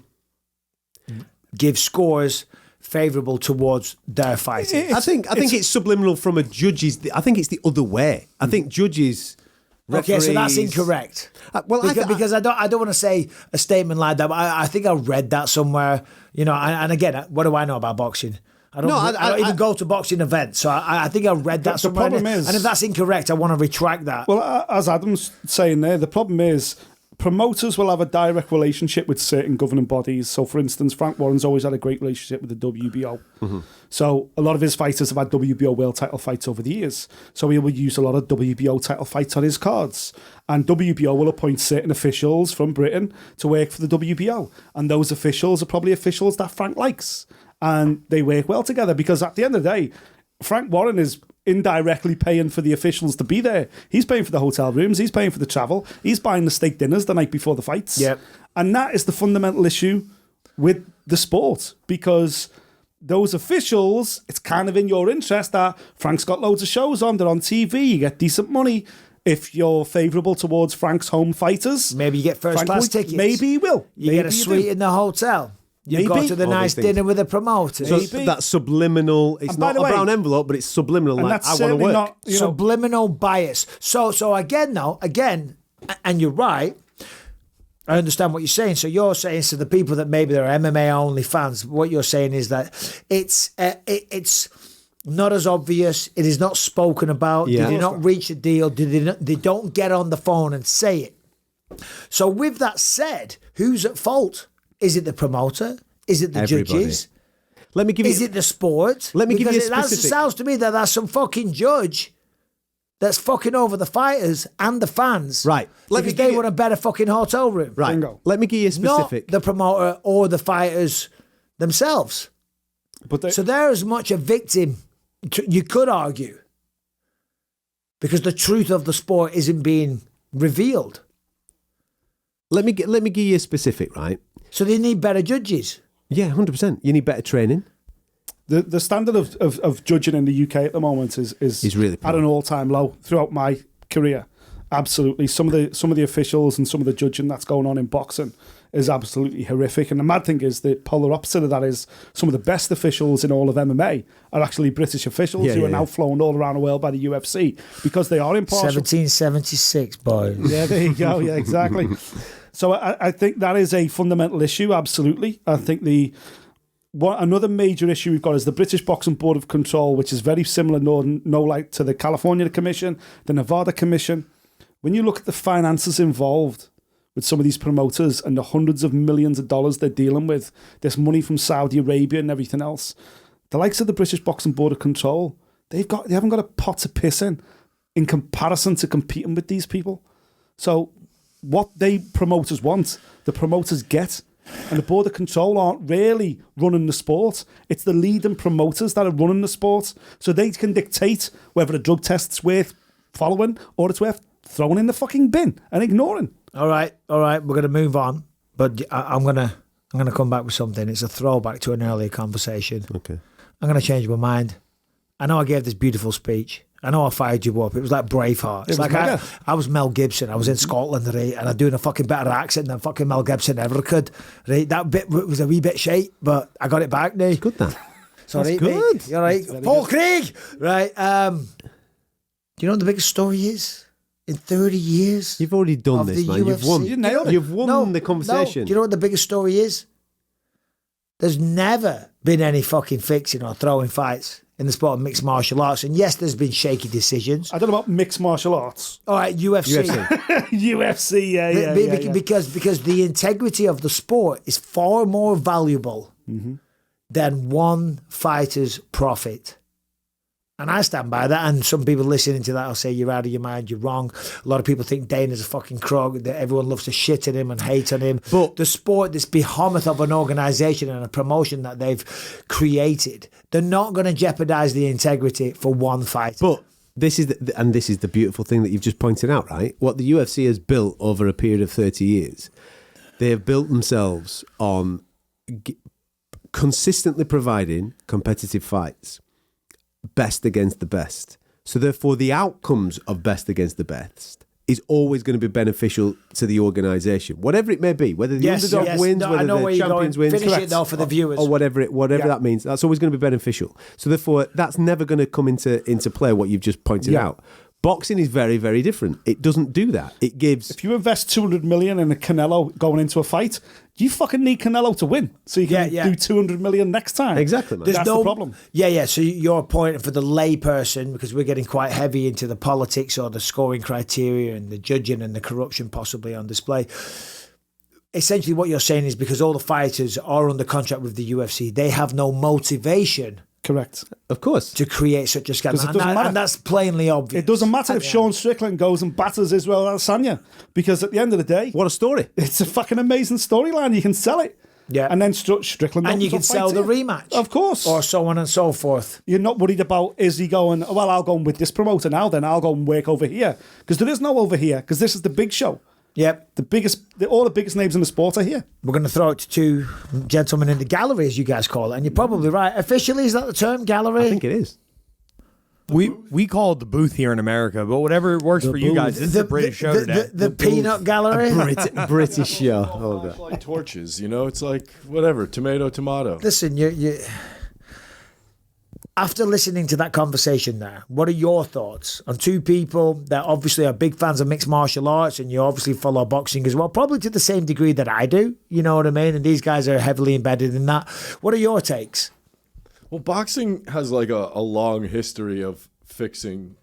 give scores favourable towards their fighting. I think it's subliminal from a judge's. I think it's the other way. I think judges. Okay, so that's incorrect. Because I don't want to say a statement like that, but I think I read that somewhere. And again, what do I know about boxing? I don't even go to boxing events, so I think I read that somewhere. The problem is, and if that's incorrect, I want to retract that. Well, as Adam's saying there, the problem is promoters will have a direct relationship with certain governing bodies. So, for instance, Frank Warren's always had a great relationship with the WBO. So, a lot of his fighters have had WBO world title fights over the years. So, he will use a lot of WBO title fights on his cards. And WBO will appoint certain officials from Britain to work for the WBO. And those officials are probably officials that Frank likes. And they work well together because at the end of the day, Frank Warren is indirectly paying for the officials to be there. He's paying for the hotel rooms. He's paying for the travel. He's buying the steak dinners the night before the fights. Yep. And that is the fundamental issue with the sport because those officials, it's kind of in your interest that Frank's got loads of shows on. They're on TV. You get decent money. If you're favourable towards Frank's home fighters... Maybe you get first-class tickets. Maybe he will. You get a suite in the hotel. You go to the nice dinner with a promoter. So that's subliminal. It's not a brown envelope, but it's subliminal. And like, that's I want to work. not, subliminal bias. So again, and you're right. I understand what you're saying. So you're saying to the people that maybe they're MMA only fans, what you're saying is that it's not as obvious. It is not spoken about. Yeah. Did they not reach a deal? They don't get on the phone and say it. So with that said, who's at fault? Is it the promoter? Is it the judges? Let me give you. Is it the sport? Let me give you a specific. It sounds to me that that's some fucking judge that's fucking over the fighters and the fans. Right. Because they want a better fucking hotel room. Right. Bingo. Let me give you a specific. Not the promoter or the fighters themselves. But So they're as much a victim, you could argue, because the truth of the sport isn't being revealed. Let me give you a specific, right? So they need better judges. Yeah, 100%. You need better training. the standard of judging in the UK at the moment is really poor. at an all-time low throughout my career. Absolutely. Some of the officials and some of the judging that's going on in boxing is absolutely horrific. And the mad thing is the polar opposite of that is some of the best officials in all of MMA are actually British officials who are now flown all around the world by the UFC because they are impartial. 1776, boys. Yeah, there you go. Yeah, exactly. So I think that is a fundamental issue, absolutely. I think another major issue we've got is the British Boxing Board of Control, which is very similar, no like to the California Commission, the Nevada Commission. When you look at the finances involved with some of these promoters and the hundreds of millions of dollars they're dealing with, this money from Saudi Arabia and everything else, the likes of the British Boxing Board of Control, they haven't got a pot to piss in comparison to competing with these people. So what they promoters want, the promoters get. And the Board of Control aren't really running the sport. It's the leading promoters that are running the sport. So they can dictate whether a drug test's worth following or it's worth throwing in the fucking bin and ignoring. All right. We're going to move on, but I'm going to come back with something. It's a throwback to an earlier conversation. Okay. I'm going to change my mind. I know I gave this beautiful speech. I know I fired you up. It was like Braveheart. It's like I was Mel Gibson. I was in Scotland, right, and I'm doing a fucking better accent than fucking Mel Gibson ever could. Right, that bit was a wee bit shite, but I got it back now. Good, that. Sorry, That's good. mate. You're right. Paul Craig. Right. Do you know what the biggest story is? In 30 years, You've already done of this, the man. You've UFC. won. You nailed it. You've won the conversation. No. Do you know what the biggest story is? There's never been any fucking fixing or throwing fights in the sport of mixed martial arts. And yes, there's been shaky decisions. I don't know about mixed martial arts. All right, UFC. UFC, yeah. Because the integrity of the sport is far more valuable than one fighter's profit. And I stand by that. And some people listening to that will say, you're out of your mind, you're wrong. A lot of people think Dana's a fucking crook, that everyone loves to shit at him and hate on him. But the sport, this behemoth of an organisation and a promotion that they've created, they're not going to jeopardise the integrity for one fight. But this is the beautiful thing that you've just pointed out, right? What the UFC has built over a period of 30 years, they have built themselves on consistently providing competitive fights. Best against the best. So therefore the outcomes of best against the best is always going to be beneficial to the organisation, whatever it may be, whether the underdog wins, whether the champions wins, finish it though for the viewers, or whatever that means. That's always going to be beneficial. So therefore that's never going to come into play, what you've just pointed out. Boxing is very, very different. It doesn't do that. It gives... If you invest 200 million in a Canelo going into a fight, you fucking need Canelo to win. So you can do 200 million next time. Exactly, man. That's the problem. Yeah. So your point for the layperson, because we're getting quite heavy into the politics or the scoring criteria and the judging and the corruption possibly on display. Essentially what you're saying is because all the fighters are under contract with the UFC, they have no motivation... Correct. Of course. To create such a scandal. And that's plainly obvious. It doesn't matter if Sean Strickland goes and batters Israel Adesanya, because at the end of the day... What a story. It's a fucking amazing storyline. You can sell it. Yeah. And then Strickland... And you can sell the rematch. Of course. Or so on and so forth. You're not worried about, is he going, well, I'll go with this promoter now, then I'll go and work over here. Because there is no over here, because this is the big show. Yep. All the biggest names in the sport are here. We're going to throw it to two gentlemen in the gallery, as you guys call it. And you're probably right. Officially, is that the term, gallery? I think it is. We call it the booth here in America, but whatever works for you guys. This is a British show today. The peanut gallery? British show. Oh, It's like torches, it's like whatever, tomato. Listen, you after listening to that conversation there, what are your thoughts on two people that obviously are big fans of mixed martial arts and you obviously follow boxing as well, probably to the same degree that I do, you know what I mean? And these guys are heavily embedded in that. What are your takes? Well, boxing has like a long history of fixing,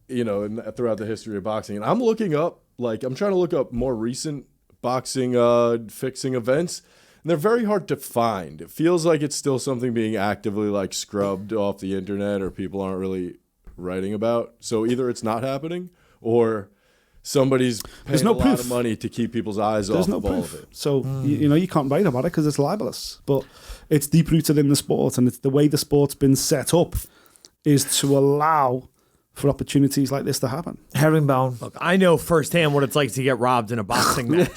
throughout the history of boxing. And I'm trying to look up more recent boxing fixing events. And they're very hard to find. It feels like it's still something being actively like scrubbed off the internet, or people aren't really writing about. So either it's not happening or somebody's paying no a lot proof. of money to keep people's eyes There's off no of all proof. of it. So, you can't write about it because it's libelous. But it's deep-rooted in the sport, and it's the way the sport's been set up is to allow for opportunities like this to happen. Herringbone. Look, I know firsthand what it's like to get robbed in a boxing match.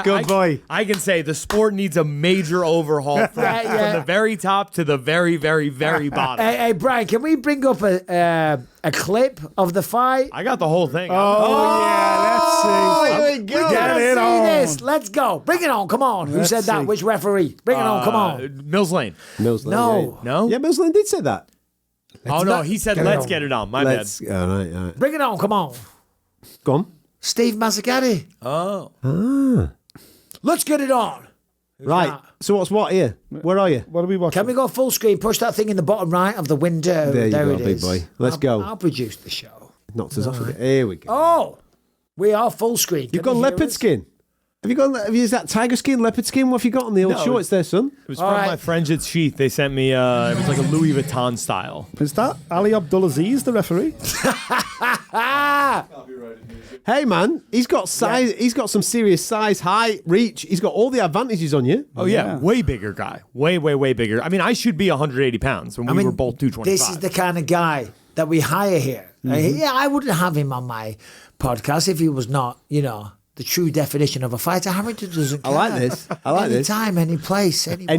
Good boy. I can say the sport needs a major overhaul from the very top to the very, very, very bottom. Hey, Brian, can we bring up a clip of the fight? I got the whole thing. Let's see. Here we go. Get it See on. this. Let's go. Bring it on. Come on. Who Let's said that? see. Which referee? Bring it on. Come on. Mills Lane. Mills Lane, No. No? Yeah, Mills Lane did say that. Oh, no, he said, let's get it on. My bad. All right. Bring it on. Come on. Go on. Steve Mazzacatti. Oh. Let's get it on. Right. that? So what's what here? Where are you? What are we watching? Can we go full screen? Push that thing in the bottom right of the window. There you go, it big is. boy. Let's go. I'll produce the show. Knocked us off a bit. Here we go. Oh, we are full screen. You've Can got you hear leopard us? skin. Have you used that tiger skin, leopard skin? What have you got on the old No, shorts there, son? It was All from right. my friends at Sheath. They sent me, it was like a Louis Vuitton style. Is that Ali Abdulaziz, the referee? Ah, Hey, man, he's got size. He's got some serious size, height, reach. He's got all the advantages on you. Oh, yeah. Way bigger guy. Way, way, way bigger. I mean, I should be 180 pounds when we were both 225. this is the kind of guy that we hire here. Yeah, I wouldn't have him on my podcast if he was not, the true definition of a fighter. Harrington doesn't care. I like this. I like any this. time, any place, anywhere.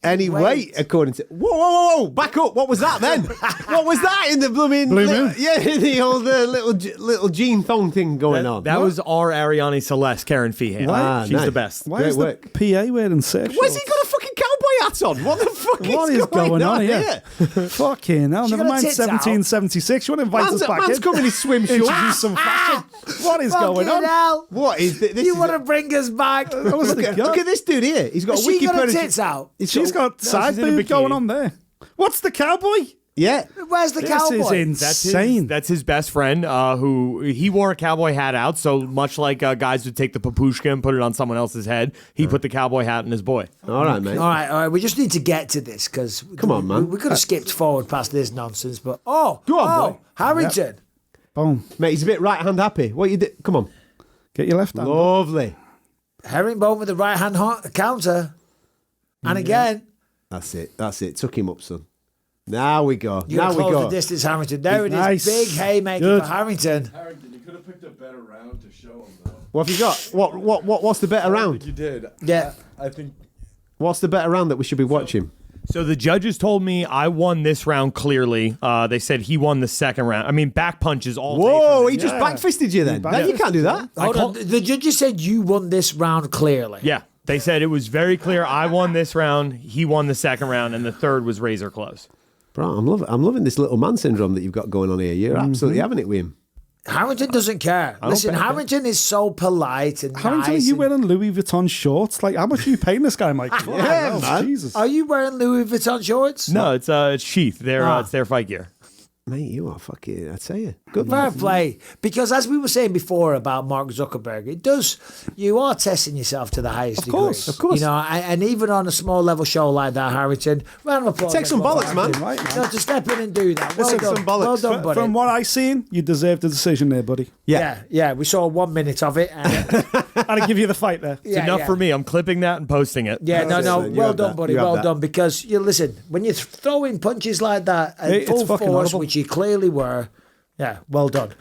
Any weight, according to. Whoa! Back up! What was that then? What was that in the blooming? Blue moon? Yeah, the old little jean thong thing going on. That was our Ariane Celeste, Karen Feehan. Ah, She's nice. the best. Why Great is work. the PA wearing surf Where's he shorts? got a fucking cowboy hat on? What the fuck What is going on here? Fucking hell. Never got her mind tits out. 1776. You want to invite us back Man's in? coming in his swim shorts. Introduce some fashion. What is going Fucking on? hell. What is this? You want to bring us back? Look at this dude here. He's got Has a she got her Wikipedia. tits out? She's got side she's in a boob bikini. going on there. What's the cowboy? Yeah. Where's the This cowboy? is insane. That's his best friend, who he wore a cowboy hat out. So much like guys would take the papushka and put it on someone else's head, he put the cowboy hat on his boy. All right, mate. All right. We just need to get to this because Come on, man. We could have skipped forward past this nonsense, but Go on, boy. Harrington. Boom. Mate, he's a bit right hand happy. What you do? Come on. Get your left hand. Lovely. Herringbone with the right hand counter, and again That's it. Took him up, son. Now we go. you Now we close go. the distance, Harrington. There it is, Nice. big haymaker Good. for Harrington. Harrington, you could have picked a better round to show him, though. What have you got? What's the better I round? think you did. Yeah. I think What's the better round that we should be watching? So the judges told me I won this round clearly. They said he won the second round. I mean, back punches all day. Whoa, for he me. just backfisted you then. No, you can't do that. Hold on. The judges said you won this round clearly. Yeah, they said it was very clear. I won this round. He won the second round, and the third was razor close. Bro, I'm loving this little man syndrome that you've got going on here. You're absolutely having it with him. Harrington doesn't care. Listen, Harrington is so polite and Harrington, nice. are you and- wearing Louis Vuitton shorts? Like, how much are you paying this guy, Mike? Yeah, man. Jesus. Are you wearing Louis Vuitton shorts? No, it's Sheath. It's their fight gear. Mate, you are fucking, I tell you. Good Fair man. play. Because as we were saying before about Mark Zuckerberg, you are testing yourself to the highest degree. Of course. And even on a small level show like that, Harrington, round of applause. Take some everyone. bollocks, man. Right, man. No, to step in and do that. Well Take done. some bollocks. Well done, buddy. From what I seen, you deserved the decision there, buddy. Yeah. We saw 1 minute of it. And, I'd give you the fight there. It's enough for me. I'm clipping that and posting it. Yeah, no. man. You Well have done, that. buddy. You have Well that. done. Because you listen, when you're throwing punches like that at It's full fucking force, horrible. which you clearly were. Yeah, well done.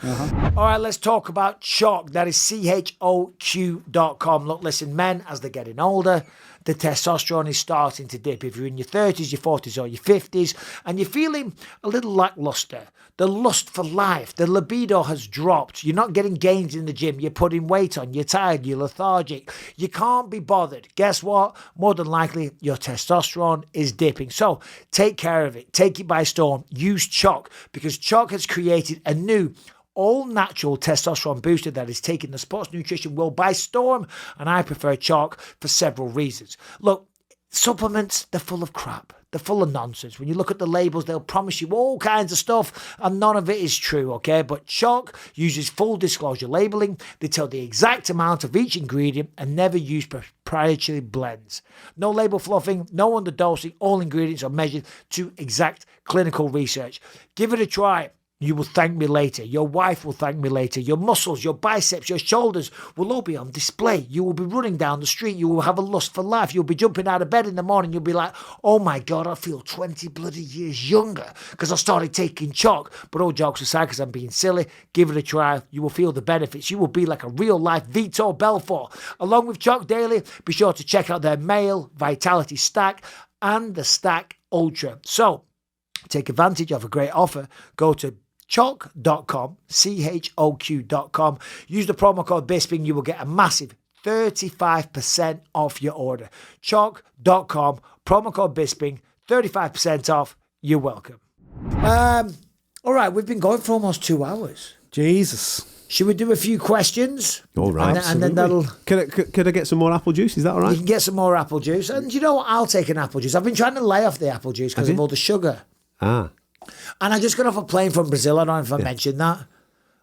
All right, let's talk about Choq. That is CHOQ.com. Look, listen, men, as they're getting older, the testosterone is starting to dip. If you're in your 30s, your 40s, or your 50s, and you're feeling a little lackluster, the lust for life, the libido has dropped. You're not getting gains in the gym. You're putting weight on. You're tired. You're lethargic. You can't be bothered. Guess what? More than likely, your testosterone is dipping. So take care of it. Take it by storm. Use Choq because Choq has created a new all-natural testosterone booster that is taking the sports nutrition world by storm, and I prefer Choq for several reasons. Look, supplements, they're full of crap. they're full of nonsense. When you look at the labels, they'll promise you all kinds of stuff, and none of it is true, okay? But Chalk uses full disclosure labeling. They tell the exact amount of each ingredient and never use proprietary blends. No label fluffing, no underdosing. All ingredients are measured to exact clinical research. Give it a try. You will thank me later. Your wife will thank me later. Your muscles, your biceps, your shoulders will all be on display. You will be running down the street. You will have a lust for life. You'll be jumping out of bed in the morning. You'll be like, oh my God, I feel 20 bloody years younger because I started taking Chalk. But all jokes aside, because I'm being silly, give it a try. You will feel the benefits. You will be like a real life Vitor Belfort. Along with Chalk Daily, be sure to check out their male Vitality Stack and the Stack Ultra. So take advantage of a great offer. Go to chalk.com, CHOQ.com. Use the promo code Bisping. You will get a massive 35% off your order. Chalk.com, promo code Bisping, 35% off. You're welcome. All right, we've been going for almost 2 hours. Jesus. Should we do a few questions? All right. And then that'll... Could I get some more apple juice? Is that all right? You can get some more apple juice. And you know what? I'll take an apple juice. I've been trying to lay off the apple juice because of all the sugar. Ah. And I just got off a plane from Brazil. I don't know if I mentioned that.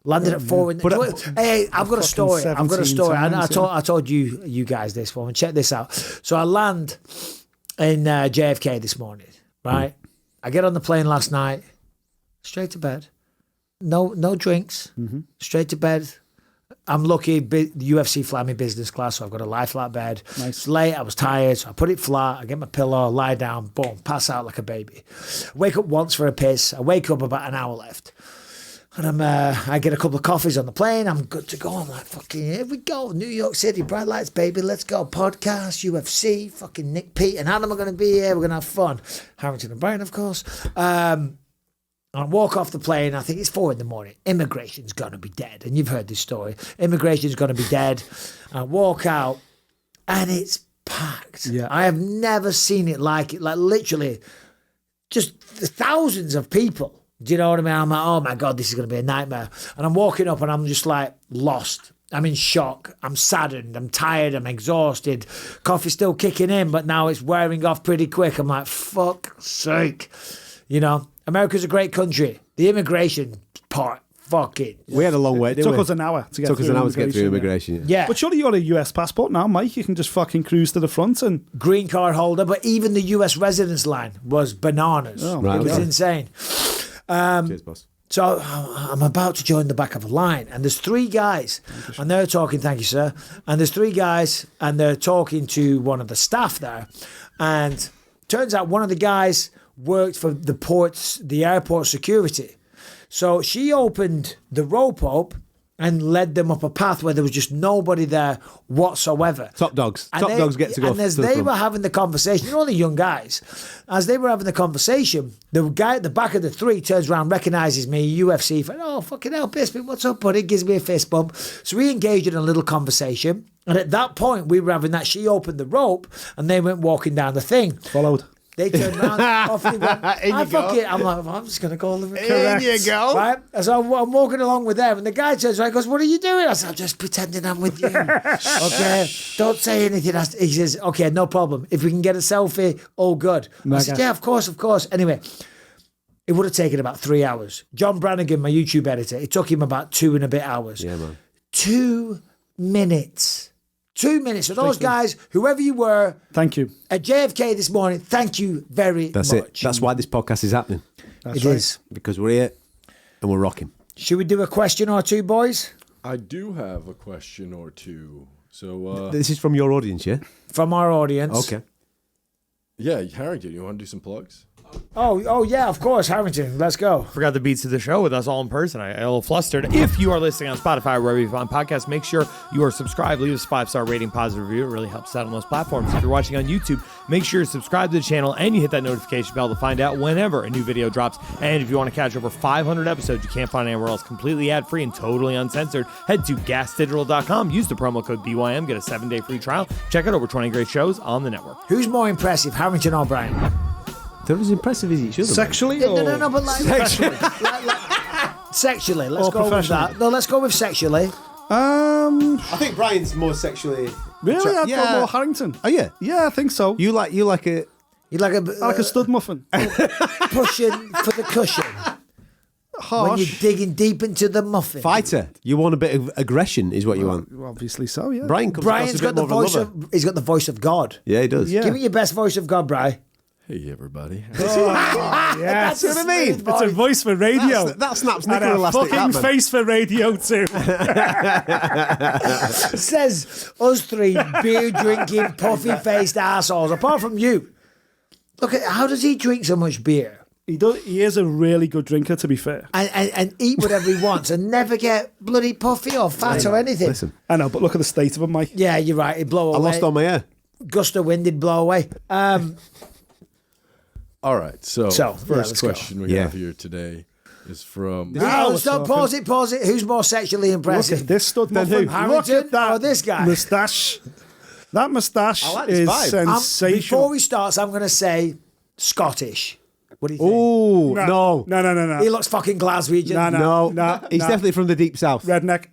Landed at 4 in the... Hey, I've got a story. I've got a story. I told you guys this one. Check this out. So I land in JFK this morning, right? I get on the plane last night, straight to bed. No drinks. Straight to bed. I'm lucky, the UFC fly me business class, so I've got a lie flat bed. Nice. It's late, I was tired, so I put it flat, I get my pillow, lie down, boom, pass out like a baby. Wake up once for a piss, I wake up about an hour left. And I get a couple of coffees on the plane, I'm good to go. I'm like, fucking, here we go, New York City, bright lights, baby, let's go. Podcast, UFC, fucking Nick, Peet, and Adam are going to be here, we're going to have fun. Harrington and Brian, of course. I walk off the plane, I think it's 4 in the morning. Immigration's going to be dead. And you've heard this story. Immigration's going to be dead. I walk out, and it's packed. Yeah. I have never seen it like it. Like, literally, just thousands of people. Do you know what I mean? I'm like, oh, my God, this is going to be a nightmare. And I'm walking up, and I'm just, like, lost. I'm in shock. I'm saddened. I'm tired. I'm exhausted. Coffee's still kicking in, but now it's wearing off pretty quick. I'm like, fuck's sake. You know? America's a great country. The immigration part, fucking. We had a long way. It took us an hour to get through immigration. Yeah. But surely you got a US passport now, Mike. You can just fucking cruise to the front and... Green card holder, but even the US residence line was bananas. Oh, right, it was insane. Cheers, boss. So I'm about to join the back of a line, and there's 3 guys, and they're talking, thank you, sir. And there's 3 guys, and they're talking to one of the staff there. And turns out one of the guys worked for the airport security. So she opened the rope up and led them up a path where there was just nobody there whatsoever. Top dogs get to go. And as they were having the conversation, you know, the young guys, as they were having the conversation, the guy at the back of the 3 turns around, recognises me, UFC fan. Oh, fucking hell, Bisping, what's up, buddy? Gives me a fist bump. So we engaged in a little conversation. And at that point, we were having that. She opened the rope and they went walking down the thing. Followed. They turned around, off they went. Fuck it. I'm like, I'm just going to call them. Correct. In you go. Right? So I'm walking along with them, and the guy turns around and goes, what are you doing? I said, I'm just pretending I'm with you. Okay, don't say anything. He says, okay, no problem. If we can get a selfie, all good. I said, yeah, of course. Anyway, it would have taken about 3 hours. John Brannigan, my YouTube editor, it took him about 2 and a bit hours. Yeah, man. 2 minutes. 2 minutes. So those guys, whoever you were, thank you. At JFK this morning, thank you very much. That's it. That's why this podcast is happening. It is. Because we're here and we're rocking. Should we do a question or 2, boys? I do have a question or 2. So this is from your audience, yeah? From our audience. Okay. Yeah, Harrington, you want to do some plugs? Oh yeah, of course, Harrington. Let's go. Forgot the beats to the show with us all in person. I a little flustered. If you are listening on Spotify or wherever you find podcasts, make sure you are subscribed. Leave us a 5-star rating, positive review. It really helps out on those platforms. If you're watching on YouTube, make sure you subscribe to the channel and you hit that notification bell to find out whenever a new video drops. And if you want to catch over 500 episodes you can't find anywhere else, completely ad-free and totally uncensored, head to gasdigital.com. Use the promo code BYM. Get a 7-day free trial. Check out over 20 great shows on the network. Who's more impressive, Harrington or Brian? They're as impressive as each other. Sexually? No, but like sexually. Sexually. Let's go with that. No, let's go with sexually. I think Brian's more sexually. Really? I'd go more Harrington. Oh yeah. Yeah, I think so. You like a You're like a stud muffin. pushing for the cushion. Harsh. When you're digging deep into the muffin. Fighter. You want a bit of aggression, is what you want. Obviously so, yeah. Brian's got the voice of. He's got the voice of God. Yeah, he does. Yeah. Give me your best voice of God, Brian. Hey, everybody. Yes. That's what I mean. It's a voice for radio. That snaps and Nicola a Elastic, fucking that, man. face for radio too. Says us three beer drinking, puffy faced assholes. Apart from you. Look at how does he drink so much beer? He does. He is a really good drinker, to be fair. And eat whatever he wants and never get bloody puffy or fat or anything. Listen, I know, but look at the state of him, Mike. Yeah, you're right. He'd blow away. I lost all my hair. Gust of wind did blow away. All right. So let's first go. question we have here today is from. No, stop. Pause it. Who's more sexually Look impressive? at this stud muffin. Look Harrington at that. or this guy? Moustache. That moustache I like this is vibe. sensational. Before he starts, I'm going to say Scottish. What do you think? Oh, no. No. He looks fucking Glaswegian. No. He's definitely from the deep south. Redneck.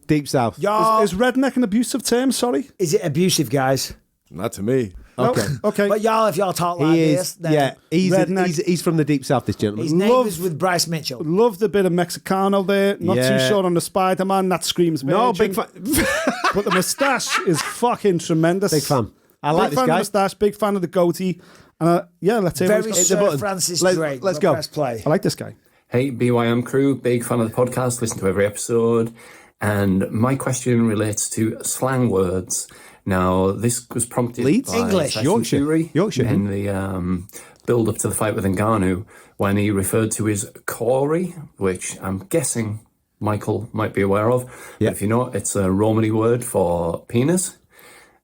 Deep south. Y'all, Is redneck an abusive term? Sorry. is it abusive, guys? Not to me. Okay. No? Okay. But y'all, if y'all talk like He this, is. then Yeah, Redneck. he's from the deep south, this gentleman. his name is with Bryce Mitchell. Loved a bit of Mexicano there. Not too Yeah. sure on the Spider-Man. That screams No, virgin. big fan. But the moustache is fucking tremendous. Big fan. I like big this fan guy. of the moustache. Big fan of the goatee. Let's hear what Very he's got. Sir button. Francis Let's- Drake. let's go. Press play. I like this guy. Hey, BYM crew, big fan of the podcast, listen to every episode. And my question relates to slang words. Now, this was prompted Leeds? by English. Tyson Yorkshire. Fury Yorkshire. in the build-up to the fight with Ngannou when he referred to his Corey, which I'm guessing Michael might be aware of. Yeah. But if you're not, it's a Romany word for penis.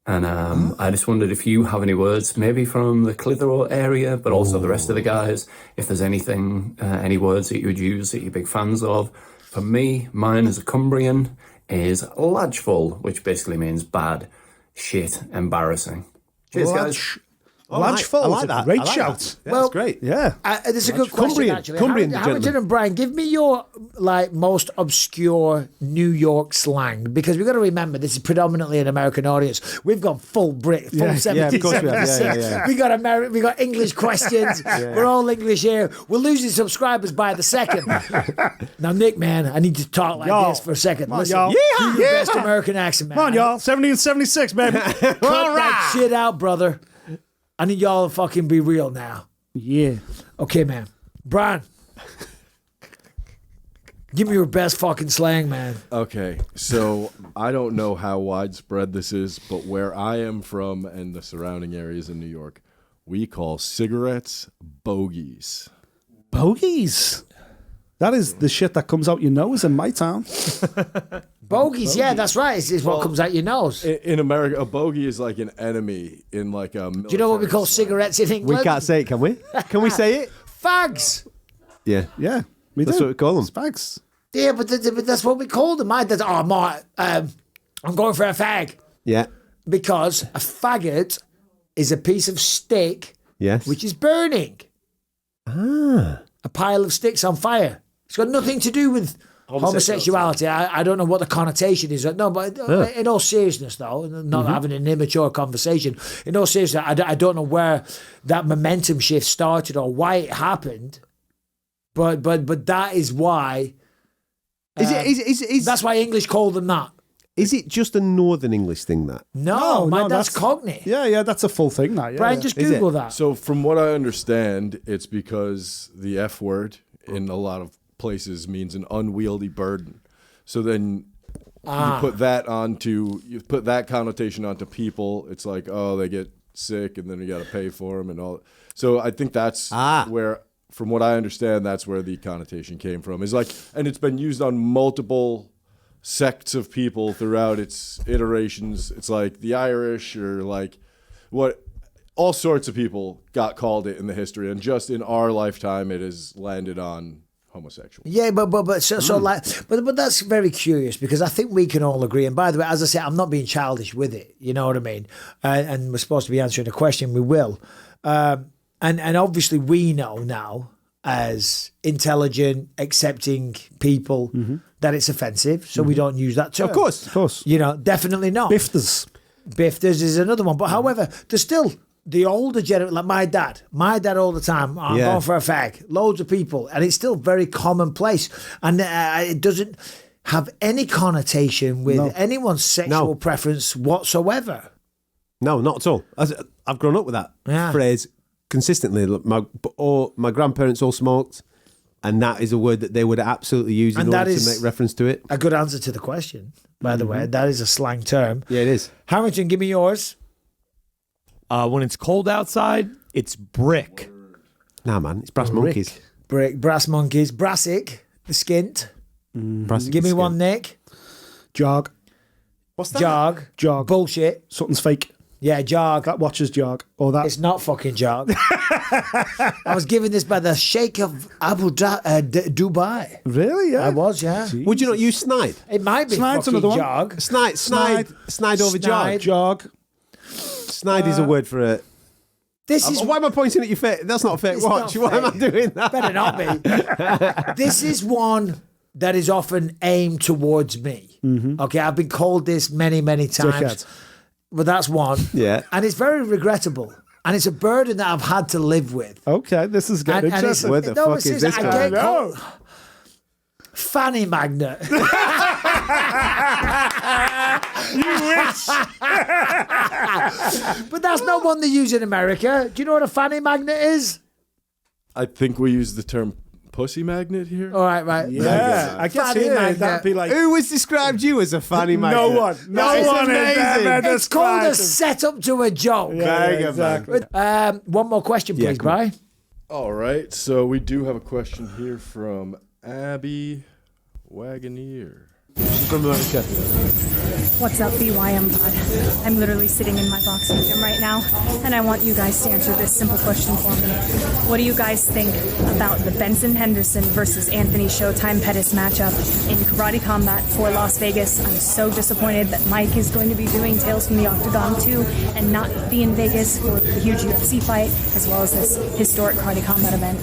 And I just wondered if you have any words, maybe from the Clitheroe area, but also the rest of the guys, if there's anything, any words that you would use that you're big fans of. For me, mine as a Cumbrian is lodgeful, which basically means bad, shit, embarrassing. Cheers, guys. Lodgeful I like is a that. great I like shout. that. Yeah, Well, that's great. Yeah. There's a good question, Cumbrian. actually. Cumbrian Harrington gentleman. and Brian, give me your most obscure New York slang, because we've got to remember this is predominantly an American audience. We've got full Brit, full Yeah, 70s, yeah, of course we have. 76. Yeah. We got we got English questions. We're all English here. We're losing subscribers by the second. Now, Nick, man, I need to talk like Y'all. this for a second. Come on, Listen, y'all. do your best American accent, man. Come on, y'all. 1776, baby. Cut that shit out, brother. I need y'all to fucking be real now. Yeah. Okay, man. Brian, give me your best fucking slang, man. Okay, so I don't know how widespread this is, but where I am from and the surrounding areas in New York, we call cigarettes bogeys. Bogeys. That is the shit that comes out your nose in my town. Bogeys, yeah, that's right. It's what comes out your nose. In America, a bogey is like an enemy in like a. Do you know what we call cigarettes in England? We can't say it, can we? Can we say it? Fags. Yeah. Yeah. That's what we call them. Spags. Yeah, but that's what we call them. I'm going for a fag. Yeah. Because a faggot is a piece of stick Yes. which is burning. Ah. A pile of sticks on fire. It's got nothing to do with homosexuality. I don't know what the connotation is. No, but in all seriousness, though, not having an immature conversation, in all seriousness, I don't know where that momentum shift started or why it happened, but that is why. That's why English call them that. Is it just a Northern English thing, that? No, that's Cockney. Yeah, that's a full thing now. Yeah, Brian, yeah. just Is it? Google that. So from what I understand, it's because the F word in a lot of places means an unwieldy burden. So then you put that connotation onto people. It's like, oh, they get sick and then you got to pay for them and all. So I think that's where, from what I understand, that's where the connotation came from. Is like, and it's been used on multiple sects of people throughout its iterations. It's like the Irish or like all sorts of people got called it in the history, and just in our lifetime it has landed on homosexual. Yeah, but that's very curious, because I think we can all agree. And by the way, as I say, I'm not being childish with it. You know what I mean? And we're supposed to be answering a question. We will. And obviously we know now, as intelligent, accepting people, that it's offensive. So we don't use that term. Of course. You know, definitely not. Bifters. Bifters is another one. But however, there's still the older generation, like my dad all the time, I'm going for a fag, loads of people, and it's still very commonplace, and it doesn't have any connotation with anyone's sexual preference whatsoever. No, not at all. I've grown up with that phrase consistently. Look, my grandparents all smoked, and that is a word that they would absolutely use in order to make reference to it. A good answer to the question, by the way. That is a slang term. Yeah, it is. Harrington, give me yours. When it's cold outside, it's brick. Nah, man, it's brass monkeys. Brick, brass monkeys, brassic, the skint. Give me one, Nick. Jog. What's that? Jog. Bullshit. Something's fake. Yeah, jog. That watch is jog. Or that. It's not fucking jog. I was given this by the Sheikh of Dubai. Really? Yeah. I was, yeah. Jeez. Would you not use snide? It might be Snide's fucking another one. jog. Snide over jog. Jog. Snide is a word for a... This is why am I pointing at your face? That's not a fake watch. Why am I doing that? Better not be. This is one that is often aimed towards me. Okay, I've been called this many, many times. Dickhead. But that's one. Yeah. And it's very regrettable. And it's a burden that I've had to live with. Okay, this is getting interesting. Where the fuck is this I going? get called fanny magnet. You wish. But that's not one they use in America. Do you know what a fanny magnet is? I think we use the term pussy magnet here. All right. Yeah, I guess Fanny here magnet. that'd be like... Who has described you as a fanny magnet? No one. No That is one has amazing. ever It's called a described him. setup to a joke. Very good, exactly. One more question, please, come on. Bri. All right, so we do have a question here from Abby Wagoneer. She's from America. What's up, BYM pod? I'm literally sitting in my boxing gym right now, and I want you guys to answer this simple question for me. What do you guys think about the Benson Henderson versus Anthony Showtime Pettis matchup in Karate Combat for Las Vegas? I'm so disappointed that Mike is going to be doing Tales from the Octagon 2 and not be in Vegas for the huge UFC fight, as well as this historic Karate Combat event.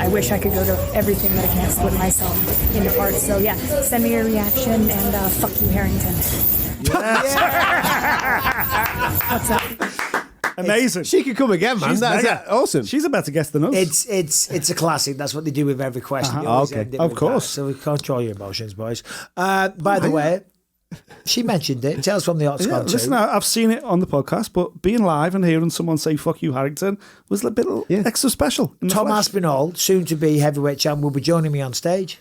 I wish I could go to everything, but I can't split myself into parts. So yeah, send me your reaction, and fuck you, Harrington. What's up? Amazing. She could come again, man. She's That's mega. awesome. She's a better guest than us. It's a classic. That's what they do with every question. You Oh, always okay. end it Of with course. that. So we control your emotions, boys. By the way, she mentioned it. Tales from the Octagon 2. Listen, I've seen it on the podcast, but being live and hearing someone say "fuck you, Harrington" was a bit extra special. in the Tom flesh. Aspinall, soon to be heavyweight champ, will be joining me on stage.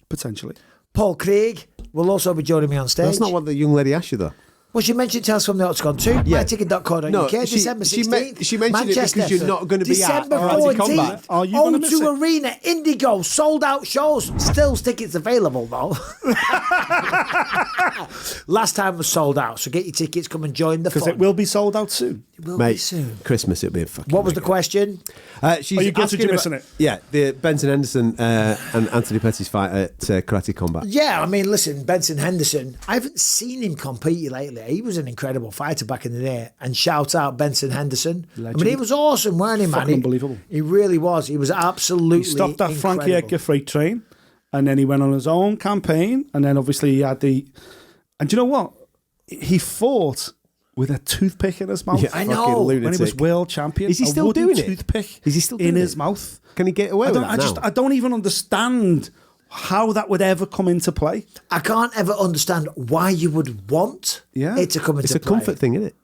Potentially. Paul Craig will also be joining me on stage. That's not what the young lady asked you, though. Well, she mentioned Tales from the Octagon 2. Yeah. MyTicket.co.uk, No, December 16th. she mentioned it because you're not going to be at December Karate 14th. Combat. Are you gonna miss O2 it? Arena, Indigo, sold out shows. Still tickets available, though. Last time was sold out, so get your tickets, come and join the fun. Because it will be sold out soon. It will be Mate, soon. Christmas, it'll be a fucking... What was the question? She's Are you gutted asking you're about- missing it? Yeah, the Benson Henderson and Anthony Pettis fight at Karate Combat. Yeah, I mean, listen, Benson Henderson, I haven't seen him compete lately. He was an incredible fighter back in the day. And shout out Benson Henderson. I mean, he was awesome, weren't he, man? Fucking unbelievable. He really was. He was absolutely He stopped that Frankie incredible. Edgar freight train, and then he went on his own campaign, and then obviously he had the... And do you know what? He fought with a toothpick in his mouth. Yeah, I fucking know. lunatic. When he was world champion. Is he a still wooden doing it? toothpick Is he still in doing his it? mouth. Can he get away with that now? I don't even understand how that would ever come into play. I can't ever understand why you would want it to come into It's a play. comfort thing, isn't it?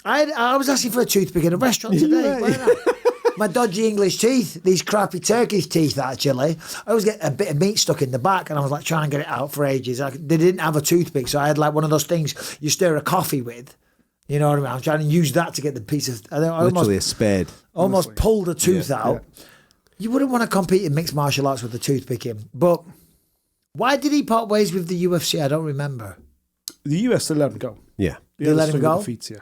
I was asking for a toothpick in a restaurant today. Yeah. Why not? My dodgy English teeth, these crappy Turkish teeth, actually. I always get a bit of meat stuck in the back, and I was like trying to get it out for ages. They didn't have a toothpick, so I had like one of those things you stir a coffee with. You know what I mean? I'm trying to use that to get the piece of... I Literally a spade. almost pulled a tooth out. Yeah. You wouldn't want to compete in mixed martial arts with a toothpick in. But why did he part ways with the UFC? I don't remember. The US, they let him go. Yeah. They let him go? Defeats, yeah.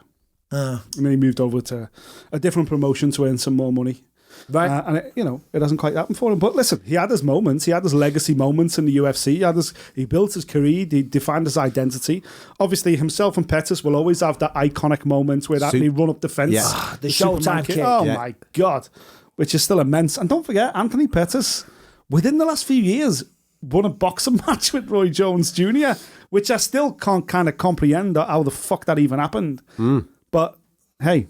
And then he moved over to a different promotion to earn some more money. Right. And it hasn't quite happened for him. But listen, he had his moments. He had his legacy moments in the UFC. He built his career. He defined his identity. Obviously, himself and Pettis will always have that iconic moment where they run up the fence. Yeah. The Superman Showtime kick. Oh, Yeah. my God. Which is still immense. And don't forget, Anthony Pettis, within the last few years, won a boxing match with Roy Jones Jr., which I still can't kind of comprehend how the fuck that even happened. But Hey,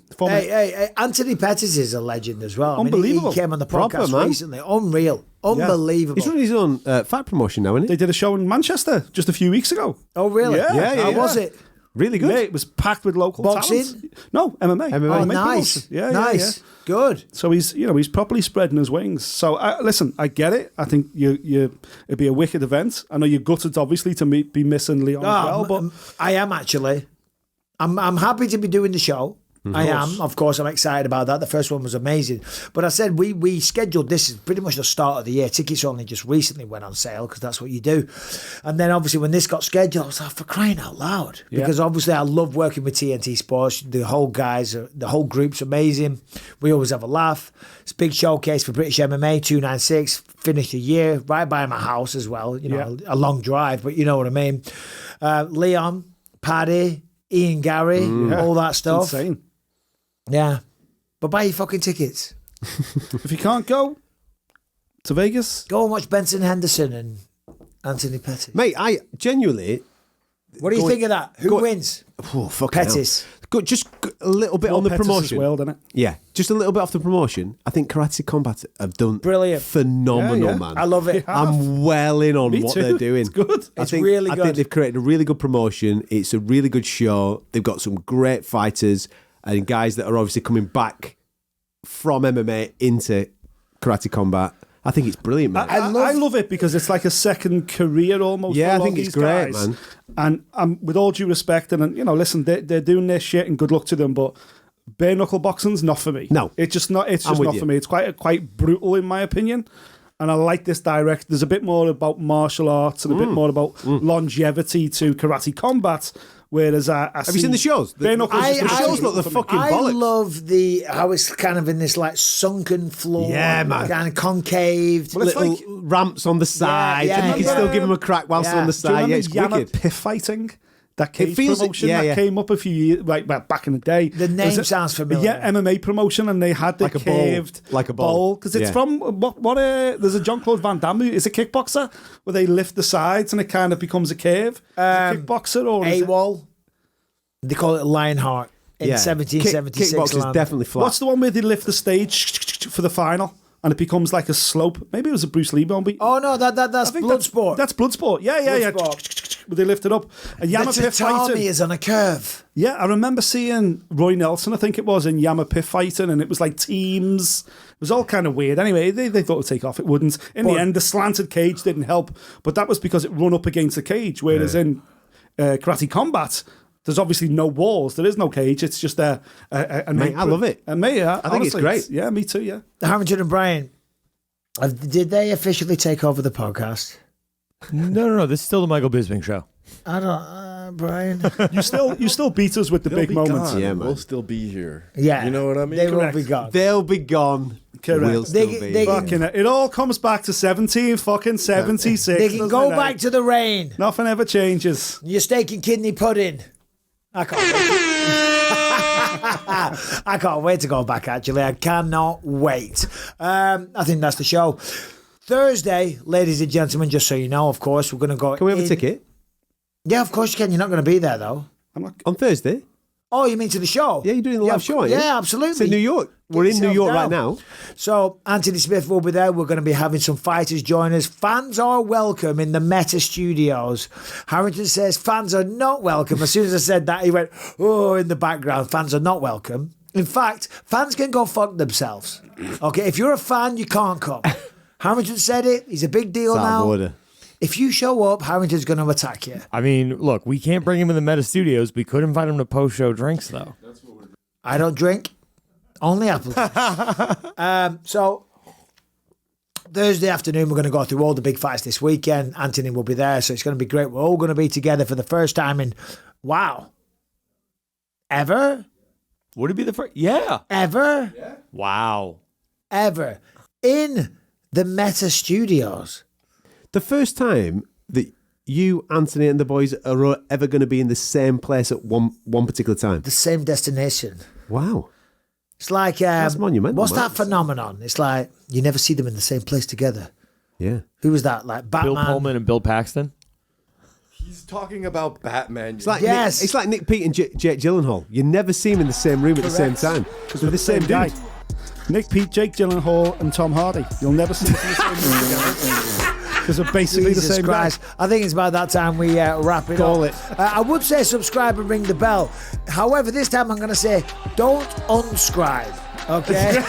Anthony Pettis is a legend as well. Unbelievable. He came on the Proper, podcast man. recently. Unreal. Unbelievable. He's running his own fight promotion now, isn't he? They did a show in Manchester just a few weeks ago. Oh, really? Yeah. How was it? Really good. Mate, it was packed with local Boxing? talent. No, MMA. Oh, nice. Nice. Good. So he's properly spreading his wings. So listen, I get it. I think it'd be a wicked event. I know you're gutted, obviously, to be missing Leon as well, but I am actually. I'm happy to be doing the show. I am. Of course, I'm excited about that. The first one was amazing. But I said we scheduled this is pretty much the start of the year. Tickets only just recently went on sale because that's what you do. And then obviously when this got scheduled, I was like, for crying out loud. Yeah. Because obviously I love working with TNT Sports. The whole the whole group's amazing. We always have a laugh. It's a big showcase for British MMA, 296. Finished the year right by my house as well. You know, a long drive, but you know what I mean. Leon, Paddy, Ian Gary, all that stuff. insane. Yeah. But buy your fucking tickets. If you can't go to Vegas, go and watch Benson Henderson and Anthony Pettis. Mate, I genuinely... What do you think of that? Who wins? Oh, fuck Pettis. Just a little bit on the Pettis promotion. as well, doesn't it? Yeah, just a little bit off the promotion. I think Karate Combat have done brilliant, phenomenal, man. I love it. I'm well in on what they're doing. It's good. It's really good. I think they've created a really good promotion. It's a really good show. They've got some great fighters and guys that are obviously coming back from MMA into Karate Combat. I think it's brilliant, man. I love it because it's like a second career almost. Yeah, for a I lot think of it's these great, guys. man. And with all due respect, and listen, they're doing their shit, and good luck to them. But bare knuckle boxing's not for me. No, it's just not. It's just not for me. It's quite brutal in my opinion. And I like this direct. There's a bit more about martial arts and a bit more about longevity to Karate Combat. Whereas have you seen the shows? The shows look the fucking bollocks. I love how it's kind of in this like sunken floor, man, kind of concave, little ramps on the side, and you can still give them a crack whilst they're on the side. Yeah, it's wicked. Piff fighting. That cage promotion that came up a few years, back in the day. The name sounds familiar. Yeah, MMA promotion, and they had the caved bowl because it's from what? There's a Jean-Claude Van Damme. Is a kickboxer where they lift the sides and it kind of becomes a cave. Kickboxer or AWOL? They call it Lionheart in 1776. Kickboxer's definitely flat. What's the one where they lift the stage for the final? And it becomes like a slope. Maybe it was a Bruce Lee movie. Oh no, that's Bloodsport. That's Bloodsport. Yeah. But they lift it up. And Yama the Piff tatami fighting is on a curve. Yeah, I remember seeing Roy Nelson, I think it was, in Yama Piff fighting, and it was like teams. It was all kind of weird. Anyway, they thought it would take off. It wouldn't. In the end, the slanted cage didn't help. But that was because it run up against the cage. Whereas in Karate Combat, there's obviously no walls. There is no cage. It's just a Mate, I love it. And me, I think it's great. Yeah, me too, yeah. Harrington and Brian, did they officially take over the podcast? No. This is still the Michael Bisping show. I don't, Brian. You still beat us with the big moments. Gone. Yeah, man. We'll still be here. Yeah. You know what I mean? They will be gone. They'll be gone. Correct. We'll still be. Fucking it all comes back to 76. They can go back to the rain. Nothing ever changes. Your steak and kidney pudding. I can't wait to go back, actually. I cannot wait. I think that's the show. Thursday, ladies and gentlemen, just so you know, of course, we're going to go. Can we have a ticket? Yeah, of course you can. You're not going to be there, though. I'm not on Thursday. Oh, you mean to the show? Yeah, you're doing the live show, aren't you? Yeah, absolutely. It's in New York. We're in New York right now. So Anthony Smith will be there. We're going to be having some fighters join us. Fans are welcome in the Meta Studios. Harrington says fans are not welcome. As soon as I said that, he went, oh, in the background. Fans are not welcome. In fact, fans can go fuck themselves. Okay, if you're a fan, you can't come. Harrington said it. He's a big deal now. Order. If you show up, Harrington's going to attack you. I mean, look, we can't bring him in the Meta Studios. We could invite him to post-show drinks, though. I don't drink. Only apple juice. So Thursday afternoon, we're going to go through all the big fights this weekend. Anthony will be there, so it's going to be great. We're all going to be together for the first time in, ever? Would it be the first? Yeah. Ever? Yeah. Wow. Ever. In the Meta Studios. The first time that you, Anthony, and the boys are ever going to be in the same place at one particular time. The same destination. Wow. It's like, that's monumental. What's that phenomenon? It's like you never see them in the same place together. Yeah. Who was that? Like Batman? Bill Pullman and Bill Paxton? He's talking about Batman. It's like Yes. Nick, it's like Nick Peet and Jake Gyllenhaal. You never see them in the same room at the same time because they're the same guy. dude. Nick Peet, Jake Gyllenhaal, and Tom Hardy. You'll never see them in the same room together. Because they're basically Jesus the same Christ. guy. I think it's about that time we wrap it Call up. it. I would say subscribe and ring the bell. However, this time I'm going to say don't unscribe. Okay?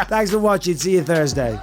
Thanks for watching. See you Thursday.